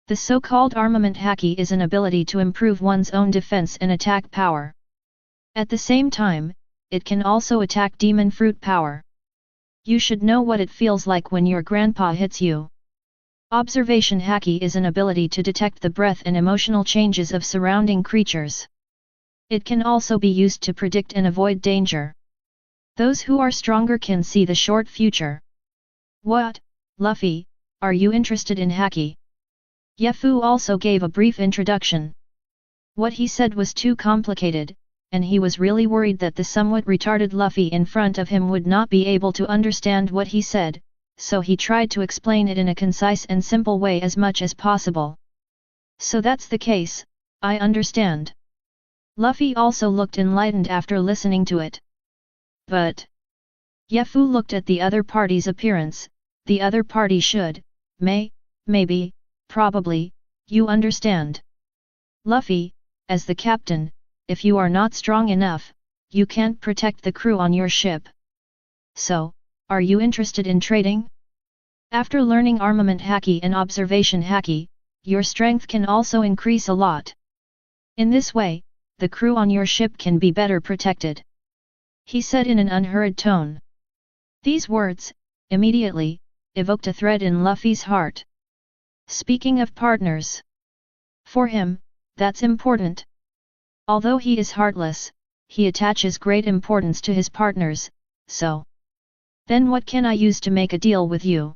The so-called Armament Haki is an ability to improve one's own defense and attack power. At the same time, it can also attack demon fruit power. You should know what it feels like when your grandpa hits you. Observation Haki is an ability to detect the breath and emotional changes of surrounding creatures. It can also be used to predict and avoid danger. Those who are stronger can see the short future. What, Luffy, are you interested in Haki? Yefu also gave a brief introduction. What he said was too complicated, and he was really worried that the somewhat retarded Luffy in front of him would not be able to understand what he said, so he tried to explain it in a concise and simple way as much as possible. So that's the case, I understand. Luffy also looked enlightened after listening to it. But Yefu looked at the other party's appearance. The other party should, maybe, probably, you understand. Luffy, as the captain, if you are not strong enough, you can't protect the crew on your ship. So, are you interested in trading? After learning Armament Haki and Observation Haki, your strength can also increase a lot. In this way, the crew on your ship can be better protected. He said in an unhurried tone. These words, immediately, evoked a thread in Luffy's heart. Speaking of partners. For him, that's important. Although he is heartless, he attaches great importance to his partners, so. Then what can I use to make a deal with you?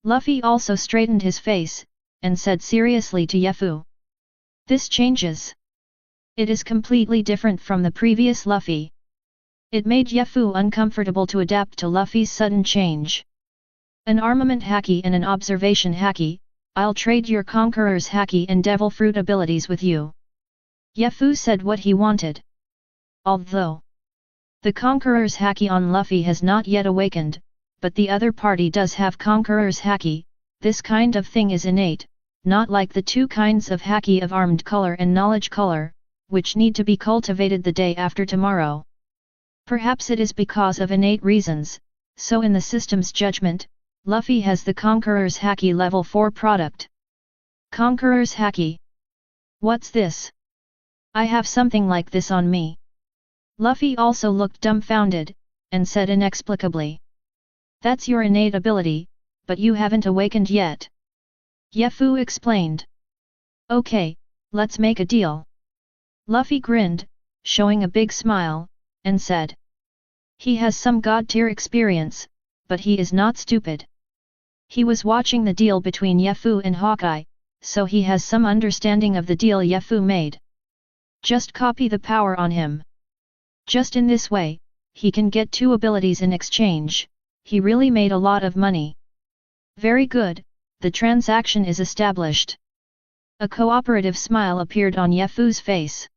Luffy also straightened his face, and said seriously to Yefu. This changes. It is completely different from the previous Luffy. It made Yefu uncomfortable to adapt to Luffy's sudden change. An Armament Haki and an Observation Haki, I'll trade your Conqueror's Haki and Devil Fruit abilities with you. Yefu said what he wanted. Although the Conqueror's Haki on Luffy has not yet awakened, but the other party does have Conqueror's Haki, this kind of thing is innate, not like the two kinds of Haki of Armed Color and Knowledge Color, which need to be cultivated the day after tomorrow. Perhaps it is because of innate reasons, so in the system's judgment, Luffy has the Conqueror's Haki level 4 product. Conqueror's Haki. What's this? I have something like this on me. Luffy also looked dumbfounded, and said inexplicably. That's your innate ability, but you haven't awakened yet. Yefu explained. Okay, let's make a deal. Luffy grinned, showing a big smile, and said. He has some god-tier experience, but he is not stupid. He was watching the deal between Yefu and Hawkeye, so he has some understanding of the deal Yefu made. Just copy the power on him. Just in this way, he can get 2 abilities in exchange. He really made a lot of money. Very good, the transaction is established. A cooperative smile appeared on Yefu's face.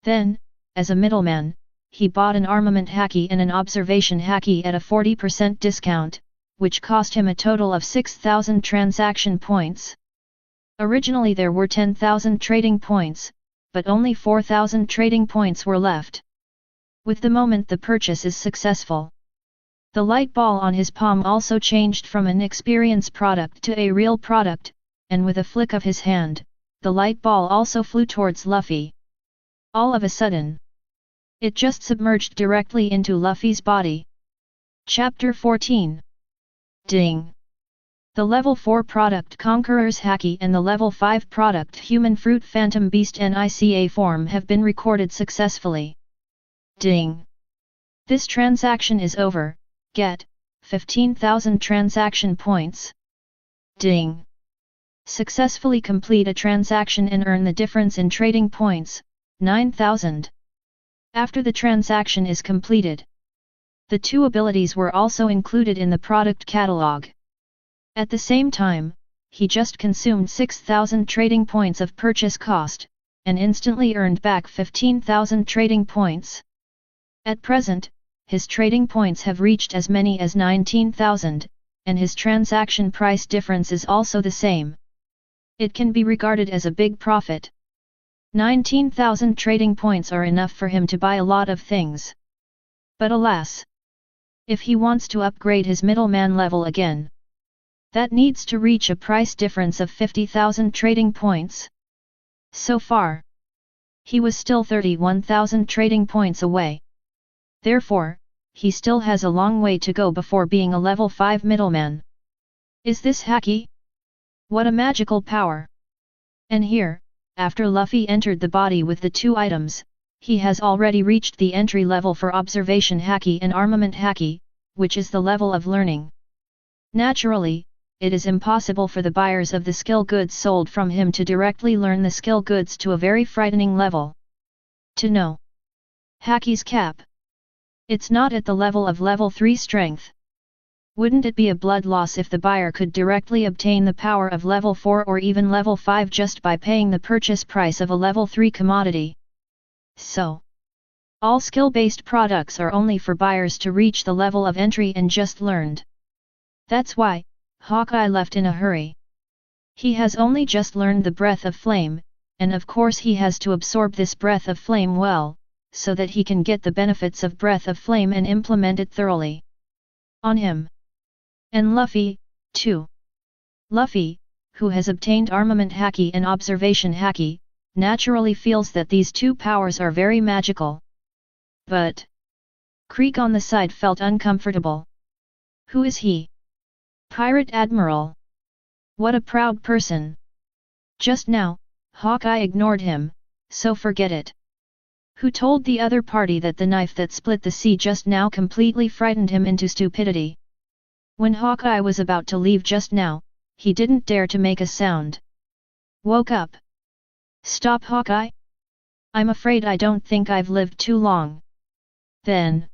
Then, as a middleman, he bought an armament haki and an observation haki at a 40% discount, which cost him a total of 6,000 transaction points. Originally there were 10,000 trading points, but only 4,000 trading points were left. With the moment the purchase is successful, the light ball on his palm also changed from an experience product to a real product, and with a flick of his hand, the light ball also flew towards Luffy. All of a sudden, it just submerged directly into Luffy's body. Chapter 14. Ding! The level 4 product Conqueror's Haki and the level 5 product Human Fruit Phantom Beast NICA form have been recorded successfully. Ding! This transaction is over, get 15,000 transaction points. Ding! Successfully complete a transaction and earn the difference in trading points, 9,000. After the transaction is completed, the 2 abilities were also included in the product catalog. At the same time, he just consumed 6,000 trading points of purchase cost, and instantly earned back 15,000 trading points. At present, his trading points have reached as many as 19,000, and his transaction price difference is also the same. It can be regarded as a big profit. 19,000 trading points are enough for him to buy a lot of things. But alas! If he wants to upgrade his middleman level again, that needs to reach a price difference of 50,000 trading points. So far, he was still 31,000 trading points away. Therefore, he still has a long way to go before being a level 5 middleman. Is this haki? What a magical power! And here, after Luffy entered the body with the 2 items, he has already reached the entry level for observation haki and armament haki, which is the level of learning. Naturally, it is impossible for the buyers of the skill goods sold from him to directly learn the skill goods to a very frightening level. To know haki's cap, it's not at the level of level 3 strength. Wouldn't it be a blood loss if the buyer could directly obtain the power of level 4 or even level 5 just by paying the purchase price of a level 3 commodity? So, all skill-based products are only for buyers to reach the level of entry and just learned. That's why Hawkeye left in a hurry. He has only just learned the breath of flame, and of course he has to absorb this breath of flame well, so that he can get the benefits of breath of flame and implement it thoroughly on him. And Luffy, too. Luffy, who has obtained armament haki and observation haki, naturally feels that these 2 powers are very magical. But Krieg on the side felt uncomfortable. Who is he? Pirate Admiral. What a proud person. Just now, Hawkeye ignored him, so forget it. Who told the other party that the knife that split the sea just now completely frightened him into stupidity? When Hawkeye was about to leave just now, he didn't dare to make a sound. Woke up. Stop, Hawkeye! I'm afraid I don't think I've lived too long. Then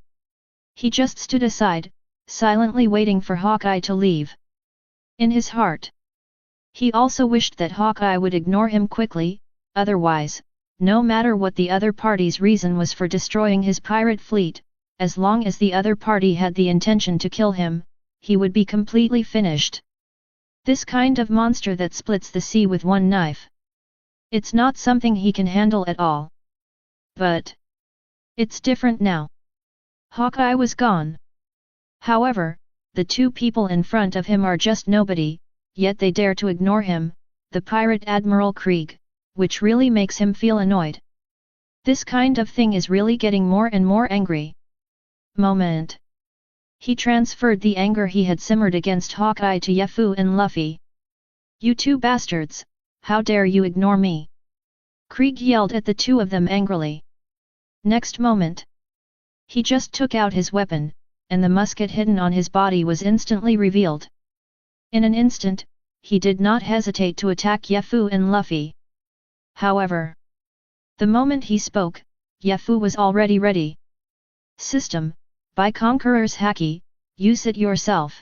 he just stood aside, silently waiting for Hawkeye to leave. In his heart, he also wished that Hawkeye would ignore him quickly, otherwise, no matter what the other party's reason was for destroying his pirate fleet, as long as the other party had the intention to kill him, he would be completely finished. This kind of monster that splits the sea with one knife. It's not something he can handle at all. But it's different now. Hawkeye was gone. However, the 2 people in front of him are just nobody, yet they dare to ignore him, the pirate Admiral Krieg, which really makes him feel annoyed. This kind of thing is really getting more and more angry. Moment. He transferred the anger he had simmered against Hawkeye to Yefu and Luffy. You 2 bastards, how dare you ignore me? Krieg yelled at the 2 of them angrily. Next moment, he just took out his weapon, and the musket hidden on his body was instantly revealed. In an instant, he did not hesitate to attack Yefu and Luffy. However, the moment he spoke, Yefu was already ready. System, buy Conqueror's Haki, use it yourself.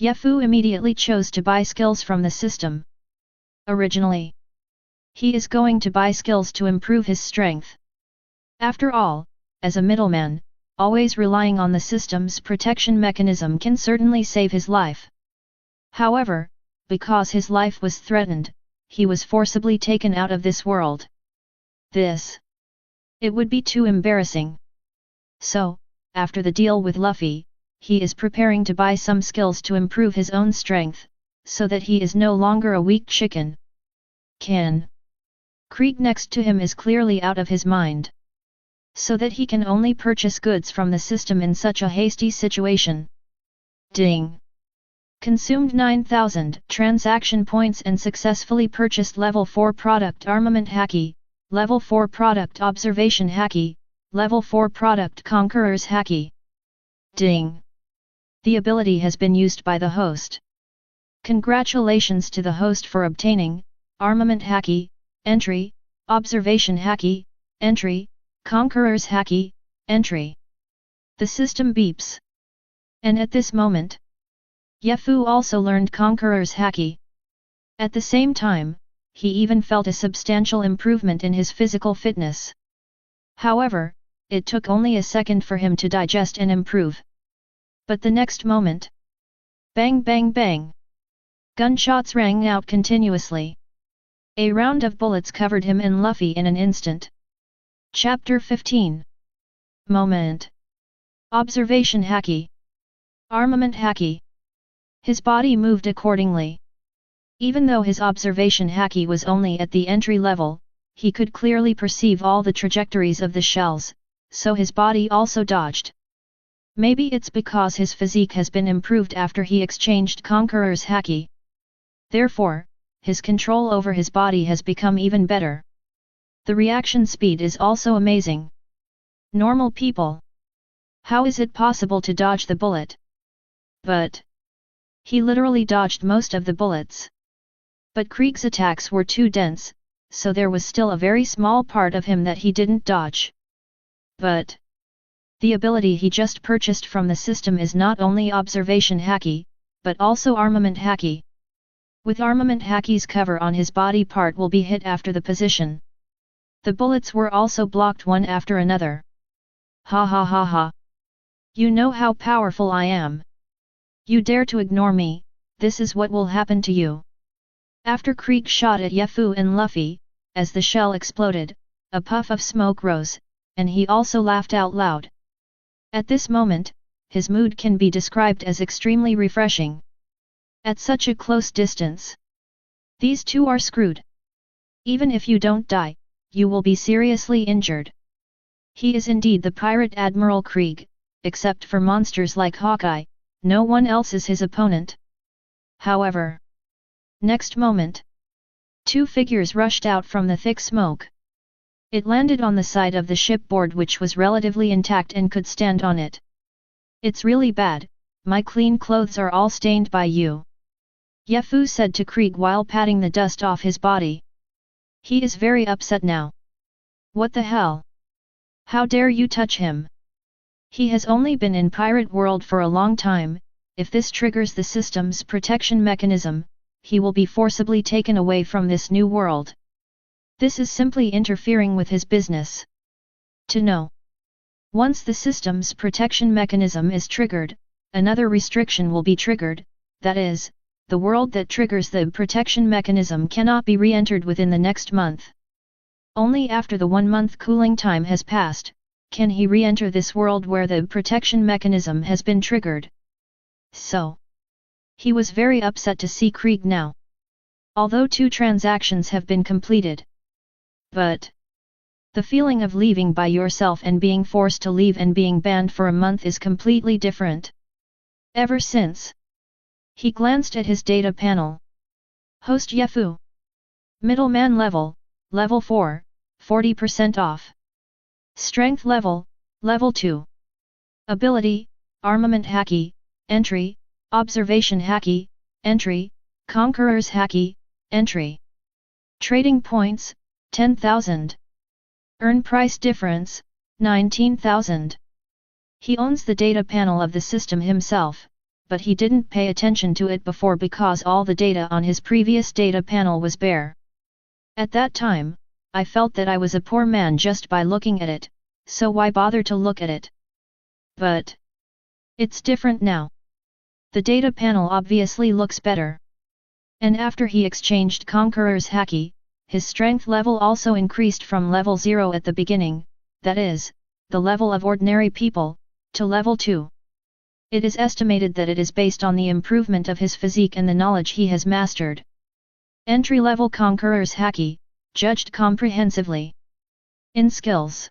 Yefu immediately chose to buy skills from the system. Originally, he is going to buy skills to improve his strength. After all, as a middleman, always relying on the system's protection mechanism can certainly save his life. However, because his life was threatened, he was forcibly taken out of this world. It would be too embarrassing. So, after the deal with Luffy, he is preparing to buy some skills to improve his own strength, so that he is no longer a weak chicken. Krieg next to him is clearly out of his mind. So that he can only purchase goods from the system in such a hasty situation. Ding! Consumed 9,000 transaction points and successfully purchased Level 4 Product Armament Haki, Level 4 Product Observation Haki, Level 4 Product Conqueror's Haki. Ding! The ability has been used by the host. Congratulations to the host for obtaining Armament Haki, Entry, Observation Haki, Entry, Conqueror's Haki, Entry. The system beeps. And at this moment, Yefu also learned Conqueror's Haki. At the same time, he even felt a substantial improvement in his physical fitness. However, it took only a second for him to digest and improve. But the next moment, bang bang bang! Gunshots rang out continuously. A round of bullets covered him and Luffy in an instant. Chapter 15. Moment. Observation Haki. Armament Haki. His body moved accordingly. Even though his observation Haki was only at the entry level, he could clearly perceive all the trajectories of the shells, so his body also dodged. Maybe it's because his physique has been improved after he exchanged Conqueror's Haki. Therefore, his control over his body has become even better. The reaction speed is also amazing. Normal people. How is it possible to dodge the bullet? But he literally dodged most of the bullets. But Krieg's attacks were too dense, so there was still a very small part of him that he didn't dodge. But the ability he just purchased from the system is not only Observation Haki, but also Armament Haki. With Armament Haki's cover on his body part will be hit after the position. The bullets were also blocked one after another. Ha ha ha ha. You know how powerful I am. You dare to ignore me, this is what will happen to you. After Krieg shot at Yefu and Luffy, as the shell exploded, a puff of smoke rose, and he also laughed out loud. At this moment, his mood can be described as extremely refreshing. At such a close distance, these two are screwed. Even if you don't die, you will be seriously injured. He is indeed the pirate Admiral Krieg, except for monsters like Hawkeye, no one else is his opponent. However, next moment, two figures rushed out from the thick smoke. It landed on the side of the shipboard which was relatively intact and could stand on it. It's really bad, my clean clothes are all stained by you. Yefu said to Krieg while patting the dust off his body. He is very upset now. What the hell? How dare you touch him? He has only been in pirate world for a long time, if this triggers the system's protection mechanism, he will be forcibly taken away from this new world. This is simply interfering with his business. To know. Once the system's protection mechanism is triggered, another restriction will be triggered, that is, the world that triggers the protection mechanism cannot be re-entered within the next month. Only after the 1-month cooling time has passed, can he re-enter this world where the protection mechanism has been triggered. So, he was very upset to see Krieg now. Although 2 transactions have been completed. But the feeling of leaving by yourself and being forced to leave and being banned for a month is completely different. Ever since. He glanced at his data panel. Host Yefu. Middleman level, level 4, 40% off. Strength level, level 2. Ability, Armament Haki, Entry, Observation Haki, Entry, Conqueror's Haki, Entry. Trading points, 10,000. Earn price difference, 19,000. He owns the data panel of the system himself, but he didn't pay attention to it before because all the data on his previous data panel was bare. At that time, I felt that I was a poor man just by looking at it, so why bother to look at it? But it's different now. The data panel obviously looks better. And after he exchanged Conqueror's Haki, his strength level also increased from level 0 at the beginning, that is, the level of ordinary people, to level 2. It is estimated that it is based on the improvement of his physique and the knowledge he has mastered. Entry-level Conqueror's Haki, judged comprehensively. In skills.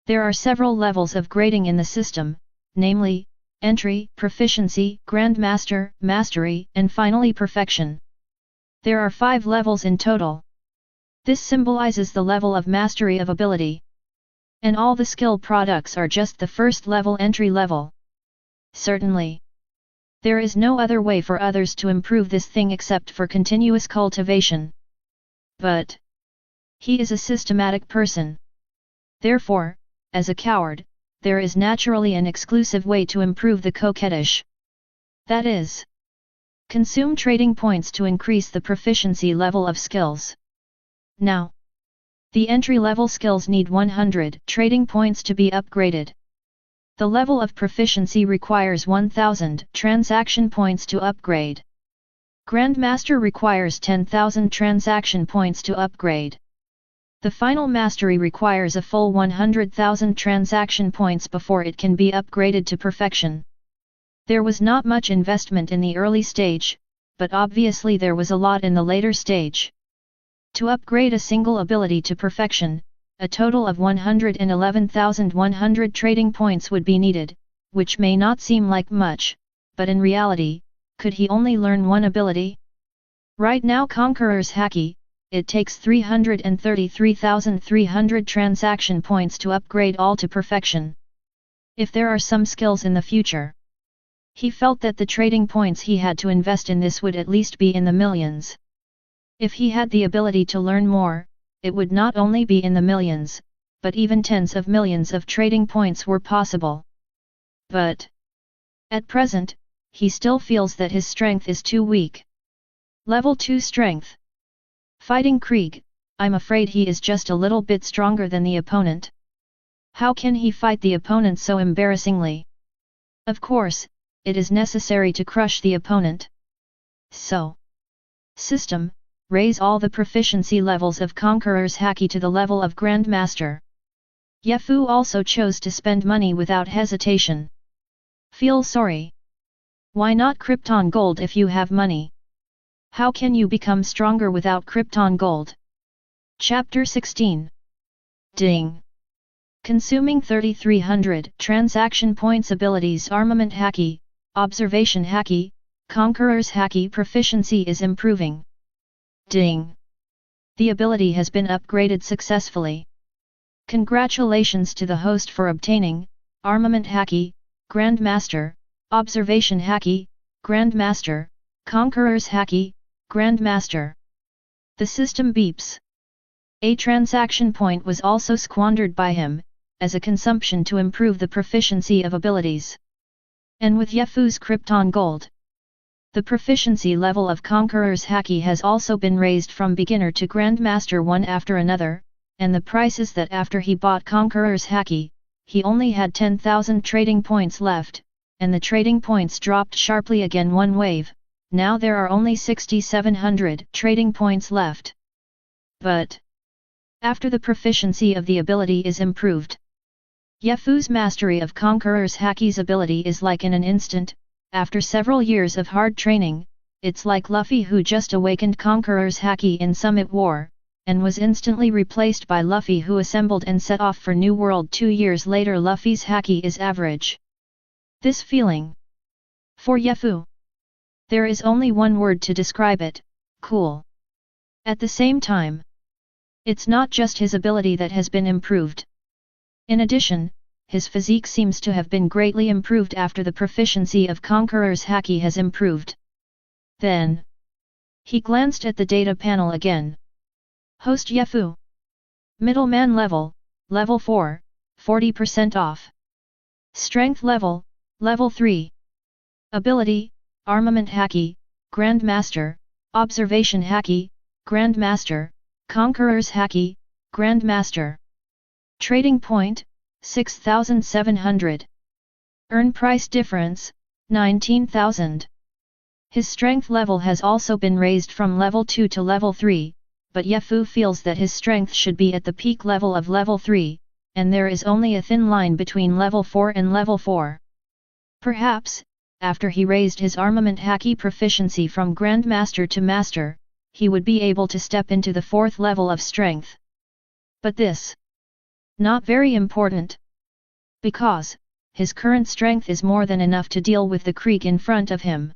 There are several levels of grading in the system, namely, Entry, Proficiency, Grandmaster, Mastery, and finally Perfection. There are 5 levels in total. This symbolizes the level of mastery of ability. And all the skill products are just the first level entry level. Certainly. There is no other way for others to improve this thing except for continuous cultivation. But he is a systematic person. Therefore, as a coward, there is naturally an exclusive way to improve the coquettish. That is, consume trading points to increase the proficiency level of skills. Now, the entry-level skills need 100 trading points to be upgraded. The level of proficiency requires 1000 transaction points to upgrade. Grandmaster requires 10,000 transaction points to upgrade. The final mastery requires a full 100,000 transaction points before it can be upgraded to perfection. There was not much investment in the early stage, but obviously there was a lot in the later stage. To upgrade a single ability to perfection, a total of 111,100 trading points would be needed, which may not seem like much, but in reality, could he only learn one ability? Right now Conqueror's Haki, it takes 333,300 transaction points to upgrade all to perfection. If there are some skills in the future, he felt that the trading points he had to invest in this would at least be in the millions. If he had the ability to learn more, it would not only be in the millions, but even tens of millions of trading points were possible. But at present, he still feels that his strength is too weak. Level 2 Strength. Fighting Krieg, I'm afraid he is just a little bit stronger than the opponent. How can he fight the opponent so embarrassingly? Of course, it is necessary to crush the opponent. So, system, raise all the proficiency levels of Conqueror's Haki to the level of Grandmaster. Yefu also chose to spend money without hesitation. Feel sorry. Why not Krypton Gold if you have money? How can you become stronger without Krypton Gold? Chapter 16. Ding. Consuming 3,300 transaction points abilities Armament Haki, Observation Haki, Conqueror's Haki proficiency is improving. Ding. The ability has been upgraded successfully. Congratulations to the host for obtaining Armament Haki, Grandmaster, Observation Haki, Grandmaster, Conqueror's Haki, Grandmaster. The system beeps. A transaction point was also squandered by him, as a consumption to improve the proficiency of abilities. And with Yefu's Krypton Gold, the proficiency level of Conqueror's Haki has also been raised from beginner to Grandmaster one after another, and the price is that after he bought Conqueror's Haki, he only had 10,000 trading points left, and the trading points dropped sharply again one wave, now there are only 6,700 trading points left. But after the proficiency of the ability is improved, Yefu's mastery of Conqueror's Haki's ability is like in an instant. After several years of hard training, it's like Luffy who just awakened Conqueror's Haki in Summit War, and was instantly replaced by Luffy who assembled and set off for New World 2 years later. Luffy's Haki is average. This feeling. For Yefu, there is only one word to describe it, cool. At the same time, it's not just his ability that has been improved. In addition, his physique seems to have been greatly improved after the proficiency of Conqueror's Haki has improved. Then, he glanced at the data panel again. Host Yefu. Middleman level, level 4, 40% off. Strength level, level 3. Ability, Armament Haki, Grandmaster, Observation Haki, Grandmaster, Conqueror's Haki, Grandmaster. Trading point, 6,700. Earn price difference, 19,000. His strength level has also been raised from level 2 to level 3, but Yefu feels that his strength should be at the peak level of level 3, and there is only a thin line between level 4 and level 4. Perhaps, after he raised his armament haki proficiency from Grandmaster to Master, he would be able to step into the 4th level of strength. But this, not very important. Because, his current strength is more than enough to deal with the Creek in front of him.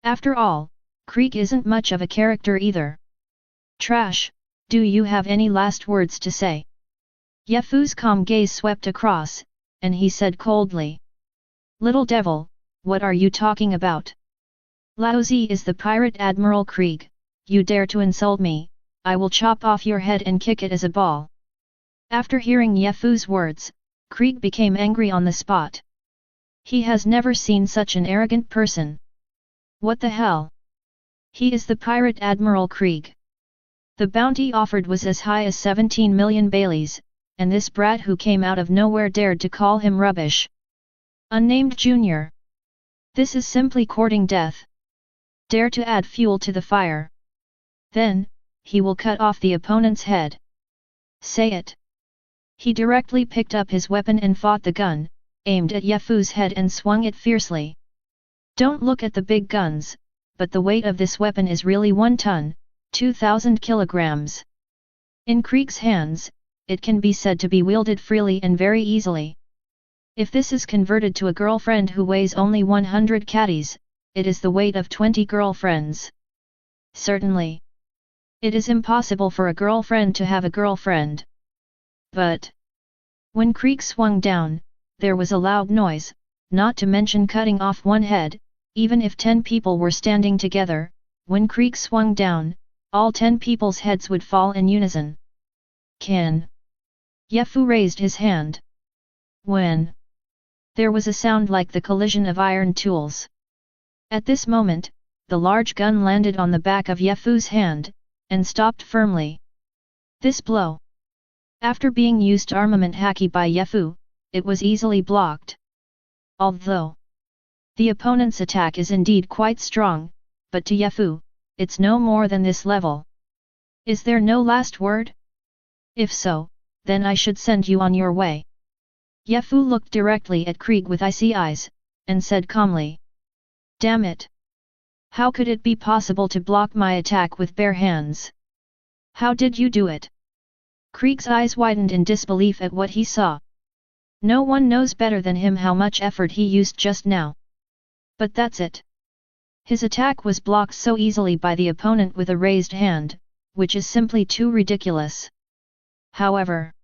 After all, Creek isn't much of a character either. Trash, do you have any last words to say? Yefu's calm gaze swept across, and he said coldly. Little devil, what are you talking about? Laozi is the pirate Admiral Krieg, you dare to insult me, I will chop off your head and kick it as a ball. After hearing Yefu's words, Krieg became angry on the spot. He has never seen such an arrogant person. What the hell? He is the pirate Admiral Krieg. The bounty offered was as high as 17 million Baileys, and this brat who came out of nowhere dared to call him rubbish. Unnamed Junior. This is simply courting death. Dare to add fuel to the fire. Then, he will cut off the opponent's head. Say it. He directly picked up his weapon and fought the gun, aimed at Yefu's head and swung it fiercely. Don't look at the big guns, but the weight of this weapon is really 1 ton, 2,000 kilograms. In Krieg's hands, it can be said to be wielded freely and very easily. If this is converted to a girlfriend who weighs only 100 catties, it is the weight of 20 girlfriends. Certainly. It is impossible for a girlfriend to have a girlfriend. But when Krieg swung down, there was a loud noise, not to mention cutting off one head, even if 10 people were standing together. When Krieg swung down, all 10 people's heads would fall in unison. Can. Yefu raised his hand. When. There was a sound like the collision of iron tools. At this moment, the large gun landed on the back of Yefu's hand, and stopped firmly. This blow. After being used armament haki by Yefu, it was easily blocked. Although the opponent's attack is indeed quite strong, but to Yefu, it's no more than this level. Is there no last word? If so, then I should send you on your way. Yefu looked directly at Krieg with icy eyes, and said calmly. Damn it! How could it be possible to block my attack with bare hands? How did you do it? Krieg's eyes widened in disbelief at what he saw. No one knows better than him how much effort he used just now. But that's it. His attack was blocked so easily by the opponent with a raised hand, which is simply too ridiculous. However,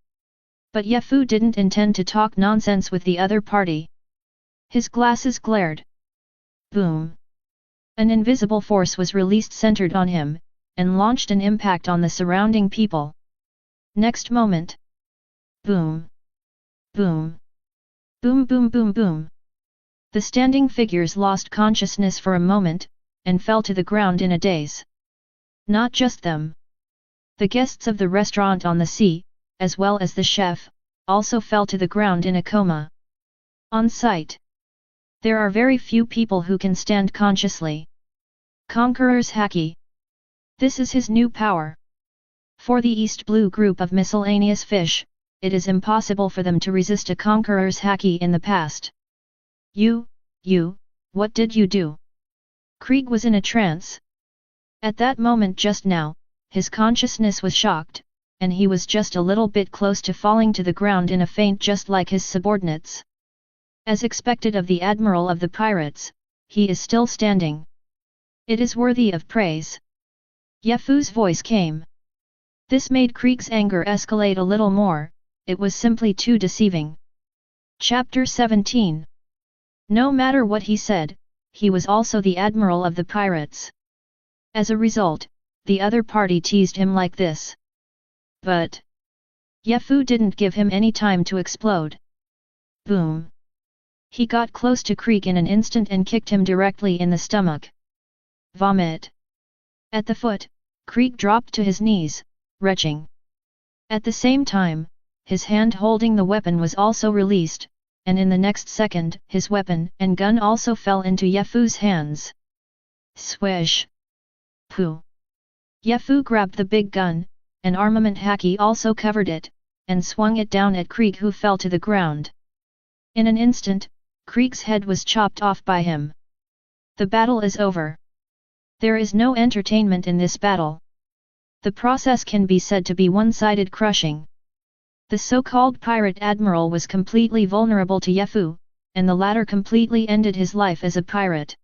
but Yefu didn't intend to talk nonsense with the other party. His glasses glared. Boom! An invisible force was released centered on him, and launched an impact on the surrounding people. Next moment. Boom! Boom! Boom boom boom boom! The standing figures lost consciousness for a moment, and fell to the ground in a daze. Not just them. The guests of the restaurant on the sea, as well as the chef, also fell to the ground in a coma. On site. There are very few people who can stand consciously. Conqueror's Haki. This is his new power. For the East Blue group of miscellaneous fish, it is impossible for them to resist a Conqueror's Haki in the past. You, what did you do? Krieg was in a trance. At that moment just now, his consciousness was shocked, and he was just a little bit close to falling to the ground in a faint just like his subordinates. As expected of the Admiral of the Pirates, he is still standing. It is worthy of praise. Yefu's voice came. This made Krieg's anger escalate a little more, it was simply too deceiving. Chapter 17. No matter what he said, he was also the admiral of the pirates. As a result, the other party teased him like this. But Yefu didn't give him any time to explode. Boom! He got close to Krieg in an instant and kicked him directly in the stomach. Vomit! At the foot, Krieg dropped to his knees, retching. At the same time, his hand holding the weapon was also released, and in the next second, his weapon and gun also fell into Yefu's hands. Swish! Pooh! Yefu grabbed the big gun, an armament haki also covered it, and swung it down at Krieg, who fell to the ground. In an instant, Krieg's head was chopped off by him. The battle is over. There is no entertainment in this battle. The process can be said to be one-sided crushing. The so-called pirate admiral was completely vulnerable to Yefu, and the latter completely ended his life as a pirate.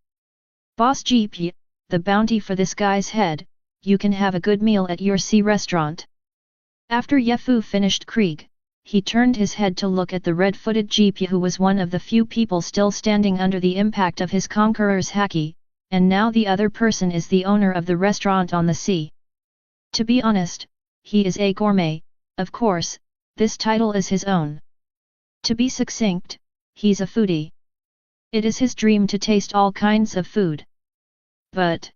Boss GP, the bounty for this guy's head, you can have a good meal at your sea restaurant. After Yefu finished Krieg, he turned his head to look at the red-footed GP, who was one of the few people still standing under the impact of his conqueror's haki, and now the other person is the owner of the restaurant on the sea. To be honest, he is a gourmet, of course, this title is his own. To be succinct, he's a foodie. It is his dream to taste all kinds of food. But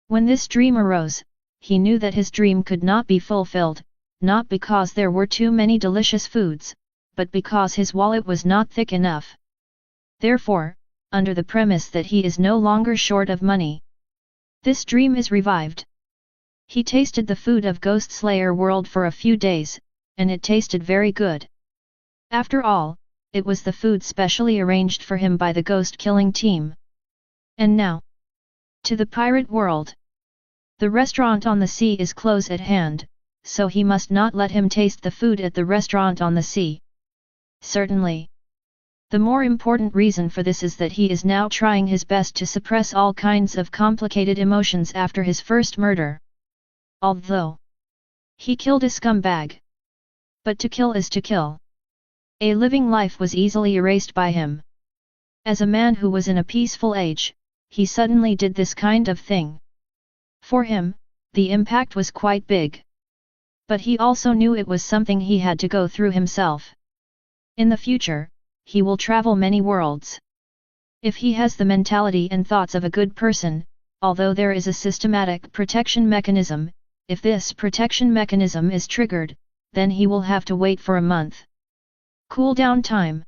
when this dream arose, he knew that his dream could not be fulfilled, not because there were too many delicious foods, but because his wallet was not thick enough. Therefore, under the premise that he is no longer short of money, this dream is revived. He tasted the food of Ghost Slayer World for a few days, and it tasted very good. After all, it was the food specially arranged for him by the ghost killing team. And now, to the pirate world. The restaurant on the sea is close at hand, so he must not let him taste the food at the restaurant on the sea. Certainly. The more important reason for this is that he is now trying his best to suppress all kinds of complicated emotions after his first murder. Although he killed a scumbag. But to kill is to kill. A living life was easily erased by him. As a man who was in a peaceful age, he suddenly did this kind of thing. For him, the impact was quite big. But he also knew it was something he had to go through himself. In the future, he will travel many worlds. If he has the mentality and thoughts of a good person, although there is a systematic protection mechanism, if this protection mechanism is triggered, then he will have to wait for a month. Cool down time.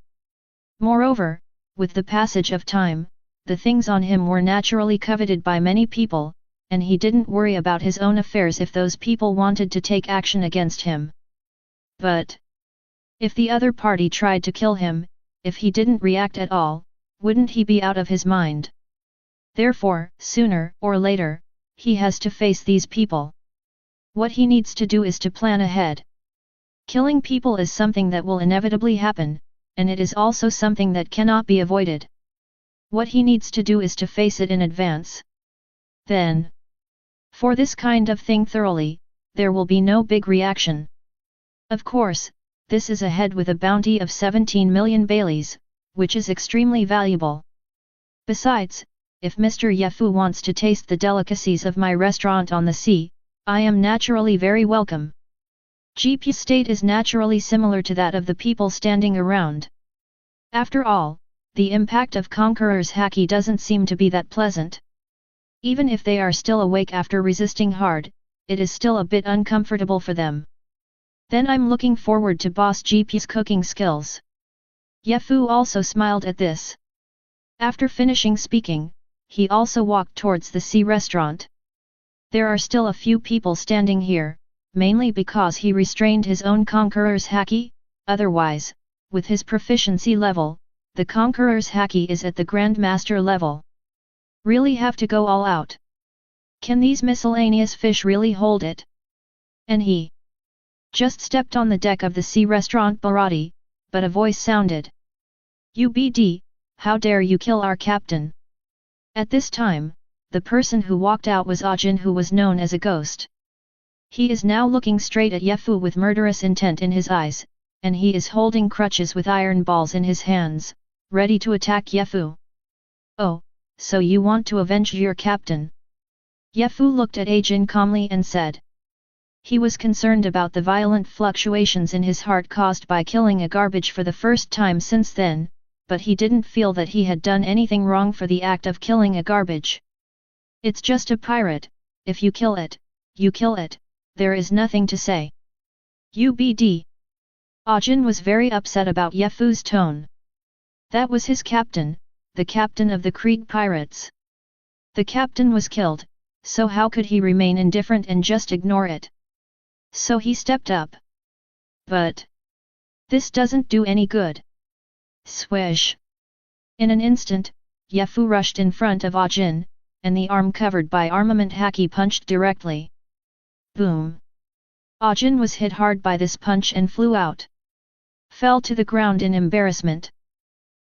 Moreover, with the passage of time, the things on him were naturally coveted by many people, and he didn't worry about his own affairs if those people wanted to take action against him. But if the other party tried to kill him, if he didn't react at all, wouldn't he be out of his mind? Therefore, sooner or later, he has to face these people. What he needs to do is to plan ahead. Killing people is something that will inevitably happen, and it is also something that cannot be avoided. What he needs to do is to face it in advance. Then, for this kind of thing thoroughly, there will be no big reaction. Of course, this is a head with a bounty of 17 million Baileys, which is extremely valuable. Besides, if Mr. Yefu wants to taste the delicacies of my restaurant on the sea, I am naturally very welcome. GP's state is naturally similar to that of the people standing around. After all, the impact of Conqueror's haki doesn't seem to be that pleasant. Even if they are still awake after resisting hard, it is still a bit uncomfortable for them. Then I'm looking forward to Boss GP's cooking skills. Yefu also smiled at this. After finishing speaking, he also walked towards the sea restaurant. There are still a few people standing here, mainly because he restrained his own Conqueror's haki, otherwise, with his proficiency level, the Conqueror's haki is at the Grandmaster level. Really have to go all out. Can these miscellaneous fish really hold it? And he just stepped on the deck of the sea restaurant Bharati, but a voice sounded. UBD, how dare you kill our captain? At this time, the person who walked out was Ajin, who was known as a ghost. He is now looking straight at Yefu with murderous intent in his eyes, and he is holding crutches with iron balls in his hands, ready to attack Yefu. Oh, so you want to avenge your captain? Ye-Fu looked at Ajin calmly and said. He was concerned about the violent fluctuations in his heart caused by killing a garbage for the first time since then, but he didn't feel that he had done anything wrong for the act of killing a garbage. It's just a pirate, if you kill it, there is nothing to say. UBD. Ajin was very upset about Ye-Fu's tone. That was his captain, the captain of the Krieg pirates. The captain was killed, so how could he remain indifferent and just ignore it? So he stepped up. But this doesn't do any good. Swish! In an instant, Ye-Fu rushed in front of Ajin, and the arm covered by armament haki punched directly. Boom! Ajin was hit hard by this punch and flew out. Fell to the ground in embarrassment.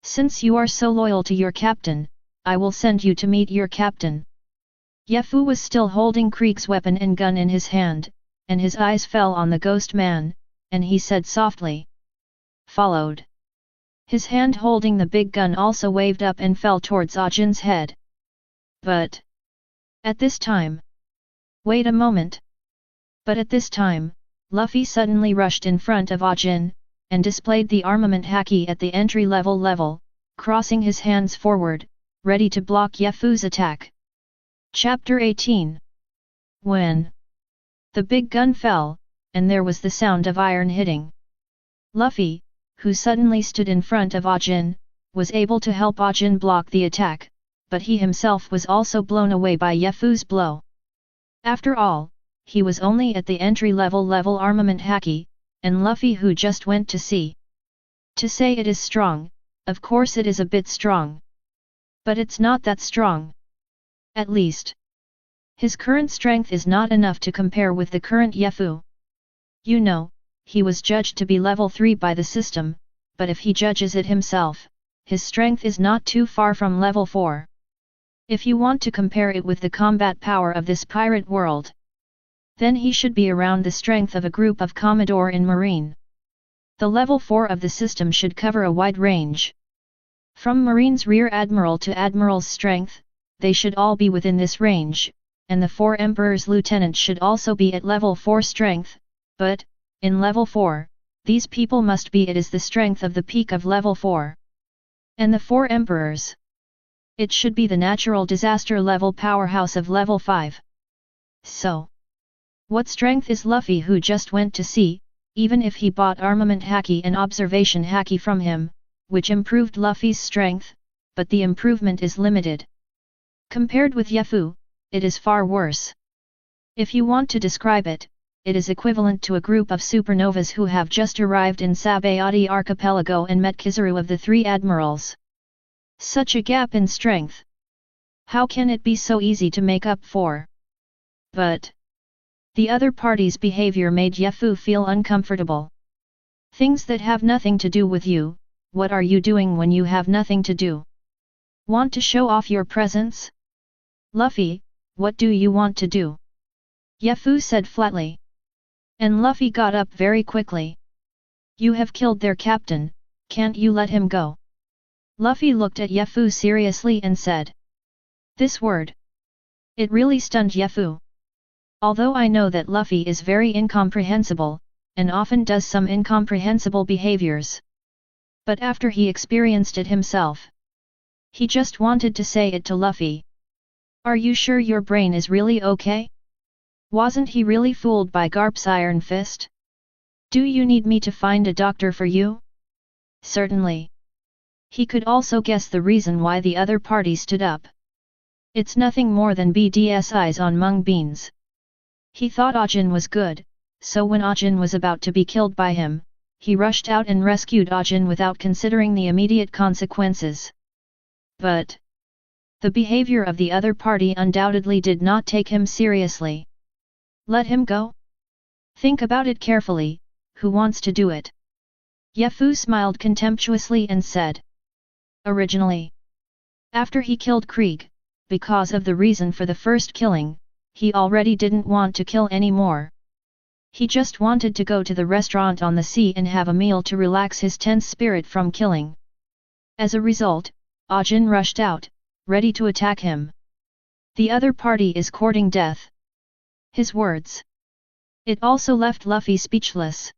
Since you are so loyal to your captain, I will send you to meet your captain. Ye-Fu was still holding Krieg's weapon and gun in his hand, and his eyes fell on the ghost man, and he said softly. Followed. His hand holding the big gun also waved up and fell towards Ajin's head. But at this time. Wait a moment. But at this time, Luffy suddenly rushed in front of Ajin, and displayed the armament haki at the entry-level level, crossing his hands forward, ready to block Ye-Fu's attack. Chapter 18. When the big gun fell, and there was the sound of iron hitting. Luffy, who suddenly stood in front of Ajin, was able to help Ajin block the attack, but he himself was also blown away by Ye-Fu's blow. After all, he was only at the entry-level armament haki, and Luffy who just went to sea. To say it is strong, of course it is a bit strong. But it's not that strong. At least, his current strength is not enough to compare with the current Ye-Fu. You know, he was judged to be level 3 by the system, but if he judges it himself, his strength is not too far from level 4. If you want to compare it with the combat power of this pirate world, then he should be around the strength of a group of Commodore in Marine. The level 4 of the system should cover a wide range. From Marine's Rear Admiral to Admiral's strength, they should all be within this range, and the 4 Emperor's lieutenants should also be at level 4 strength, but, in level 4, these people must be the strength of the peak of level 4. And the 4 Emperors. It should be the natural disaster level powerhouse of level 5. So, what strength is Luffy who just went to sea, even if he bought armament haki and observation haki from him, which improved Luffy's strength, but the improvement is limited. Compared with Ye-Fu, it is far worse. If you want to describe it, it is equivalent to a group of supernovas who have just arrived in Sabayati Archipelago and met Kizaru of the 3 admirals. Such a gap in strength. How can it be so easy to make up for? But the other party's behavior made Ye-Fu feel uncomfortable. Things that have nothing to do with you, what are you doing when you have nothing to do? Want to show off your presence? Luffy, what do you want to do? Ye-Fu said flatly. And Luffy got up very quickly. You have killed their captain, can't you let him go? Luffy looked at Ye-Fu seriously and said. This word. It really stunned Ye-Fu. Although I know that Luffy is very incomprehensible, and often does some incomprehensible behaviors. But after he experienced it himself, he just wanted to say it to Luffy. Are you sure your brain is really okay? Wasn't he really fooled by Garp's Iron Fist? Do you need me to find a doctor for you? Certainly. He could also guess the reason why the other party stood up. It's nothing more than BDSIs on mung beans. He thought Ajin was good, so when Ajin was about to be killed by him, he rushed out and rescued Ajin without considering the immediate consequences. But the behavior of the other party undoubtedly did not take him seriously. Let him go? Think about it carefully, who wants to do it? Ye-Fu smiled contemptuously and said. Originally, after he killed Krieg, because of the reason for the first killing, he already didn't want to kill anymore. He just wanted to go to the restaurant on the sea and have a meal to relax his tense spirit from killing. As a result, Ajin rushed out, ready to attack him. The other party is courting death. His words. It also left Luffy speechless.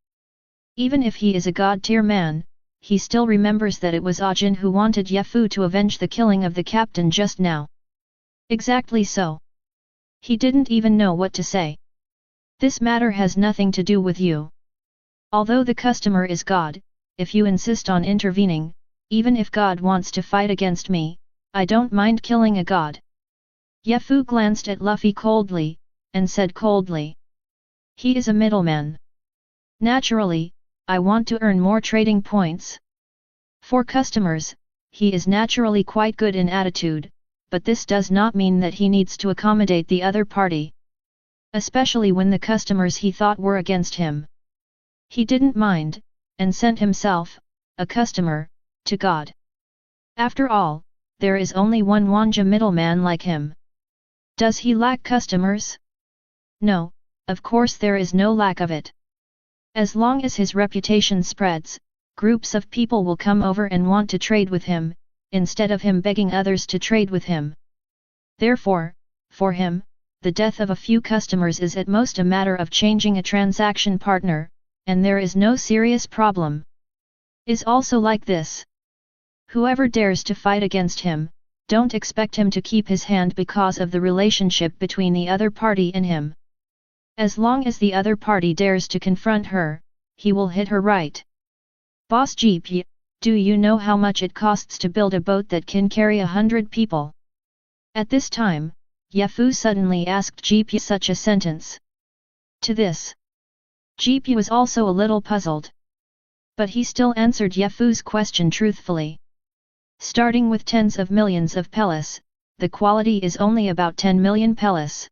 Even if he is a god-tier man, he still remembers that it was Ajin who wanted Yefu to avenge the killing of the captain just now. Exactly so. He didn't even know what to say. This matter has nothing to do with you. Although the customer is God, if you insist on intervening, even if God wants to fight against me, I don't mind killing a god. Yefu glanced at Luffy coldly, and said coldly. He is a middleman. Naturally, I want to earn more trading points. For customers, he is naturally quite good in attitude, but this does not mean that he needs to accommodate the other party. Especially when the customers he thought were against him. He didn't mind, and sent himself, a customer, to God. After all, there is only one Wanja middleman like him. Does he lack customers? No, of course there is no lack of it. As long as his reputation spreads, groups of people will come over and want to trade with him, instead of him begging others to trade with him. Therefore, for him, the death of a few customers is at most a matter of changing a transaction partner, and there is no serious problem. Is also like this. Whoever dares to fight against him, don't expect him to keep his hand because of the relationship between the other party and him. As long as the other party dares to confront her, he will hit her right. Boss GP, do you know how much it costs to build a boat that can carry 100 people? At this time, Yefu suddenly asked GP such a sentence. To this, GP was also a little puzzled. But he still answered Yefu's question truthfully. Starting with tens of millions of pellis, the quality is only about 10 million pellis.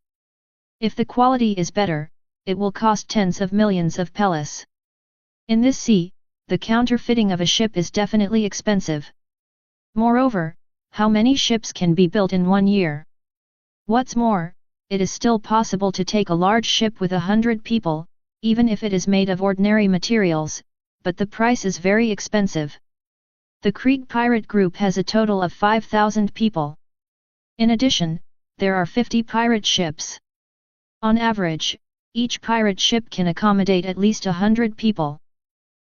If the quality is better, it will cost tens of millions of pellis. In this sea, the counterfeiting of a ship is definitely expensive. Moreover, how many ships can be built in 1 year? What's more, it is still possible to take a large ship with 100 people, even if it is made of ordinary materials, but the price is very expensive. The Krieg pirate group has a total of 5,000 people. In addition, there are 50 pirate ships. On average, each pirate ship can accommodate at least 100 people.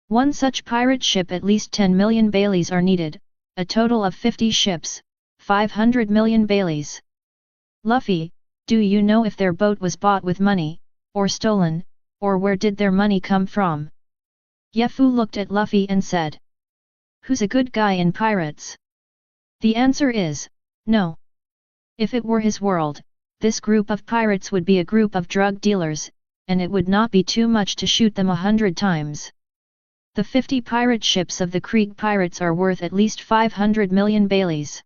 One such pirate ship, at least 10 million baileys are needed, a total of 50 ships, 500 million baileys. Luffy, do you know if their boat was bought with money, or stolen, or where did their money come from? Yefu looked at Luffy and said. Who's a good guy in pirates? The answer is, no. If it were his world, this group of pirates would be a group of drug dealers, and it would not be too much to shoot them 100 times. The 50 pirate ships of the Krieg pirates are worth at least 500 million baileys.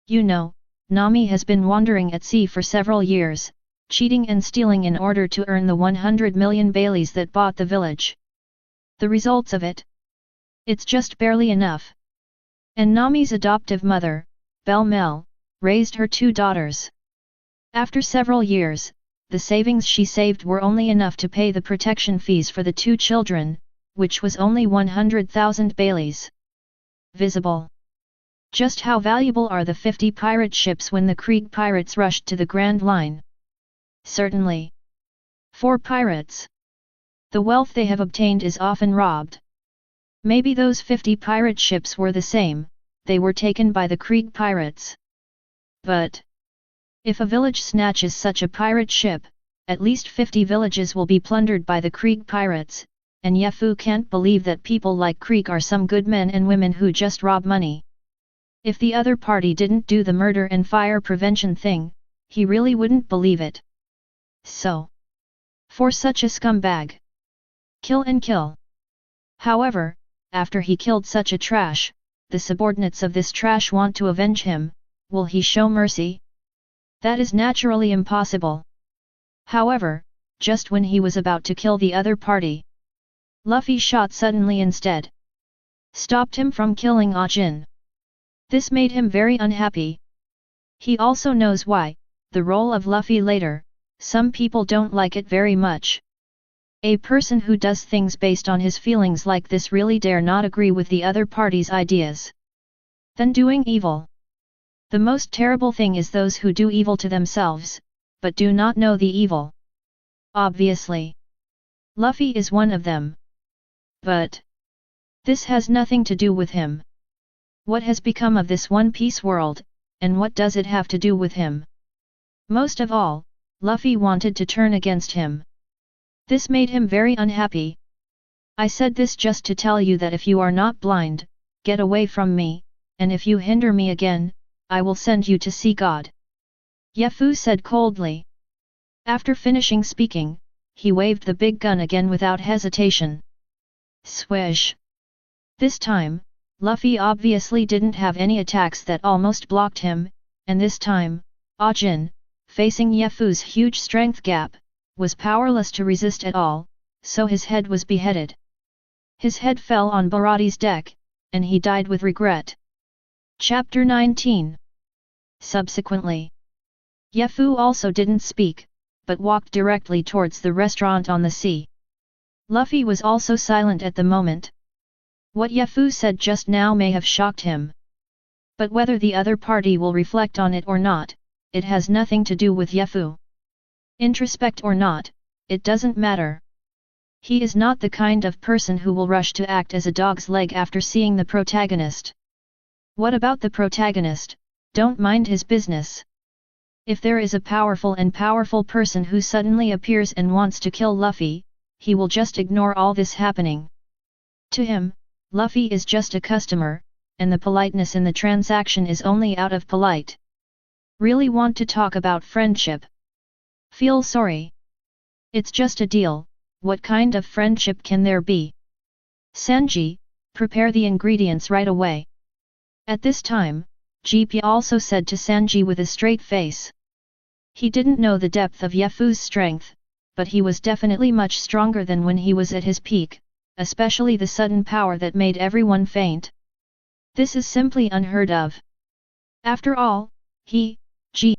You know, Nami has been wandering at sea for several years, cheating and stealing in order to earn the 100 million baileys that bought the village. The results of it? It's just barely enough. And Nami's adoptive mother, Belle Mel, raised her 2 daughters. After several years, the savings she saved were only enough to pay the protection fees for the 2 children, which was only 100,000 baileys. Visible. Just how valuable are the 50 pirate ships when the Krieg pirates rushed to the Grand Line? Certainly. For pirates, the wealth they have obtained is often robbed. Maybe those 50 pirate ships were the same, they were taken by the Krieg pirates. But if a village snatches such a pirate ship, at least 50 villages will be plundered by the Krieg pirates, and Yefu can't believe that people like Krieg are some good men and women who just rob money. If the other party didn't do the murder and fire prevention thing, he really wouldn't believe it. So, for such a scumbag, kill and kill. However, after he killed such a trash, the subordinates of this trash want to avenge him, will he show mercy? That is naturally impossible. However, just when he was about to kill the other party, Luffy shot suddenly instead. Stopped him from killing Ajin. This made him very unhappy. He also knows why, the role of Luffy later, some people don't like it very much. A person who does things based on his feelings like this really dare not agree with the other party's ideas. Then doing evil. The most terrible thing is those who do evil to themselves, but do not know the evil. Obviously, Luffy is one of them. But this has nothing to do with him. What has become of this One Piece world, and what does it have to do with him? Most of all, Luffy wanted to turn against him. This made him very unhappy. I said this just to tell you that if you are not blind, get away from me, and if you hinder me again, I will send you to see God. Yafu said coldly. After finishing speaking, he waved the big gun again without hesitation. Swish! This time, Luffy obviously didn't have any attacks that almost blocked him, and this time, Ajin, facing Yafu's huge strength gap, was powerless to resist at all, so his head was beheaded. His head fell on Baraty's deck, and he died with regret. Chapter 19. Subsequently, Yafu also didn't speak, but walked directly towards the restaurant on the sea. Luffy was also silent at the moment. What Yafu said just now may have shocked him. But whether the other party will reflect on it or not, it has nothing to do with Yafu. Introspect or not, it doesn't matter. He is not the kind of person who will rush to act as a dog's leg after seeing the protagonist. What about the protagonist? Don't mind his business. If there is a powerful person who suddenly appears and wants to kill Luffy, he will just ignore all this happening. To him, Luffy is just a customer, and the politeness in the transaction is only out of polite. Really want to talk about friendship? Feel sorry. It's just a deal, what kind of friendship can there be? Sanji, prepare the ingredients right away. At this time, GP also said to Sanji with a straight face. He didn't know the depth of Yafu's strength, but he was definitely much stronger than when he was at his peak, especially the sudden power that made everyone faint. This is simply unheard of. After all, he, G,